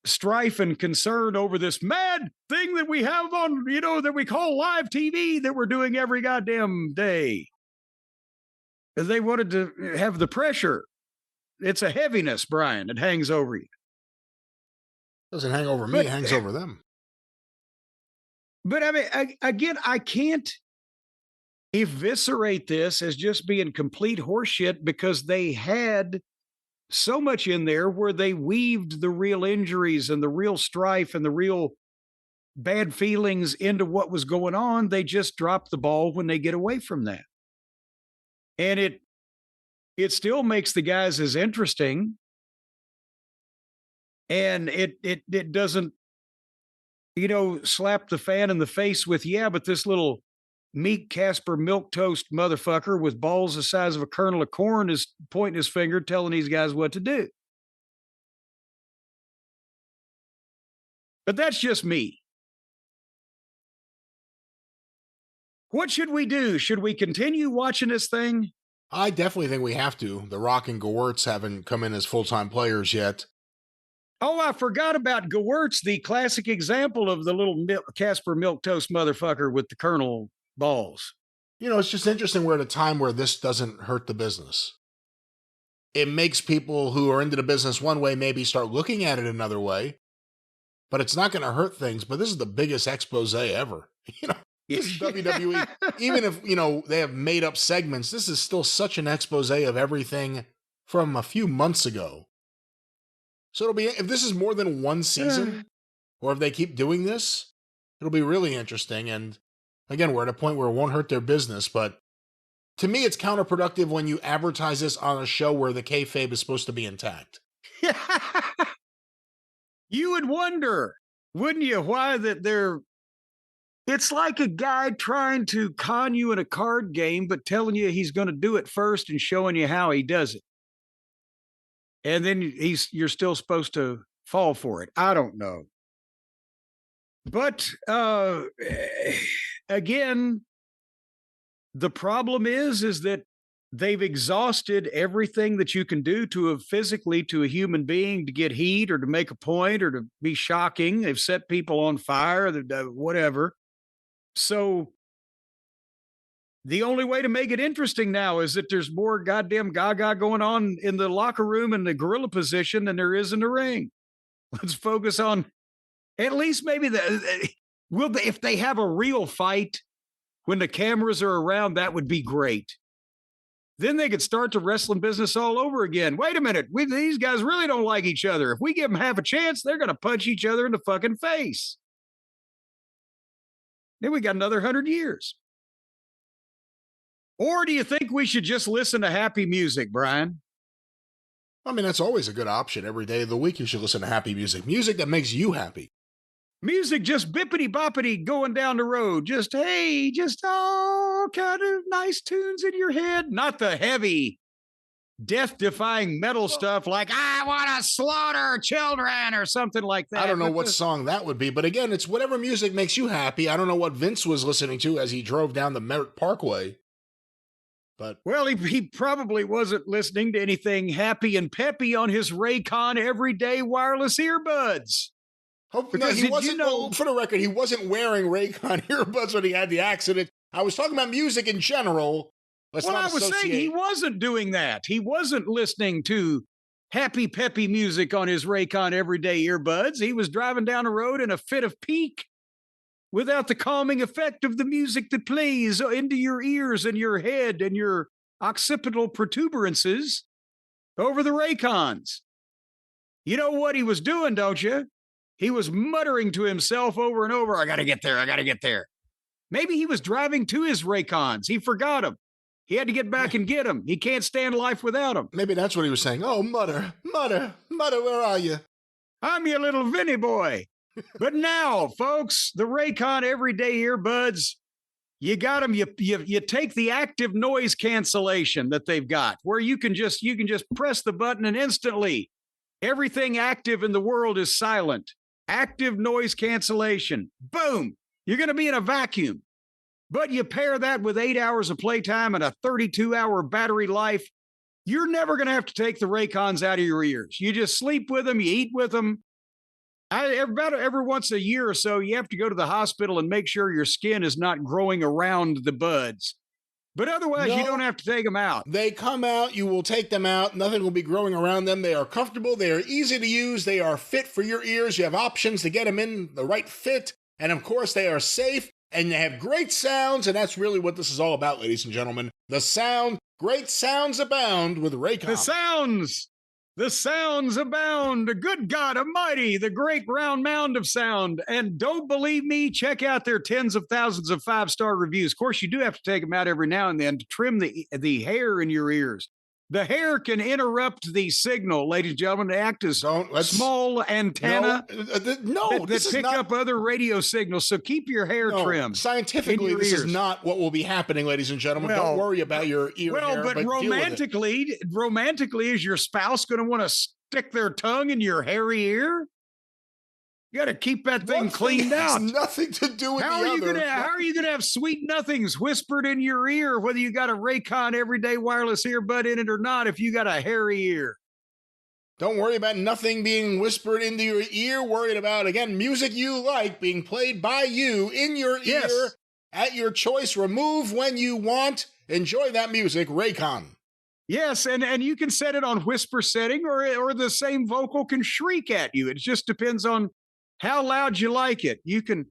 strife and concern over this mad thing that we have on, that we call live TV that we're doing every goddamn day. They wanted to have the pressure. It's a heaviness, Brian, that hangs over you. Doesn't hang over me, it hangs over them. But I mean, again, I can't eviscerate this as just being complete horseshit, because they had so much in there where they weaved the real injuries and the real strife and the real bad feelings into what was going on. They just drop the ball when they get away from that. And it still makes the guys as interesting. And it doesn't, slap the fan in the face with, yeah, but this little meek Casper milquetoast motherfucker with balls the size of a kernel of corn is pointing his finger, telling these guys what to do. But that's just me. What should we do? Should we continue watching this thing? I definitely think we have to. The Rock and Gewurz haven't come in as full-time players yet. Oh, I forgot about Gewurz, the classic example of the little Casper milquetoast motherfucker with the kernel balls. It's just interesting we're at a time where this doesn't hurt the business. It makes people who are into the business one way maybe start looking at it another way, but it's not going to hurt things. But this is the biggest expose ever. This is WWE. Even if, they have made up segments, this is still such an expose of everything from a few months ago. So it'll be, if this is more than one season, or if they keep doing this, it'll be really interesting. And again, we're at a point where it won't hurt their business, but to me, it's counterproductive when you advertise this on a show where the kayfabe is supposed to be intact. You would wonder, wouldn't you, why that they're... It's like a guy trying to con you in a card game, but telling you he's going to do it first and showing you how he does it. And then you're still supposed to fall for it. I don't know. But again, the problem is that they've exhausted everything that you can do physically to a human being to get heat or to make a point or to be shocking. They've set people on fire, whatever. So the only way to make it interesting now is that there's more goddamn gaga going on in the locker room and the gorilla position than there is in the ring. Let's focus on at least maybe if they have a real fight when the cameras are around, that would be great. Then they could start the wrestling business all over again. Wait a minute. These guys really don't like each other. If we give them half a chance, they're going to punch each other in the fucking face. Then we got another 100 years. Or do you think we should just listen to happy music, Brian? I mean, that's always a good option. Every day of the week, you should listen to happy music. Music that makes you happy. Music just bippity-boppity going down the road. Just all kind of nice tunes in your head. Not the heavy death-defying metal stuff like "I want to slaughter children" or something like that. I don't know what song that would be, but again, it's whatever music makes you happy. I don't know what Vince was listening to as he drove down the Merit Parkway. But well, he probably wasn't listening to anything happy and peppy on his Raycon everyday wireless earbuds. No, he wasn't. For the record, he wasn't wearing Raycon earbuds when he had the accident. I was talking about music in general. I was saying he wasn't doing that. He wasn't listening to happy, peppy music on his Raycon everyday earbuds. He was driving down the road in a fit of pique without the calming effect of the music that plays into your ears and your head and your occipital protuberances over the Raycons. You know what he was doing, don't you? He was muttering to himself over and over, "I got to get there. I got to get there." Maybe he was driving to his Raycons. He forgot them. He had to get back and get them. He can't stand life without them. Maybe that's what he was saying. "Oh, Mutter, where are you? I'm your little Vinny boy." But now, folks, the Raycon everyday earbuds, you got them. You take the active noise cancellation that they've got, where you can just press the button and instantly everything active in the world is silent. Active noise cancellation. Boom. You're going to be in a vacuum. But you pair that with 8 hours of playtime and a 32-hour battery life, you're never going to have to take the Raycons out of your ears. You just sleep with them, you eat with them. About every once a year or so, you have to go to the hospital and make sure your skin is not growing around the buds. But otherwise, you don't have to take them out. They come out, you will take them out, nothing will be growing around them. They are comfortable, they are easy to use, they are fit for your ears. You have options to get them in the right fit. And of course, they are safe. And they have great sounds, and that's really what this is all about, ladies and gentlemen. The sound, great sounds abound with Raycon. The sounds abound. Good God Almighty, the great round mound of sound. And don't believe me, check out their tens of thousands of 5-star reviews. Of course, you do have to take them out every now and then to trim the hair in your ears. The hair can interrupt the signal, ladies and gentlemen, to act as small antenna that pick up other radio signals. So keep your hair trimmed. Scientifically, this is not what will be happening, ladies and gentlemen. Don't worry about your ear hair. But romantically, is your spouse going to want to stick their tongue in your hairy ear? You got to keep that thing cleaned out. Nothing to do with how are you going to have sweet nothings whispered in your ear, whether you got a Raycon everyday wireless earbud in it or not, if you got a hairy ear? Don't worry about nothing being whispered into your ear. Worried about, again, music you like being played by you in your ear at your choice. Remove when you want. Enjoy that music, Raycon. Yes, and you can set it on whisper setting or the same vocal can shriek at you. It just depends on how loud you like it. You can,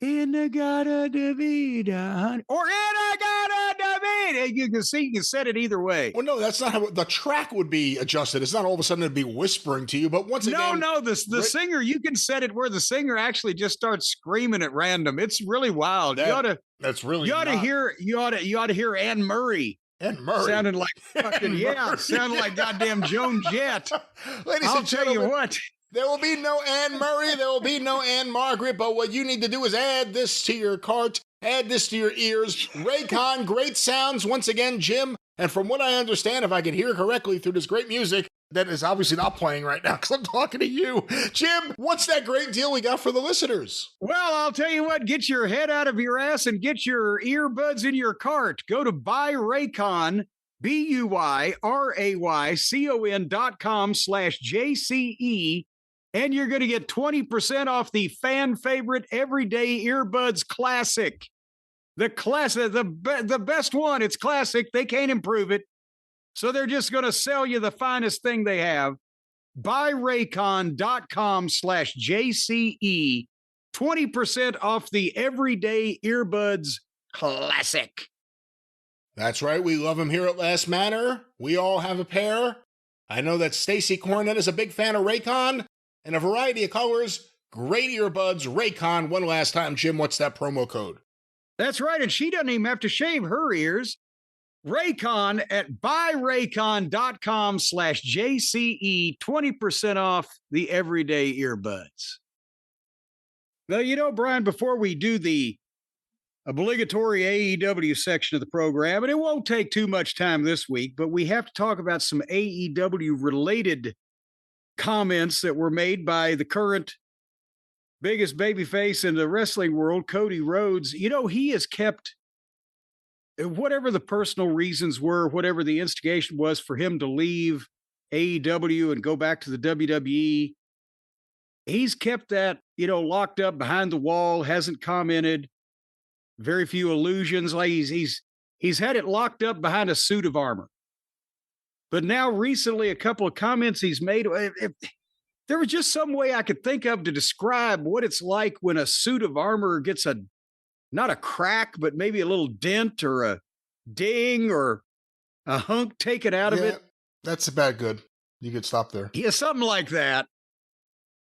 In-a-gada-da-vida, honey, or In-a-gada-da-vida. You can set it either way. Well, no, that's not how the track would be adjusted. It's not all of a sudden it'd be whispering to you, but once again. No, the singer, you can set it where the singer actually just starts screaming at random. It's really wild. You ought to hear Anne Murray. Anne Murray. Sounding like fucking, sounding like goddamn Joan Jett. Ladies and gentlemen, tell you what. There will be no Anne Murray. There will be no Anne Margaret. But what you need to do is add this to your cart. Add this to your ears. Raycon, great sounds. Once again, Jim. And from what I understand, if I can hear correctly through this great music that is obviously not playing right now because I'm talking to you. Jim, what's that great deal we got for the listeners? Well, I'll tell you what. Get your head out of your ass and get your earbuds in your cart. Go to buyraycon, BUYRAYCON.com/JCE. And you're going to get 20% off the fan favorite Everyday Earbuds Classic. The classic, the best one. It's classic. They can't improve it. So they're just going to sell you the finest thing they have. Buyraycon.com/JCE. 20% off the Everyday Earbuds Classic. That's right. We love them here at Last Manor. We all have a pair. I know that Stacy Cornette is a big fan of Raycon. In a variety of colors, great earbuds, Raycon. One last time, Jim, what's that promo code? That's right, and she doesn't even have to shave her ears. Raycon at buyraycon.com/JCE, 20% off the Everyday Earbuds. Well, Brian, before we do the obligatory AEW section of the program, and it won't take too much time this week, but we have to talk about some AEW related comments that were made by the current biggest babyface in the wrestling world, Cody Rhodes. You know, he has kept, whatever the personal reasons were, whatever the instigation was for him to leave AEW and go back to the WWE, he's kept that, locked up behind the wall, hasn't commented, very few allusions. Like he's had it locked up behind a suit of armor. But now recently, a couple of comments he's made, if there was just some way I could think of to describe what it's like when a suit of armor gets not a crack, but maybe a little dent or a ding or a hunk taken out of it. That's about good. You could stop there. Yeah, something like that.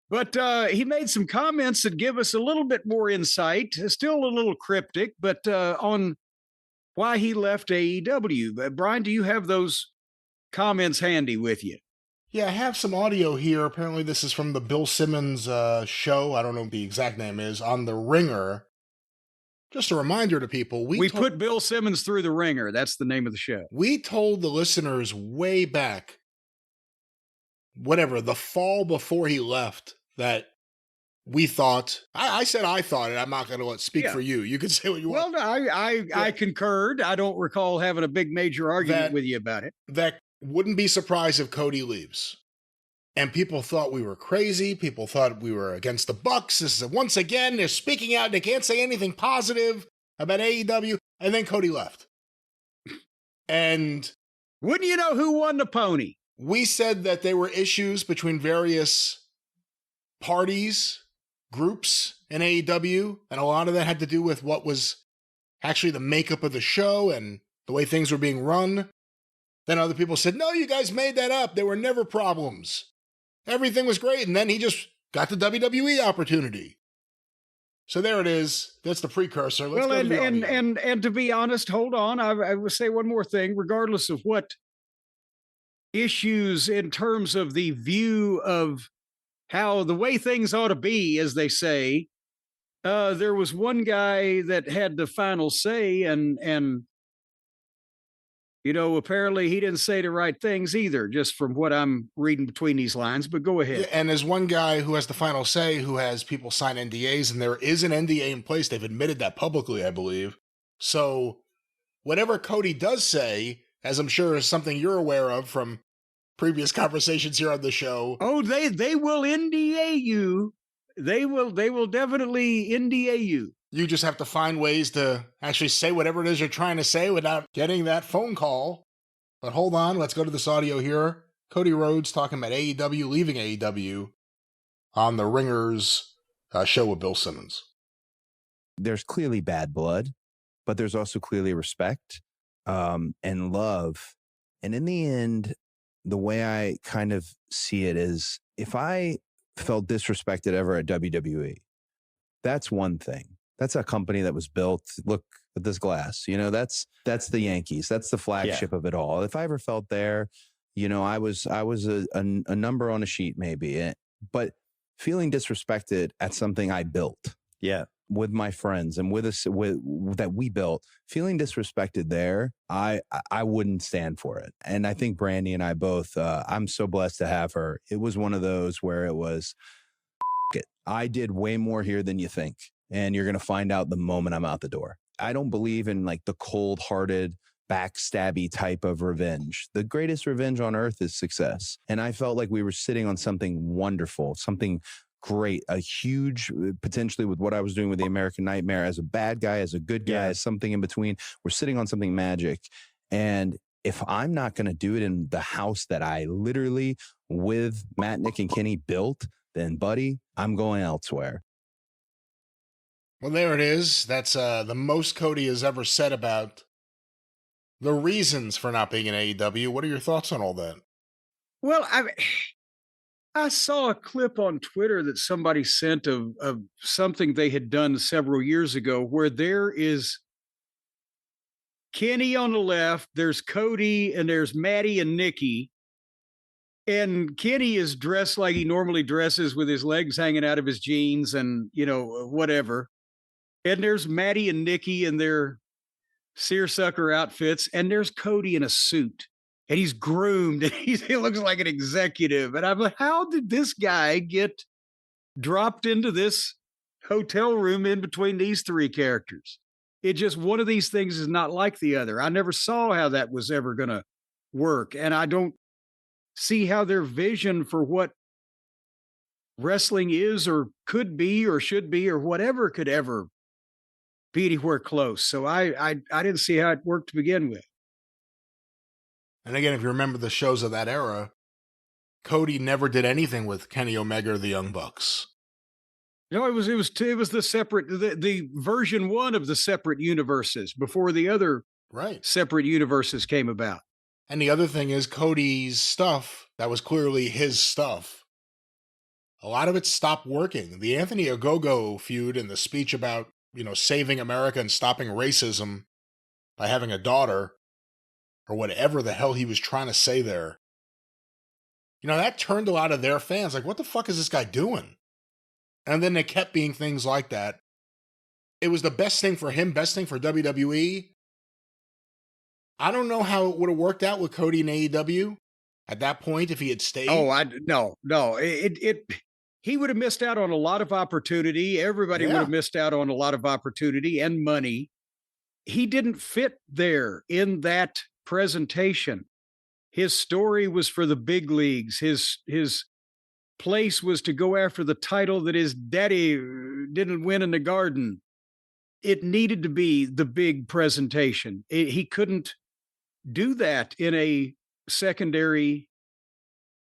But he made some comments that give us a little bit more insight, still a little cryptic, but on why he left AEW. Brian, do you have those comments handy with you? Yeah, I have some audio here. Apparently this is from the Bill Simmons show. I don't know what the exact name is, on The Ringer. Just a reminder to people. We put Bill Simmons through the ringer. That's the name of the show. We told the listeners way back, the fall before he left, that we thought, I said I thought it. I'm not going to speak for you. You can say what you want. Well, I concurred. I don't recall having a big major argument with you about it. That wouldn't be surprised if Cody leaves. And people thought we were crazy. People thought we were against the Bucks. This is once again, they're speaking out and they can't say anything positive about AEW. And then Cody left. And wouldn't you know who won the pony? We said that there were issues between various parties, groups in AEW. And a lot of that had to do with what was actually the makeup of the show and the way things were being run. Then other people said, no, you guys made that up. There were never problems. Everything was great. And then he just got the WWE opportunity. So there it is. That's the precursor. Let's go and to be honest, hold on. I will say one more thing, regardless of what issues in terms of the view of how the way things ought to be, as they say, there was one guy that had the final say and apparently he didn't say the right things either, just from what I'm reading between these lines, but go ahead. Yeah, and there's one guy who has the final say who has people sign NDAs, and there is an NDA in place. They've admitted that publicly, I believe. So whatever Cody does say, as I'm sure is something you're aware of from previous conversations here on the show. Oh, they will NDA you. They will definitely NDA you. You just have to find ways to actually say whatever it is you're trying to say without getting that phone call. But hold on, let's go to this audio here. Cody Rhodes talking about AEW, leaving AEW on the Ringer's show with Bill Simmons. There's clearly bad blood, but there's also clearly respect and love. And in the end, the way I kind of see it is, if I felt disrespected ever at WWE, that's one thing. That's a company that was built. Look at this glass. That's the Yankees. That's the flagship of it all. If I ever felt there, I was a number on a sheet maybe, but feeling disrespected at something I built. Yeah. With my friends and with that we built, feeling disrespected there, I wouldn't stand for it. And I think Brandy and I both, I'm so blessed to have her. It was one of those where it was, it. I did way more here than you think. And you're going to find out the moment I'm out the door. I don't believe in like the cold-hearted, backstabby type of revenge. The greatest revenge on earth is success. And I felt like we were sitting on something wonderful, something great, a huge, potentially with what I was doing with the American Nightmare, as a bad guy, as a good guy, as something in between. We're sitting on something magic. And if I'm not going to do it in the house that I literally, with Matt, Nick, and Kenny built, then buddy, I'm going elsewhere. Well, there it is. That's the most Cody has ever said about the reasons for not being in AEW. What are your thoughts on all that? Well, I saw a clip on Twitter that somebody sent of something they had done several years ago, where there is Kenny on the left, there's Cody, and there's Maddie and Nikki. And Kenny is dressed like he normally dresses, with his legs hanging out of his jeans and, whatever. And there's Maddie and Nikki in their seersucker outfits, and there's Cody in a suit. And he's groomed, and he looks like an executive. And I'm like, how did this guy get dropped into this hotel room in between these three characters? It just, one of these things is not like the other. I never saw how that was ever going to work. And I don't see how their vision for what wrestling is or could be or should be or whatever could ever be anywhere close. So I didn't see how it worked to begin with. And again, if you remember the shows of that era, Cody never did anything with Kenny Omega or the Young Bucks. No, it was the separate, the version one of the separate universes before the other separate universes came about. And the other thing is Cody's stuff, that was clearly his stuff. A lot of it stopped working. The Anthony Ogogo feud and the speech about, saving America and stopping racism by having a daughter, or whatever the hell he was trying to say there. That turned a lot of their fans like, what the fuck is this guy doing? And then they kept being things like that. It was the best thing for him, best thing for WWE. I don't know how it would have worked out with Cody and AEW at that point if he had stayed. Oh, no. He would have missed out on a lot of opportunity. Everybody would have missed out on a lot of opportunity and money. He didn't fit there in that presentation. His story was for the big leagues. His place was to go after the title that his daddy didn't win in the Garden. It needed to be the big presentation. He couldn't do that in a secondary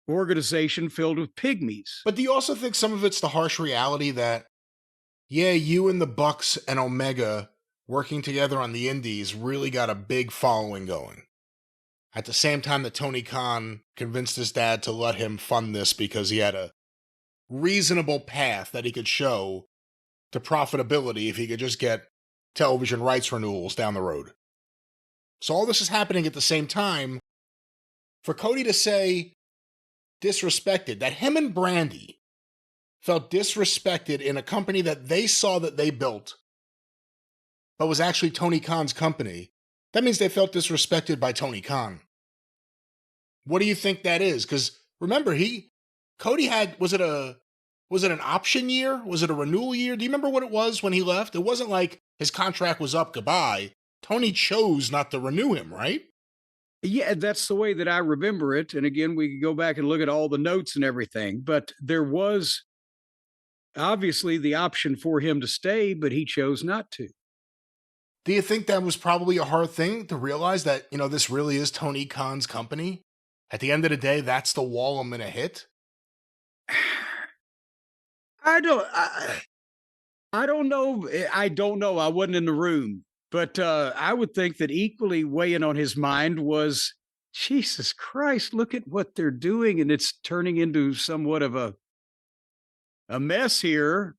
organization filled with pygmies. But do you also think some of it's the harsh reality that, you and the Bucks and Omega working together on the indies really got a big following going? At the same time that Tony Khan convinced his dad to let him fund this because he had a reasonable path that he could show to profitability if he could just get television rights renewals down the road. So all this is happening at the same time. For Cody to say disrespected, that him and Brandy felt disrespected in a company that they saw that they built, but was actually Tony Khan's company, that means they felt disrespected by Tony Khan. What do you think that is? Because remember, Cody had, was it an option year? Was it a renewal year? Do you remember what it was when he left? It wasn't like his contract was up, goodbye. Tony chose not to renew him, right? Yeah, that's the way that I remember it. And again, we could go back and look at all the notes and everything, but there was obviously the option for him to stay, but he chose not to. Do you think that was probably a hard thing to realize that, this really is Tony Khan's company? At the end of the day, that's the wall I'm going to hit? I don't know. I don't know. I wasn't in the room. But I would think that equally weighing on his mind was, Jesus Christ, look at what they're doing. And it's turning into somewhat of a mess here,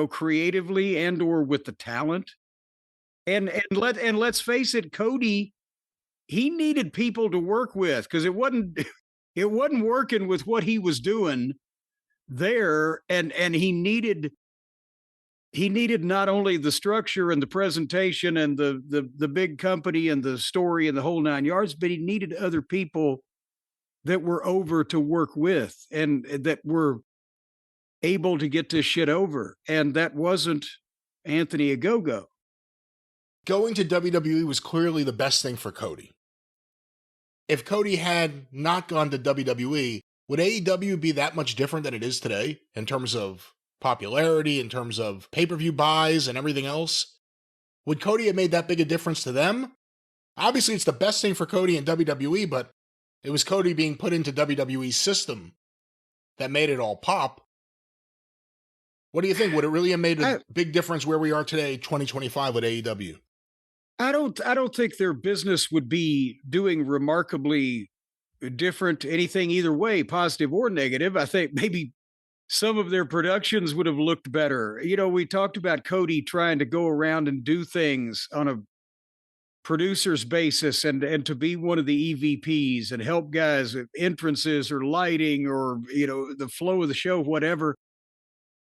creatively and or with the talent. And let's face it, Cody, he needed people to work with because it wasn't working with what he was doing there. And he needed not only the structure and the presentation and the big company and the story and the whole 9 yards, but he needed other people that were over to work with and that were able to get this shit over. And that wasn't Anthony Ogogo. Going to WWE was clearly the best thing for Cody. If Cody had not gone to WWE, would AEW be that much different than it is today in terms of popularity, in terms of pay-per-view buys and everything else? Would Cody have made that big a difference to them? Obviously, it's the best thing for Cody in WWE, but it was Cody being put into WWE's system that made it all pop. What do you think? Would it really have made a big difference where we are today, 2025, with AEW? I don't think their business would be doing remarkably different anything either way, positive or negative. I think maybe some of their productions would have looked better. We talked about Cody trying to go around and do things on a producer's basis and to be one of the EVPs and help guys with entrances or lighting or, the flow of the show, whatever.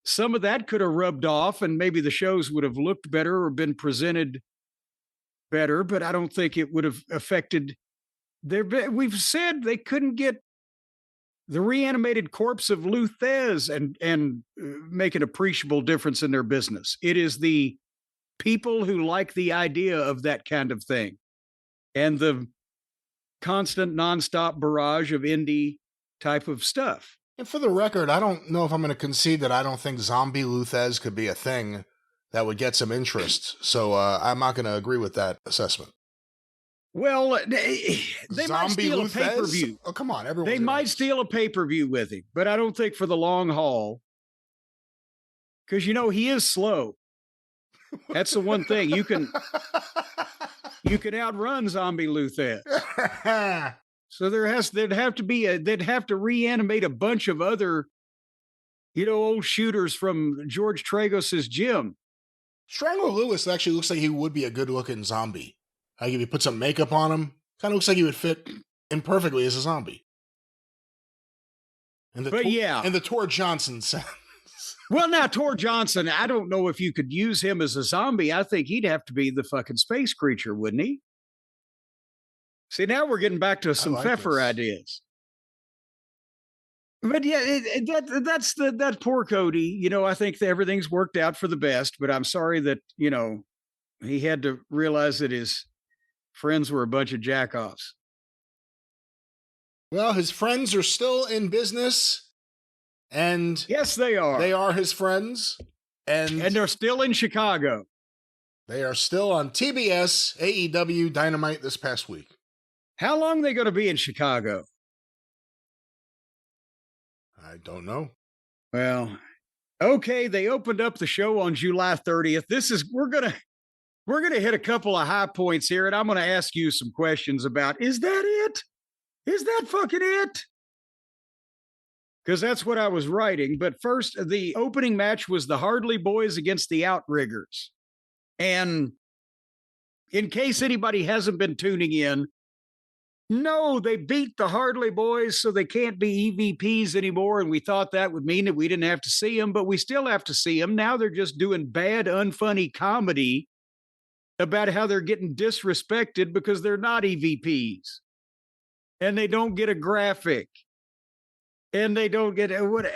some of that could have rubbed off and maybe the shows would have looked better or been presented better, but I don't think it would have affected we've said they couldn't get the reanimated corpse of Lou Thez and make an appreciable difference in their business. It is the people who like the idea of that kind of thing and the constant nonstop barrage of indie type of stuff. And for the record, I don't know if I'm going to concede that I don't think zombie Lou Thez could be a thing that would get some interest. So I'm not going to agree with that assessment. Well, they might steal a pay-per-view. Oh, come on. They might steal a pay-per-view with him, but I don't think for the long haul. Because, he is slow. That's the one thing. You can outrun zombie Lou Thez. So they'd have to reanimate a bunch of other, old shooters from George Tragos's gym. Strangle Lewis actually looks like he would be a good-looking zombie. Like if you put some makeup on him, kind of looks like he would fit in perfectly as a zombie. In the Tor Johnson sense. Well, now Tor Johnson, I don't know if you could use him as a zombie. I think he'd have to be the fucking space creature, wouldn't he? See, now we're getting back to some Feffer ideas. But yeah, that's that poor Cody. I think that everything's worked out for the best, but I'm sorry that, he had to realize that his friends were a bunch of jackoffs. Well, his friends are still in business, and yes, they are. They are his friends, and they're still in Chicago. They are still on TBS AEW Dynamite this past week. How long are they going to be in Chicago? I don't know. Well, okay, they opened up the show on July 30th. We're going to hit a couple of high points here, and I'm going to ask you some questions about, is that it? Is that fucking it? Because that's what I was writing. But first, the opening match was the Hardley Boys against the Outriggers. And in case anybody hasn't been tuning in, no, they beat the Hardley Boys, so they can't be EVPs anymore. And we thought that would mean that we didn't have to see them, but we still have to see them. Now they're just doing bad, unfunny comedy about how they're getting disrespected because they're not EVPs. And they don't get a graphic. And they don't get what.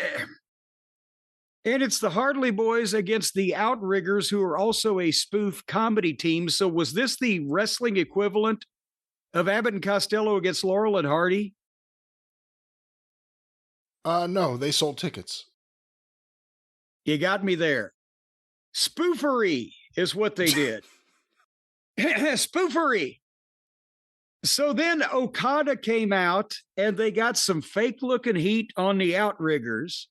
And it's the Hardley Boys against the Outriggers, who are also a spoof comedy team. So was this the wrestling equivalent of Abbott and Costello against Laurel and Hardy? No, they sold tickets. You got me there. Spoofery is what they did. Spoofery. So then Okada came out and they got some fake looking heat on the Outriggers.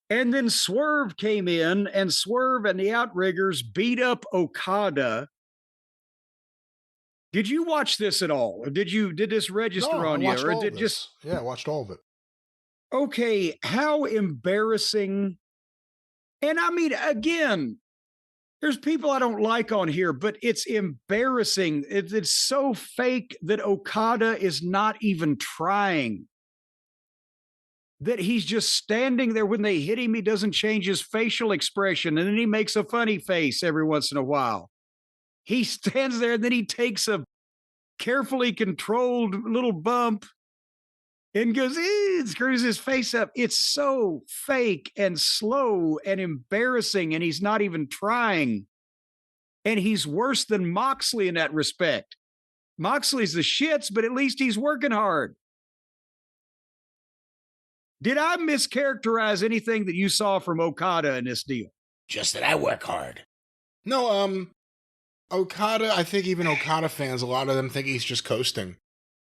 And then Swerve came in, and Swerve and the Outriggers beat up Okada. Did you watch this at all? Or did this register on you? Or did just Yeah, I watched all of it. Okay, how embarrassing. And I mean, again, there's people I don't like on here, but it's embarrassing. It's so fake that Okada is not even trying. That he's just standing there when they hit him. He doesn't change his facial expression, and then he makes a funny face every once in a while. He stands there, and then he takes a carefully controlled little bump and goes, and screws his face up. It's so fake and slow and embarrassing, and he's not even trying. And he's worse than Moxley in that respect. Moxley's the shits, but at least he's working hard. Did I mischaracterize anything that you saw from Okada in this deal? Just that I work hard. No, Okada, I think even Okada fans, a lot of them think he's just coasting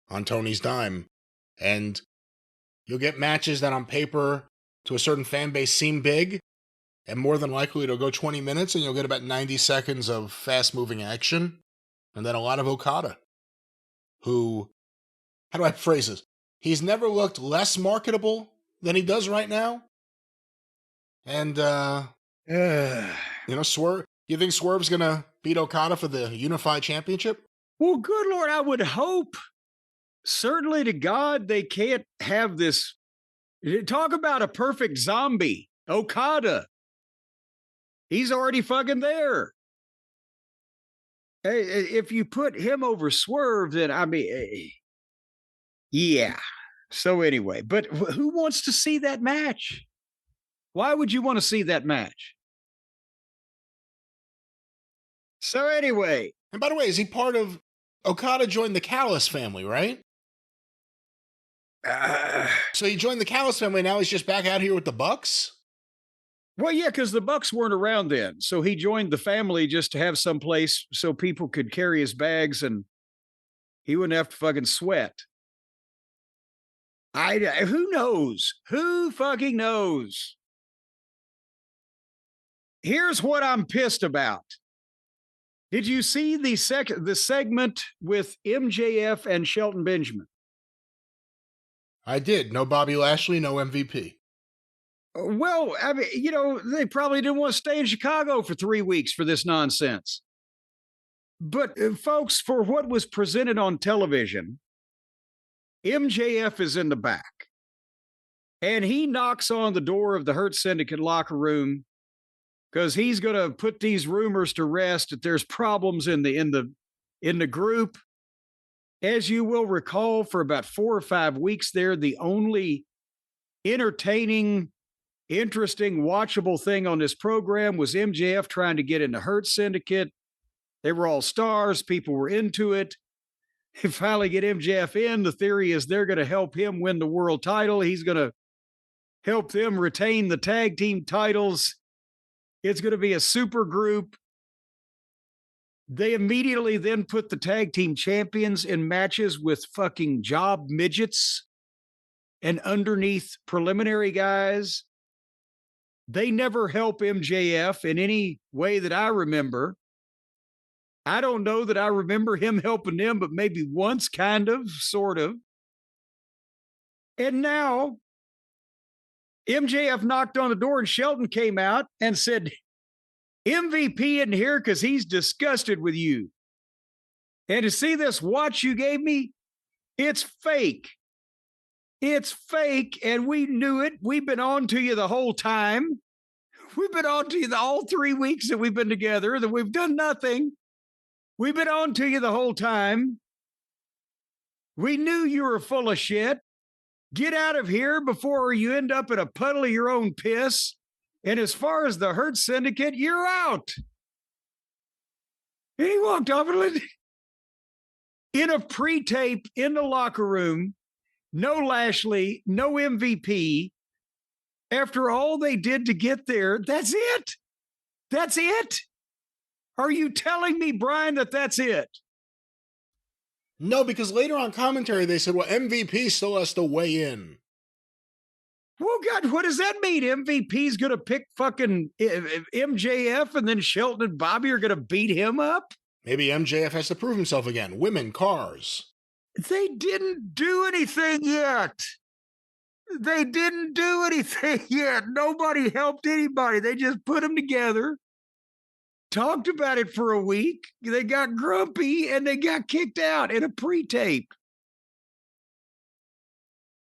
on Tony's dime. And you'll get matches that on paper to a certain fan base seem big, and more than likely it'll go 20 minutes and you'll get about 90 seconds of fast-moving action. And then a lot of Okada, who, how do I phrase this? He's never looked less marketable than he does right now. And, Swerve, you think Swerve's going to beat Okada for the Unified Championship? Well, good Lord, I would hope. Certainly to God, they can't have this. Talk about a perfect zombie. Okada. He's already fucking there. If you put him over Swerve, then I mean, yeah. So anyway, but who wants to see that match? Why would you want to see that match? So anyway. And by the way, is he part of Okada joined the Callis family, right? So he joined the Callis family. Now he's just back out here with the Bucks? Well, yeah, because the Bucks weren't around then. So he joined the family just to have some place so people could carry his bags and he wouldn't have to fucking sweat. Who knows? Who fucking knows? Here's what I'm pissed about. Did you see the segment with MJF and Shelton Benjamin? I did. No Bobby Lashley, no MVP. Well, I mean, they probably didn't want to stay in Chicago for 3 weeks for this nonsense. But folks, for what was presented on television, MJF is in the back. And he knocks on the door of the Hurt Syndicate locker room because he's going to put these rumors to rest that there's problems in the group. As you will recall, for about 4 or 5 weeks there, the only entertaining, interesting, watchable thing on this program was MJF trying to get in the Hurt Syndicate. They were all stars. People were into it. They finally get MJF in. The theory is they're going to help him win the world title. He's going to help them retain the tag team titles. It's going to be a super group. They immediately then put the tag team champions in matches with fucking job midgets and underneath preliminary guys. They never help MJF in any way that I remember. I don't know that I remember him helping them, but maybe once, kind of, sort of. And now MJF knocked on the door and Shelton came out and said, MVP in here because he's disgusted with you. And to see this watch you gave me, it's fake. It's fake, and we knew it. We've been on to you the whole time. We've been on to you all 3 weeks that we've been together, that we've done nothing. We've been on to you the whole time. We knew you were full of shit. Get out of here before you end up in a puddle of your own piss. And as far as the Hurt Syndicate, you're out. And he walked off in a pre-tape in the locker room. No Lashley, no MVP. After all they did to get there, that's it. That's it. Are you telling me, Brian, that that's it? No, because later on commentary, they said, well, MVP still has to weigh in. Well, God, what does that mean? MVP's going to pick fucking MJF and then Shelton and Bobby are going to beat him up? Maybe MJF has to prove himself again. Women, cars. They didn't do anything yet. They didn't do anything yet. Nobody helped anybody. They just put them together, talked about it for a week. They got grumpy and they got kicked out in a pre-tape.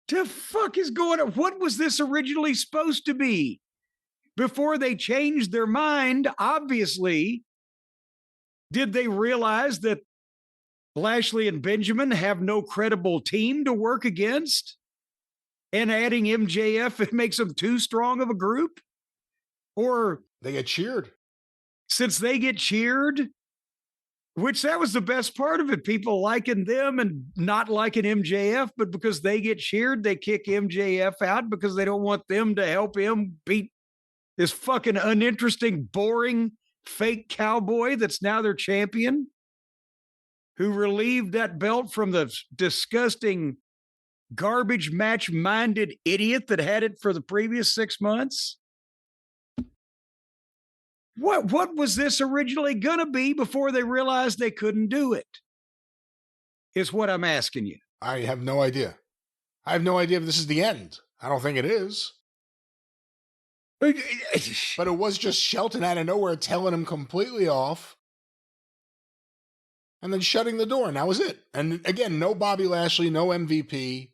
The fuck is going on? What was this originally supposed to be? Before they changed their mind, obviously, did they realize that Lashley and Benjamin have no credible team to work against? And adding MJF makes them too strong of a group? Or they get cheered. Since they get cheered, which that was the best part of it, people liking them and not liking MJF, but because they get cheered, they kick MJF out because they don't want them to help him beat this fucking uninteresting, boring, fake cowboy that's now their champion, who relieved that belt from the disgusting garbage match-minded idiot that had it for the previous 6 months. What was this originally going to be before they realized they couldn't do it? Is what I'm asking you. I have no idea. I have no idea if this is the end. I don't think it is. But it was just Shelton out of nowhere telling him completely off and then shutting the door, and that was it. And again, no Bobby Lashley, no MVP.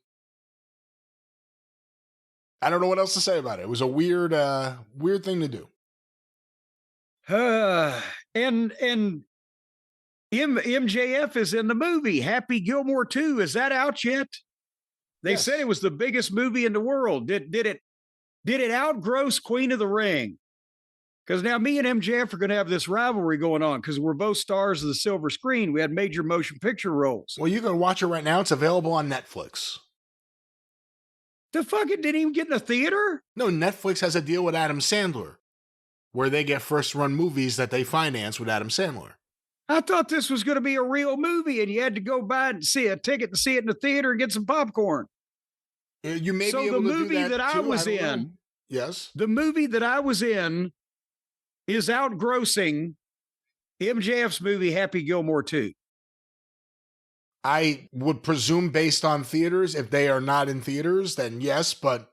I don't know what else to say about it. It was a weird thing to do. And MJF is in the movie Happy Gilmore 2. Is that out yet? They Yes. said it was the biggest movie in the world. Did it outgross Queen of the Ring? Because now me and MJF are going to have this rivalry going on because we're both stars of the silver screen. We had major motion picture roles. Well, you can watch it right now. It's available on Netflix. The fuck, it didn't even get in a theater? No, Netflix has a deal with Adam Sandler where they get first run movies that they finance with Adam Sandler. I thought this was going to be a real movie and you had to go buy and see a ticket to see it in the theater and get some popcorn. You may So be able the to do movie that I too. was don't know. in, Yes. the movie that I was in is outgrossing MJF's movie Happy Gilmore 2. I would presume based on theaters, if they are not in theaters, then yes. But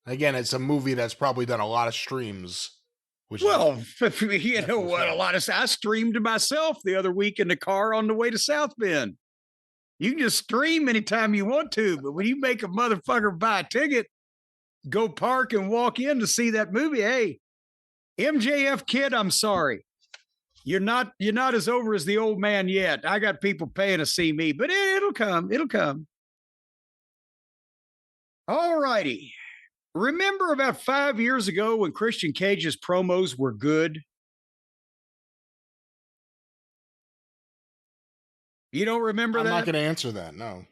again, it's a movie that's probably done a lot of streams. Which Well, you know what? I streamed myself the other week in the car on the way to South Bend. You can just stream anytime you want to, but when you make a motherfucker buy a ticket, go park and walk in to see that movie, hey, MJF kid, I'm sorry. You're not as over as the old man yet. I got people paying to see me, but it'll come. It'll come. All righty. Remember about 5 years ago when Christian Cage's promos were good? You don't remember I'm that? not going to answer that. No.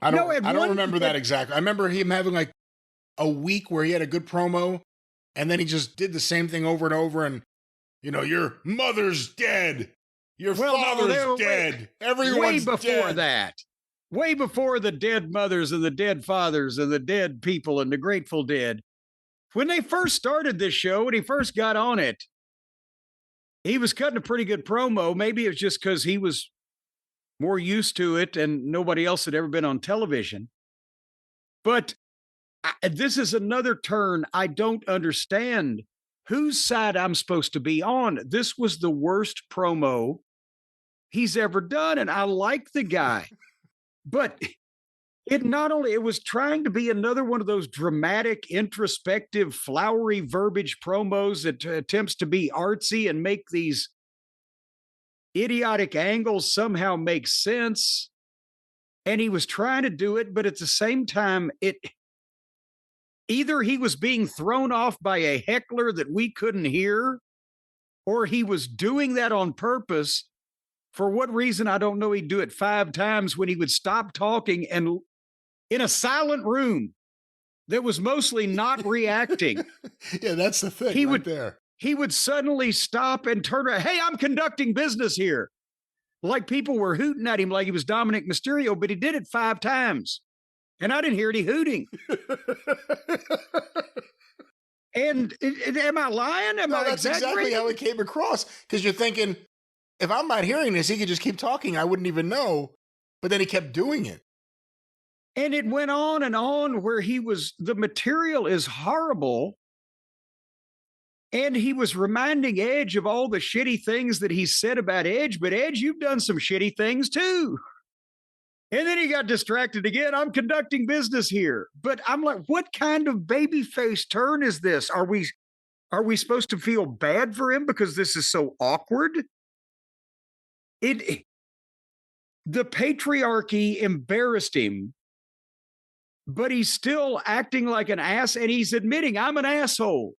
I don't remember that exactly. I remember him having like a week where he had a good promo and then he just did the same thing over and over. And, you know, your mother's dead. Your father's dead. Everyone's way before dead. that. Way before the dead mothers and the dead fathers and the dead people and the Grateful Dead. When they first started this show, when he first got on it, he was cutting a pretty good promo. Maybe it was just because he was more used to it and nobody else had ever been on television. But this is another turn I don't understand whose side I'm supposed to be on. This was the worst promo he's ever done, and I like the guy. But it was trying to be another one of those dramatic, introspective, flowery verbiage promos that attempts to be artsy and make these idiotic angles somehow make sense. And he was trying to do it, but at the same time, either he was being thrown off by a heckler that we couldn't hear, or he was doing that on purpose. For what reason, I don't know. He'd do it 5 times when he would stop talking and in a silent room that was mostly not reacting. Yeah, that's the thing He would suddenly stop and turn around. Hey, I'm conducting business here. Like people were hooting at him like he was Dominic Mysterio, but he did it 5 times. And I didn't hear any hooting. And am I lying? That's exactly how it came across. Because you're thinking, if I'm not hearing this, he could just keep talking. I wouldn't even know. But then he kept doing it. And it went on where the material is horrible. And he was reminding Edge of all the shitty things that he said about Edge. But Edge, you've done some shitty things too. And then he got distracted again. I'm conducting business here. But I'm like, what kind of babyface turn is this? Are we supposed to feel bad for him because this is so awkward? The patriarchy embarrassed him, but he's still acting like an ass, and he's admitting I'm an asshole.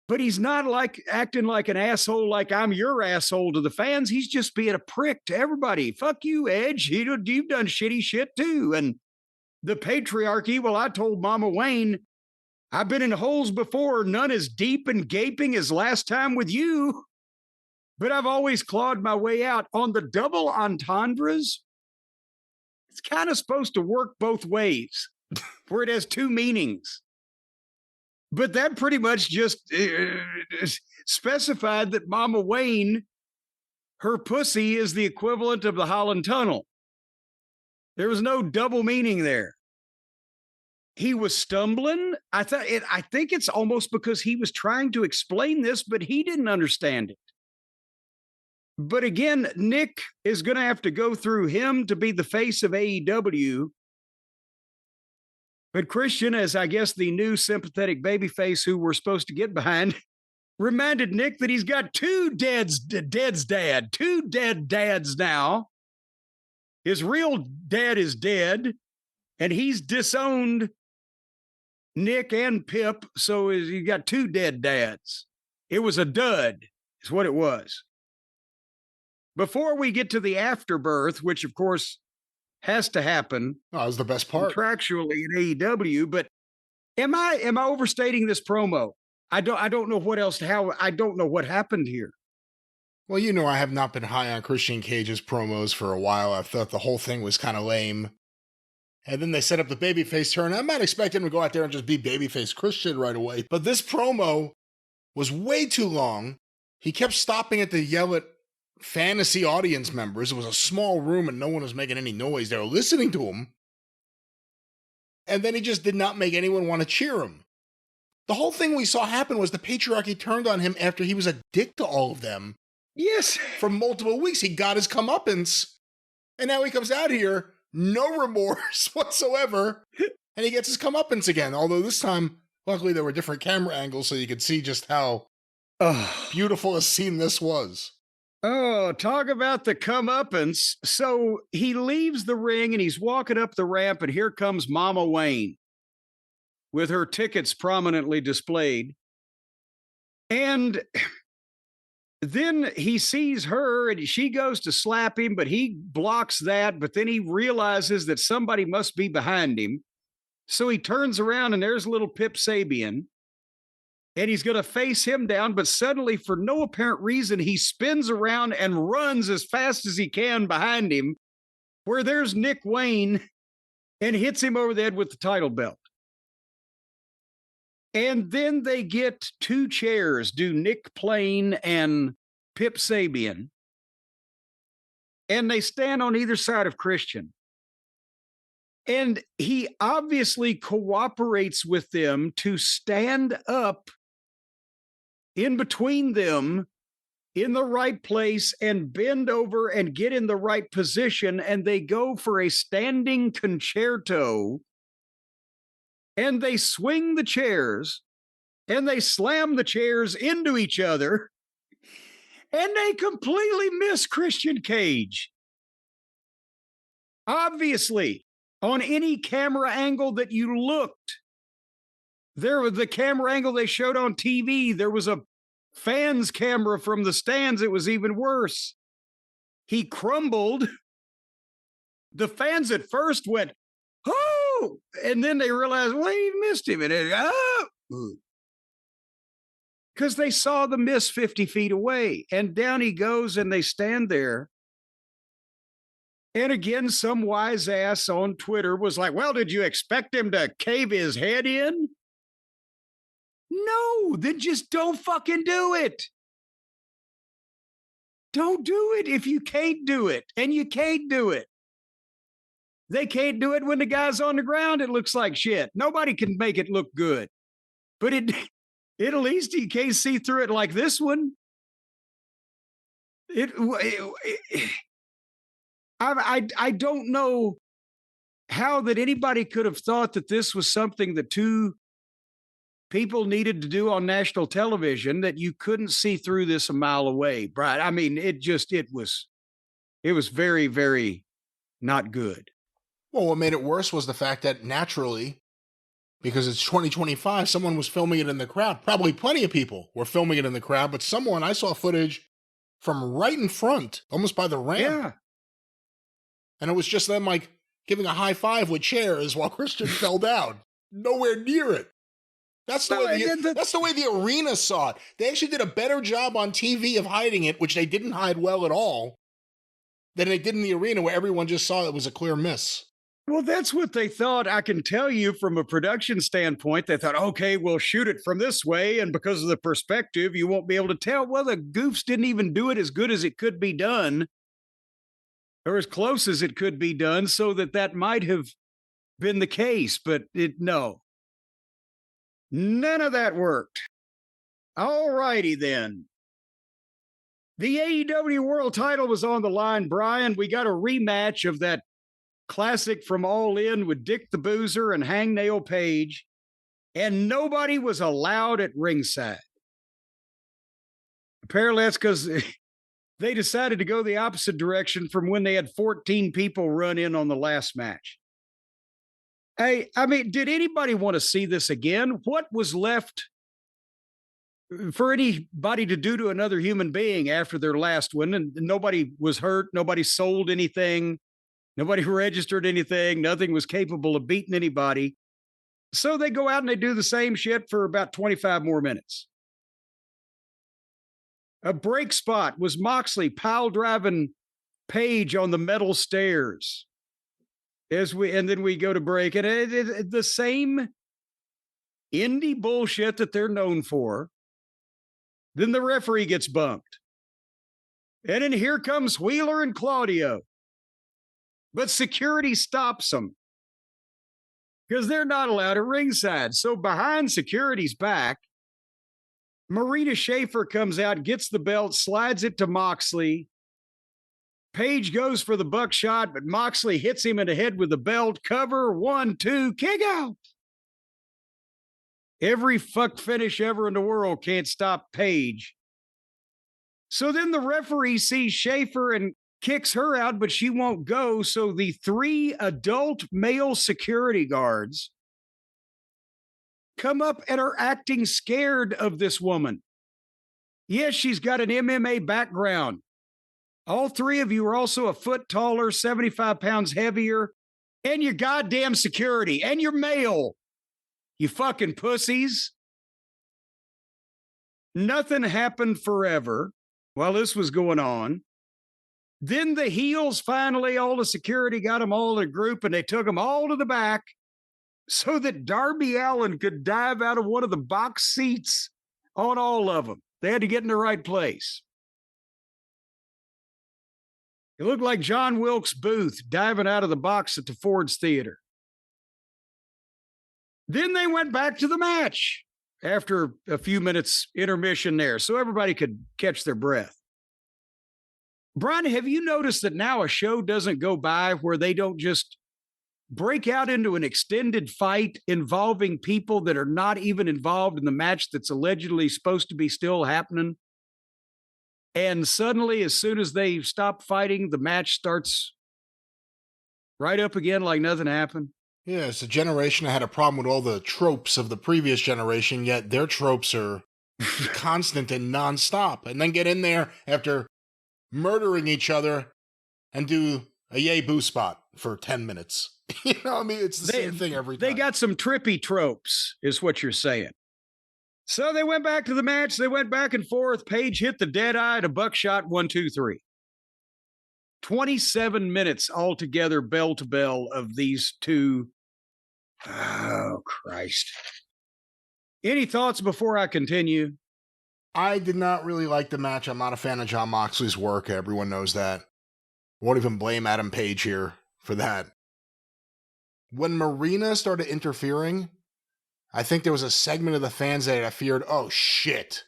But he's not acting like an asshole like I'm your asshole to the fans. He's just being a prick to everybody. Fuck you, Edge. You've done shitty shit too. And the patriarchy, well, I told Mama Wayne, I've been in holes before, none as deep and gaping as last time with you. But I've always clawed my way out. On the double entendres, it's kind of supposed to work both ways, where it has 2 meanings. But that pretty much just specified that Mama Wayne, her pussy is the equivalent of the Holland Tunnel. There was no double meaning there. He was stumbling. I think it's almost because he was trying to explain this, but he didn't understand it. But again, Nick is going to have to go through him to be the face of AEW. But Christian, as I guess the new sympathetic babyface who we're supposed to get behind, reminded Nick that he's got two dead dads now. His real dad is dead, and he's disowned Nick and Pip, so you got two dead dads. It was a dud, is what it was. Before we get to the afterbirth, which of course has to happen. Oh, that was the best part. Contractually in AEW, but am I overstating this promo? I don't know what else, I don't know what happened here. Well, you know, I have not been high on Christian Cage's promos for a while. I thought the whole thing was kind of lame. And then they set up the babyface turn. I'm not expecting him to go out there and just be babyface Christian right away. But this promo was way too long. He kept stopping at to yell at fantasy audience members. It was a small room and no one was making any noise. They were listening to him. And then he just did not make anyone want to cheer him. The whole thing we saw happen was the patriarchy turned on him after he was a dick to all of them. Yes. For multiple weeks. He got his comeuppance. And now he comes out here, no remorse whatsoever. And he gets his comeuppance again. Although this time, luckily there were different camera angles so you could see just how beautiful a scene this was. Oh, talk about the comeuppance. So he leaves the ring and he's walking up the ramp, and here comes Mama Wayne with her tickets prominently displayed. And then he sees her and she goes to slap him, but he blocks that. But then he realizes that somebody must be behind him. So he turns around and there's little Pip Sabian. And he's going to face him down, but suddenly, for no apparent reason, he spins around and runs as fast as he can behind him, where there's Nick Wayne, and hits him over the head with the title belt. And then they get two chairs, do Nick Plain and Pip Sabian, and they stand on either side of Christian. And he obviously cooperates with them to stand up in between them in the right place and bend over and get in the right position. And they go for a standing concerto, and they swing the chairs and they slam the chairs into each other, and they completely miss Christian Cage. Obviously, on any camera angle that you looked, there was the camera angle they showed on TV. There was a fan's camera from the stands. It was even worse. He crumbled. The fans at first went, oh, and then they realized, well, he missed him. And because they saw the miss 50 feet away. And down he goes, and they stand there. And again, some wise ass on Twitter was like, well, did you expect him to cave his head in? No, then just don't fucking do it. Don't do it if you can't do it, and you can't do it. They can't do it when the guy's on the ground. It looks like shit. Nobody can make it look good. But it at least you can't see through it like this one. I don't know how that anybody could have thought that this was something that two people needed to do on national television, that you couldn't see through this a mile away, Brian. I mean, it was very, very not good. Well, what made it worse was the fact that naturally, because it's 2025, someone was filming it in the crowd. Probably plenty of people were filming it in the crowd, but I saw footage from right in front, almost by the ramp. Yeah. And it was just them like giving a high five with chairs while Christian fell down. Nowhere near it. That's the way the arena saw it. They actually did a better job on TV of hiding it, which they didn't hide well at all, than they did in the arena where everyone just saw it was a clear miss. Well, that's what they thought. I can tell you from a production standpoint, they thought, okay, we'll shoot it from this way, and because of the perspective, you won't be able to tell. Well, the goofs didn't even do it as good as it could be done, or as close as it could be done, so that might have been the case, but no. None of that worked. All righty then. The AEW World title was on the line, Brian. We got a rematch of that classic from All In with Dick the Boozer and Hangnail Page, and nobody was allowed at ringside. Apparently that's because they decided to go the opposite direction from when they had 14 people run in on the last match. Hey, I mean, did anybody want to see this again? What was left for anybody to do to another human being after their last one? And nobody was hurt. Nobody sold anything. Nobody registered anything. Nothing was capable of beating anybody. So they go out and they do the same shit for about 25 more minutes. A break spot was Moxley pile driving Page on the metal stairs. And then we go to break. And the same indie bullshit that they're known for. Then the referee gets bumped. And then here comes Wheeler and Claudio. But security stops them because they're not allowed at ringside. So behind security's back, Marina Shafir comes out, gets the belt, slides it to Moxley. Page goes for the buckshot, but Moxley hits him in the head with the belt. Cover, 1, 2, kick out. Every fuck finish ever in the world can't stop Page. So then the referee sees Shafir and kicks her out, but she won't go. So the 3 adult male security guards come up and are acting scared of this woman. Yes, she's got an MMA background. All 3 of you are also a foot taller, 75 pounds heavier, and you're goddamn security, and you're male. You fucking pussies. Nothing happened forever while this was going on. Then the heels finally, all the security got them all in a group and they took them all to the back so that Darby Allin could dive out of one of the box seats on all of them. They had to get in the right place. It looked like John Wilkes Booth diving out of the box at the Ford's Theater. Then they went back to the match after a few minutes intermission there so everybody could catch their breath. Brian, have you noticed that now a show doesn't go by where they don't just break out into an extended fight involving people that are not even involved in the match that's allegedly supposed to be still happening? And suddenly, as soon as they stop fighting, the match starts right up again like nothing happened. Yeah, it's a generation that had a problem with all the tropes of the previous generation, yet their tropes are constant and nonstop. And then get in there after murdering each other and do a yay boo spot for 10 minutes. You know, I mean, it's the same thing every time. They got some trippy tropes, is what you're saying. So they went back to the match. They went back and forth. Page hit the dead eye to buckshot, 1, 2, 3. 27 minutes altogether, bell to bell, of these two. Oh, Christ. Any thoughts before I continue? I did not really like the match. I'm not a fan of Jon Moxley's work. Everyone knows that. Won't even blame Adam Page here for that. When Marina started interfering, I think there was a segment of the fans that feared, oh shit.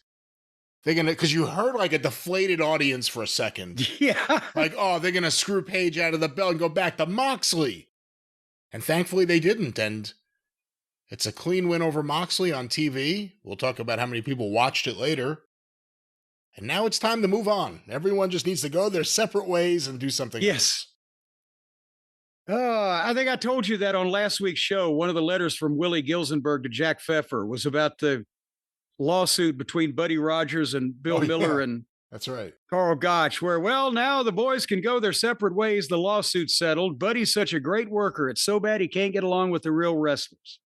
They're gonna, because you heard like a deflated audience for a second. Yeah. Like, oh, they're gonna screw Page out of the belt and go back to Moxley. And thankfully they didn't. And it's a clean win over Moxley on TV. We'll talk about how many people watched it later. And now it's time to move on. Everyone just needs to go their separate ways and do something else. I think I told you that on last week's show. One of the letters from Willie Gilzenberg to Jack Pfeffer was about the lawsuit between Buddy Rogers and Bill Miller and that's right, Carl Gotch, where, well, now the boys can go their separate ways. The lawsuit's settled. Buddy's such a great worker. It's so bad he can't get along with the real wrestlers.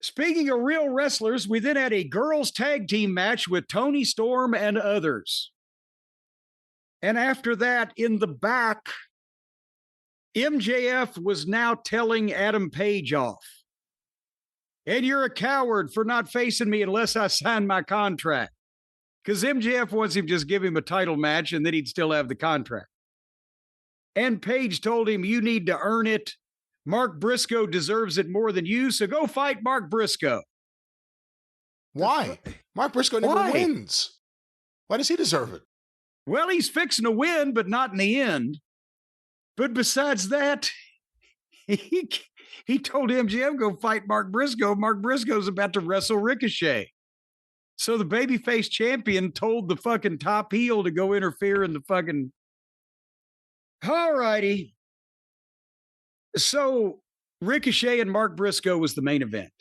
Speaking of real wrestlers, we then had a girls' tag team match with Toni Storm and others. And after that, in the back, MJF was now telling Adam Page off. And you're a coward for not facing me unless I sign my contract. Because MJF wants him to just give him a title match and then he'd still have the contract. And Page told him, you need to earn it. Mark Briscoe deserves it more than you, so go fight Mark Briscoe. Why? Mark Briscoe never wins. Why does he deserve it? Well, he's fixing to win, but not in the end. But besides that, he told MJF, go fight Mark Briscoe. Mark Briscoe's about to wrestle Ricochet. So the babyface champion told the fucking top heel to go interfere in the fucking. All righty. So Ricochet and Mark Briscoe was the main event.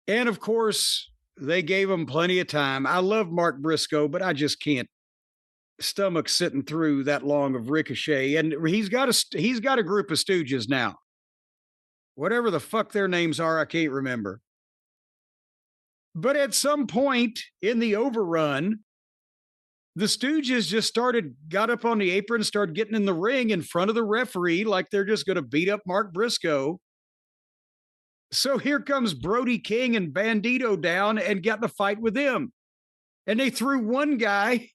And of course, they gave him plenty of time. I love Mark Briscoe, but I just can't stomach sitting through that long of Ricochet. And he's got a group of stooges now. Whatever the fuck their names are, I can't remember. But at some point in the overrun, the Stooges just got up on the apron, started getting in the ring in front of the referee like they're just going to beat up Mark Briscoe. So here comes Brody King and Bandito down and got in a fight with them. And they threw one guy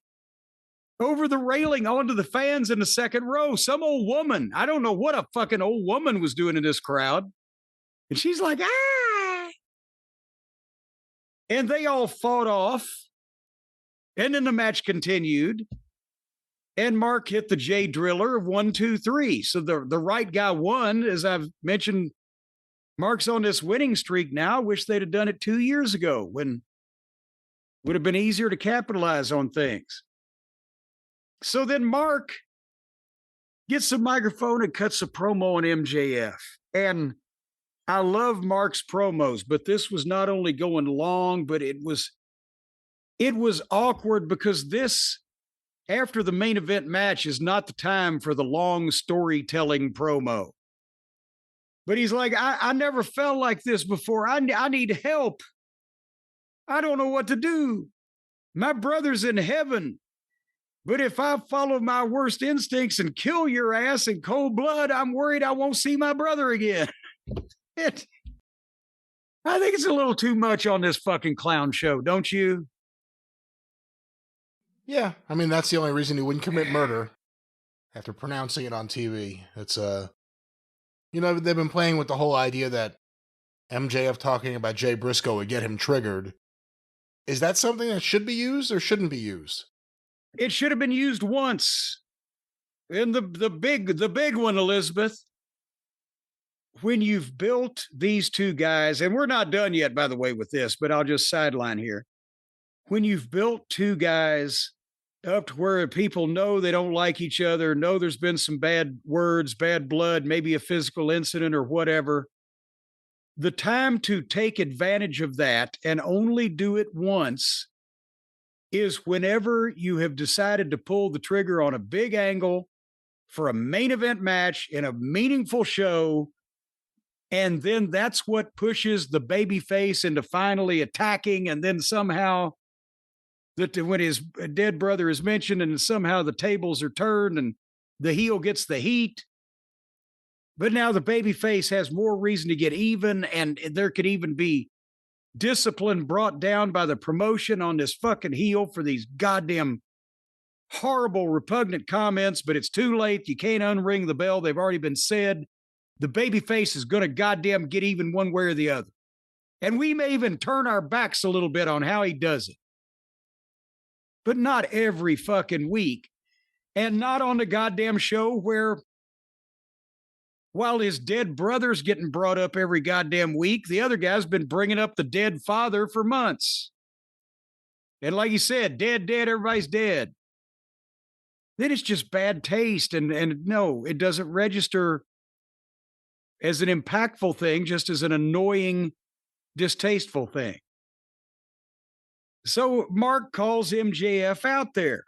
over the railing onto the fans in the second row. Some old woman. I don't know what a fucking old woman was doing in this crowd. And she's like, ah. And they all fought off. And then the match continued. And Mark hit the J Driller of 1, 2, 3. So the right guy won. As I've mentioned, Mark's on this winning streak now. Wish they'd have done it 2 years ago when would have been easier to capitalize on things. So then Mark gets the microphone and cuts a promo on MJF. And I love Mark's promos, but this was not only going long, but it was awkward because this, after the main event match, is not the time for the long storytelling promo. But he's like, I never felt like this before. I need help. I don't know what to do. My brother's in heaven. But if I follow my worst instincts and kill your ass in cold blood, I'm worried I won't see my brother again. I think it's a little too much on this fucking clown show, don't you? Yeah, I mean, that's the only reason he wouldn't commit murder after pronouncing it on TV. It's, you know, they've been playing with the whole idea that MJF talking about Jay Briscoe would get him triggered. Is that something that should be used or shouldn't be used? It should have been used once. And the big one, Elizabeth, when you've built these two guys, and we're not done yet, by the way, with this, but I'll just sideline here. When you've built two guys up to where people know they don't like each other, know there's been some bad words, bad blood, maybe a physical incident or whatever, the time to take advantage of that and only do it once is whenever you have decided to pull the trigger on a big angle for a main event match in a meaningful show. And then that's what pushes the babyface into finally attacking. And then somehow when his dead brother is mentioned and somehow the tables are turned and the heel gets the heat. But now the babyface has more reason to get even. And there could even be discipline brought down by the promotion on this fucking heel for these goddamn horrible, repugnant comments, but it's too late. You can't unring the bell. They've already been said. The babyface is going to goddamn get even one way or the other. And we may even turn our backs a little bit on how he does it. But not every fucking week. And not on the goddamn show where while his dead brother's getting brought up every goddamn week, the other guy's been bringing up the dead father for months. And like you said, dead, everybody's dead. Then it's just bad taste. And no, it doesn't register as an impactful thing, just as an annoying, distasteful thing. So Mark calls MJF out there.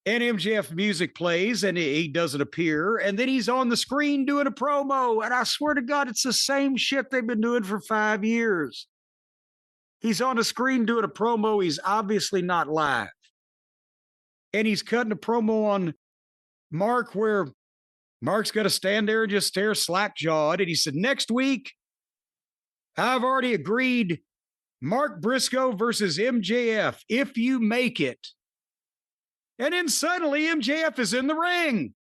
And MJF music plays and he doesn't appear. And then he's on the screen doing a promo. And I swear to God, it's the same shit they've been doing for 5 years. He's on the screen doing a promo. He's obviously not live. And he's cutting a promo on Mark where Mark's got to stand there and just stare slack-jawed. And he said, next week, I've already agreed Mark Briscoe versus MJF, if you make it. And then suddenly MJF is in the ring.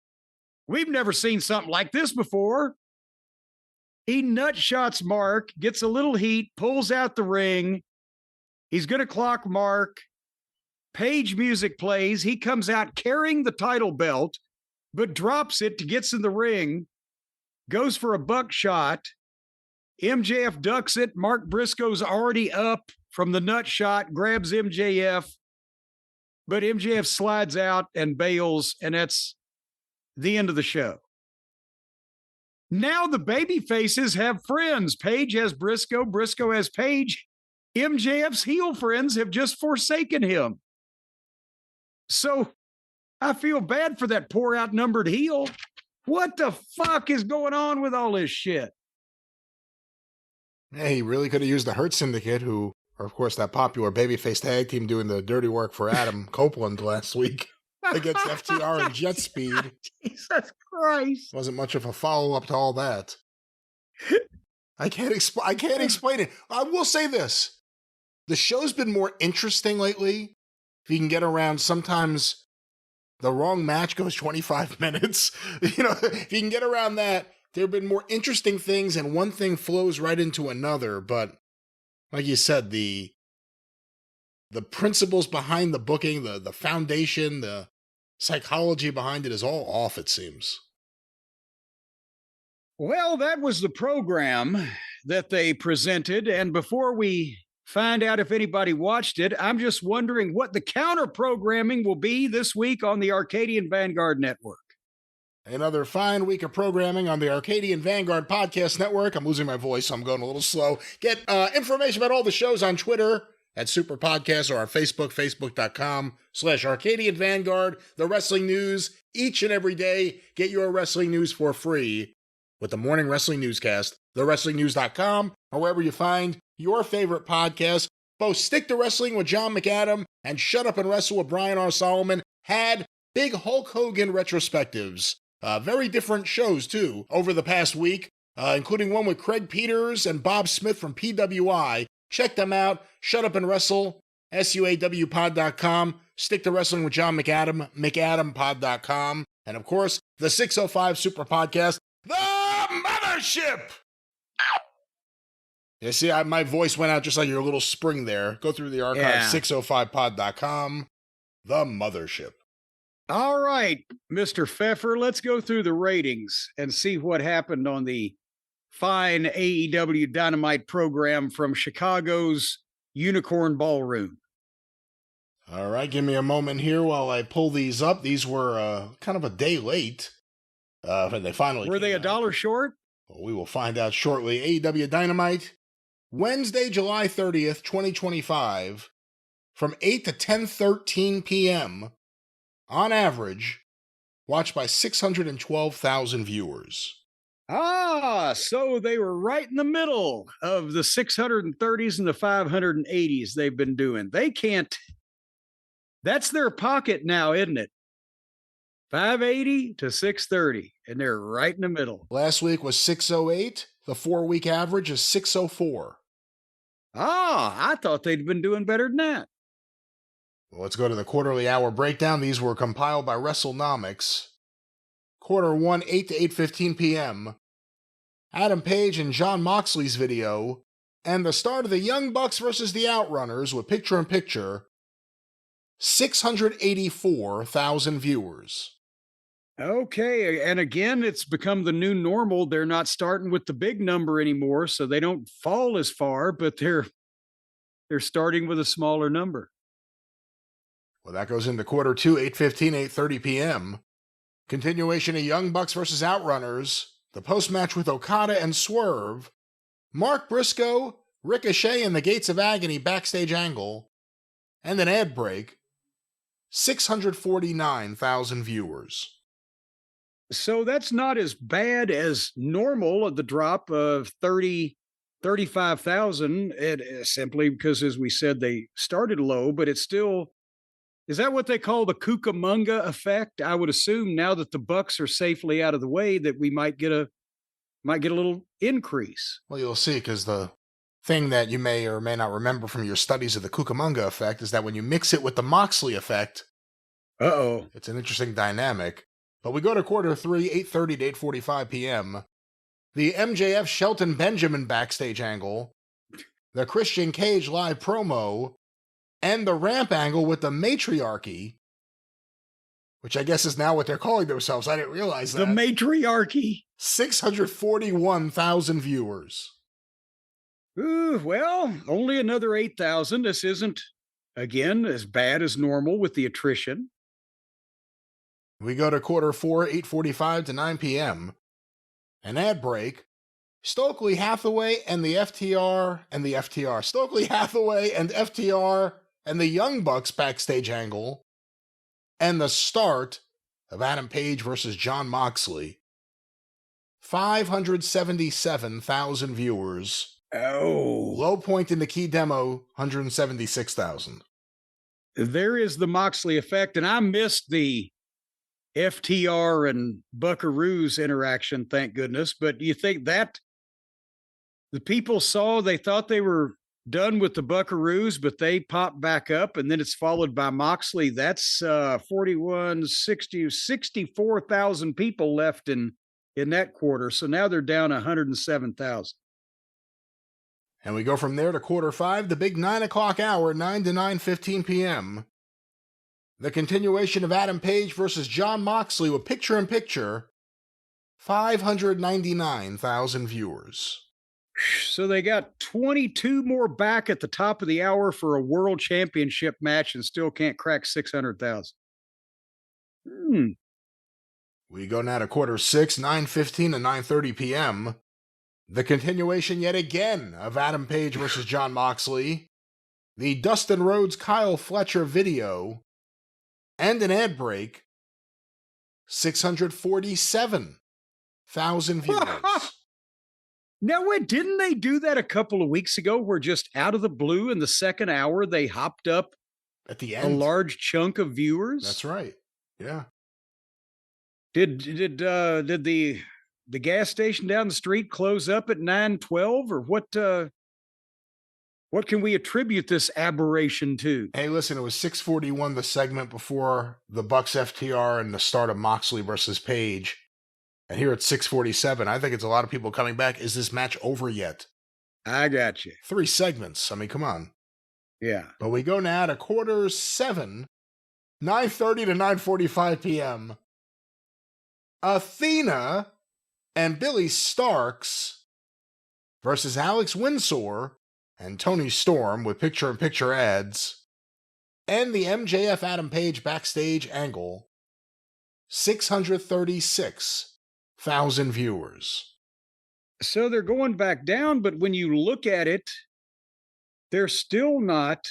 We've never seen something like this before. He nutshots Mark, gets a little heat, pulls out the ring. He's going to clock Mark. Page music plays. He comes out carrying the title belt, but drops it to gets in the ring, goes for a buckshot. MJF ducks it. Mark Briscoe's already up from the nut shot, grabs MJF, but MJF slides out and bails, and that's the end of the show. Now the baby faces have friends. Paige has Briscoe. Briscoe has Paige. MJF's heel friends have just forsaken him. So I feel bad for that poor outnumbered heel. What the fuck is going on with all this shit? Yeah, he really could have used the Hurt Syndicate, who are, of course, that popular babyface tag team doing the dirty work for Adam Copeland last week against FTR and Jet Speed. Jesus Christ. Wasn't much of a follow-up to all that. I can't explain it. I will say this. The show's been more interesting lately. If you can get around, sometimes the wrong match goes 25 minutes. If you can get around that, there have been more interesting things, and one thing flows right into another. But like you said, the principles behind the booking, the foundation, the psychology behind it is all off, it seems. Well, that was the program that they presented. And before we find out if anybody watched it, I'm just wondering what the counter programming will be this week on the Arcadian Vanguard Network. Another fine week of programming on the Arcadian Vanguard Podcast Network. I'm losing my voice, so I'm going a little slow. Get information about all the shows on Twitter at Superpodcast or on Facebook, facebook.com/Arcadian Vanguard. The wrestling news each and every day. Get your wrestling news for free with the Morning Wrestling Newscast, thewrestlingnews.com, or wherever you find your favorite podcast. Both Stick to Wrestling with John McAdam and Shut Up and Wrestle with Brian R. Solomon had big Hulk Hogan retrospectives. Very different shows, too, over the past week, including one with Craig Peters and Bob Smith from PWI. Check them out. Shut Up and Wrestle, SUAWpod.com. Stick to Wrestling with John McAdam, McAdamPod.com. And, of course, the 605 Super Podcast, The Mothership! You see, my voice went out just like your little spring there. Go through the archive, 605pod.com, The Mothership. All right, Mr. Feffer, let's go through the ratings and see what happened on the fine AEW Dynamite program from Chicago's Unicorn Ballroom. All right, give me a moment here while I pull these up. These were kind of a day late. They finally were they a dollar short? Well, we will find out shortly. AEW Dynamite, Wednesday, July 30th, 2025, from 8 to 10:13 p.m., on average, watched by 612,000 viewers. So they were right in the middle of the 630s and the 580s they've been doing. They can't, that's their pocket now, isn't it? 580 to 630, and they're right in the middle. Last week was 608. The 4-week average is 604. I thought they'd been doing better than that. Well, let's go to the quarterly hour breakdown. These were compiled by WrestleNomics. Quarter 1, 8 to 8:15 p.m. Adam Page and Jon Moxley's video, and the start of the Young Bucks versus the Outrunners with picture-in-picture, 684,000 viewers. Okay, and again, it's become the new normal. They're not starting with the big number anymore, so they don't fall as far, but they're starting with a smaller number. Well, that goes into quarter 2, 8:15, 8:30 p.m. Continuation of Young Bucks versus Outrunners, the post-match with Okada and Swerve, Mark Briscoe, Ricochet, and the Gates of Agony backstage angle, and an ad break, 649,000 viewers. So that's not as bad as normal, the drop of 35,000, simply because, as we said, they started low, but it's still, is that what they call the Cucamonga effect? I would assume now that the Bucks are safely out of the way that we might get a little increase. Well, you'll see, because the thing that you may or may not remember from your studies of the Cucamonga effect is that when you mix it with the Moxley effect, it's an interesting dynamic. But we go to quarter 3, 8:30 to 8:45 p.m. The MJF Shelton Benjamin backstage angle, the Christian Cage live promo, and the ramp angle with the matriarchy, which I guess is now what they're calling themselves. I didn't realize that. The matriarchy. 641,000 viewers. Well, only another 8,000. This isn't, again, as bad as normal with the attrition. We go to quarter four, 8:45 to 9 p.m. An ad break. Stokely Hathaway and the FTR. Stokely Hathaway and FTR and the Young Bucks backstage angle. And the start of Adam Page versus Jon Moxley. 577,000 viewers. Oh. Low point in the key demo, 176,000. There is the Moxley effect, and I missed the FTR and Buckaroos interaction, thank goodness. But do you think that the people saw, they thought they were done with the Buckaroos, but they popped back up, and then it's followed by Moxley? That's 64,000 people left in that quarter. So now they're down 107,000. And we go from there to quarter five, the big 9 o'clock hour, 9 to 9:15 p.m. The continuation of Adam Page versus Jon Moxley with picture-in-picture, 599,000 viewers. So they got 22 more back at the top of the hour for a world championship match and still can't crack 600,000. We go now to quarter six, 9:15 to 9:30 p.m. The continuation yet again of Adam Page versus Jon Moxley, the Dustin Rhodes Kyle Fletcher video, and an ad break. 647,000 viewers. Now, wait, didn't they do that a couple of weeks ago where just out of the blue in the second hour, they hopped up at the end a large chunk of viewers? That's right. Yeah. Did the gas station down the street close up at 9:12, or what can we attribute this aberration to? Hey, listen, it was 6:41, the segment before the Bucks FTR and the start of Moxley versus Page. And here at 6:47, I think it's a lot of people coming back. Is this match over yet? I got you. 3 segments. I mean, come on. Yeah. But we go now to quarter 7, 9:30 to 9:45 p.m. Athena and Billy Starks versus Alex Windsor and Tony Storm with picture-in-picture ads, and the MJF Adam Page backstage angle. 636,000 viewers. So they're going back down, but when you look at it, they're still not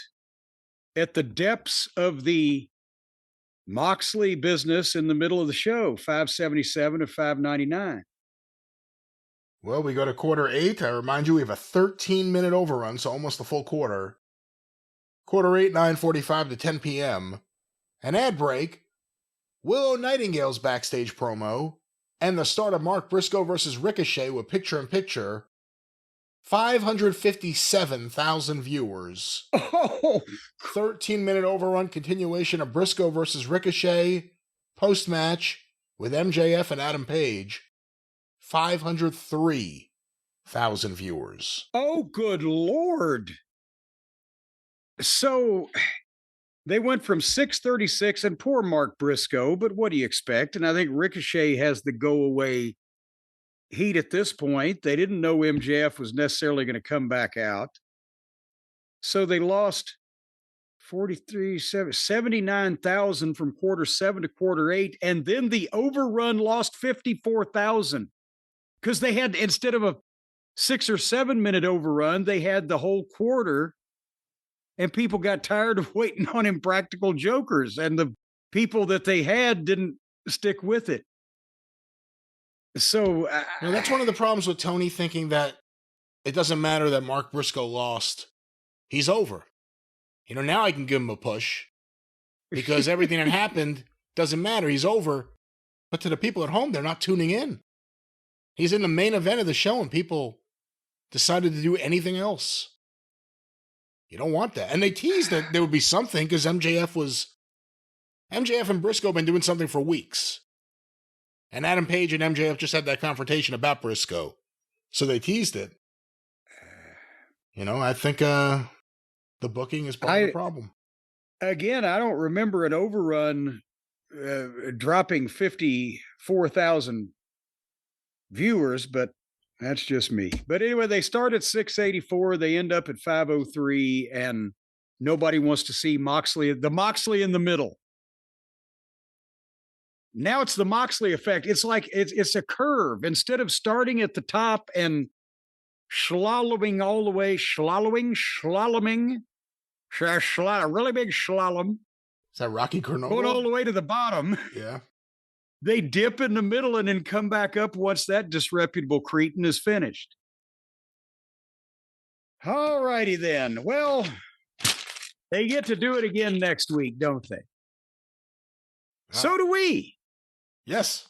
at the depths of the Moxley business in the middle of the show, 577 to 599. Well, we go to quarter 8. I remind you, we have a 13-minute overrun, so almost a full quarter. Quarter 8, 9:45 to 10 p.m. An ad break, Willow Nightingale's backstage promo, and the start of Mark Briscoe versus Ricochet with picture-in-picture. 557,000 viewers. Oh! 13-minute overrun, continuation of Briscoe versus Ricochet, post-match with MJF and Adam Page. 503,000 viewers. Oh, good Lord. So they went from 636, and poor Mark Briscoe, but what do you expect? And I think Ricochet has the go-away heat at this point. They didn't know MJF was necessarily going to come back out. So they lost 79,000 from quarter 7 to quarter 8, and then the overrun lost 54,000. Because they had, instead of a 6 or 7 minute overrun, they had the whole quarter, and people got tired of waiting on Impractical Jokers, and the people that they had didn't stick with it. So that's one of the problems with Tony thinking that it doesn't matter that Mark Briscoe lost. He's over. Now I can give him a push because everything that happened doesn't matter. He's over. But to the people at home, they're not tuning in. He's in the main event of the show, and people decided to do anything else. You don't want that. And they teased that there would be something because MJF and Briscoe have been doing something for weeks. And Adam Page and MJF just had that confrontation about Briscoe. So they teased it. I think the booking is part of the problem. Again, I don't remember an overrun dropping 54,000 viewers, but That's just me. But anyway, they start at 684. They end up at 503, and nobody wants to see Moxley, the Moxley in the middle. Now it's the Moxley effect. It's like it's a curve. Instead of starting at the top and slaloming all the way, slaloming, a really big slalom. Is that Rocky Cornette? Going all the way to the bottom. Yeah. They dip in the middle and then come back up once that disreputable cretin is finished. All righty then. Well, they get to do it again next week, don't they? So do we. Yes.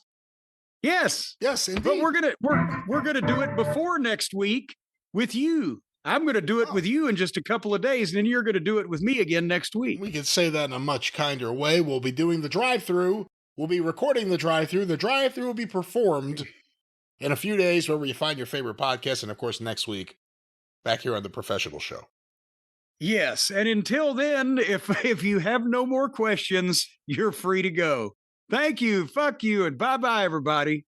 Yes. Yes, indeed. But we're gonna do it before next week with you. I'm gonna do it with you in just a couple of days, and then you're gonna do it with me again next week. We could say that in a much kinder way. We'll be doing the drive-through. We'll be recording the drive-through. The drive-through will be performed in a few days wherever you find your favorite podcast, and of course next week back here on the Professional Show. Yes, and until then, if you have no more questions, you're free to go. Thank you, fuck you, and bye-bye, everybody.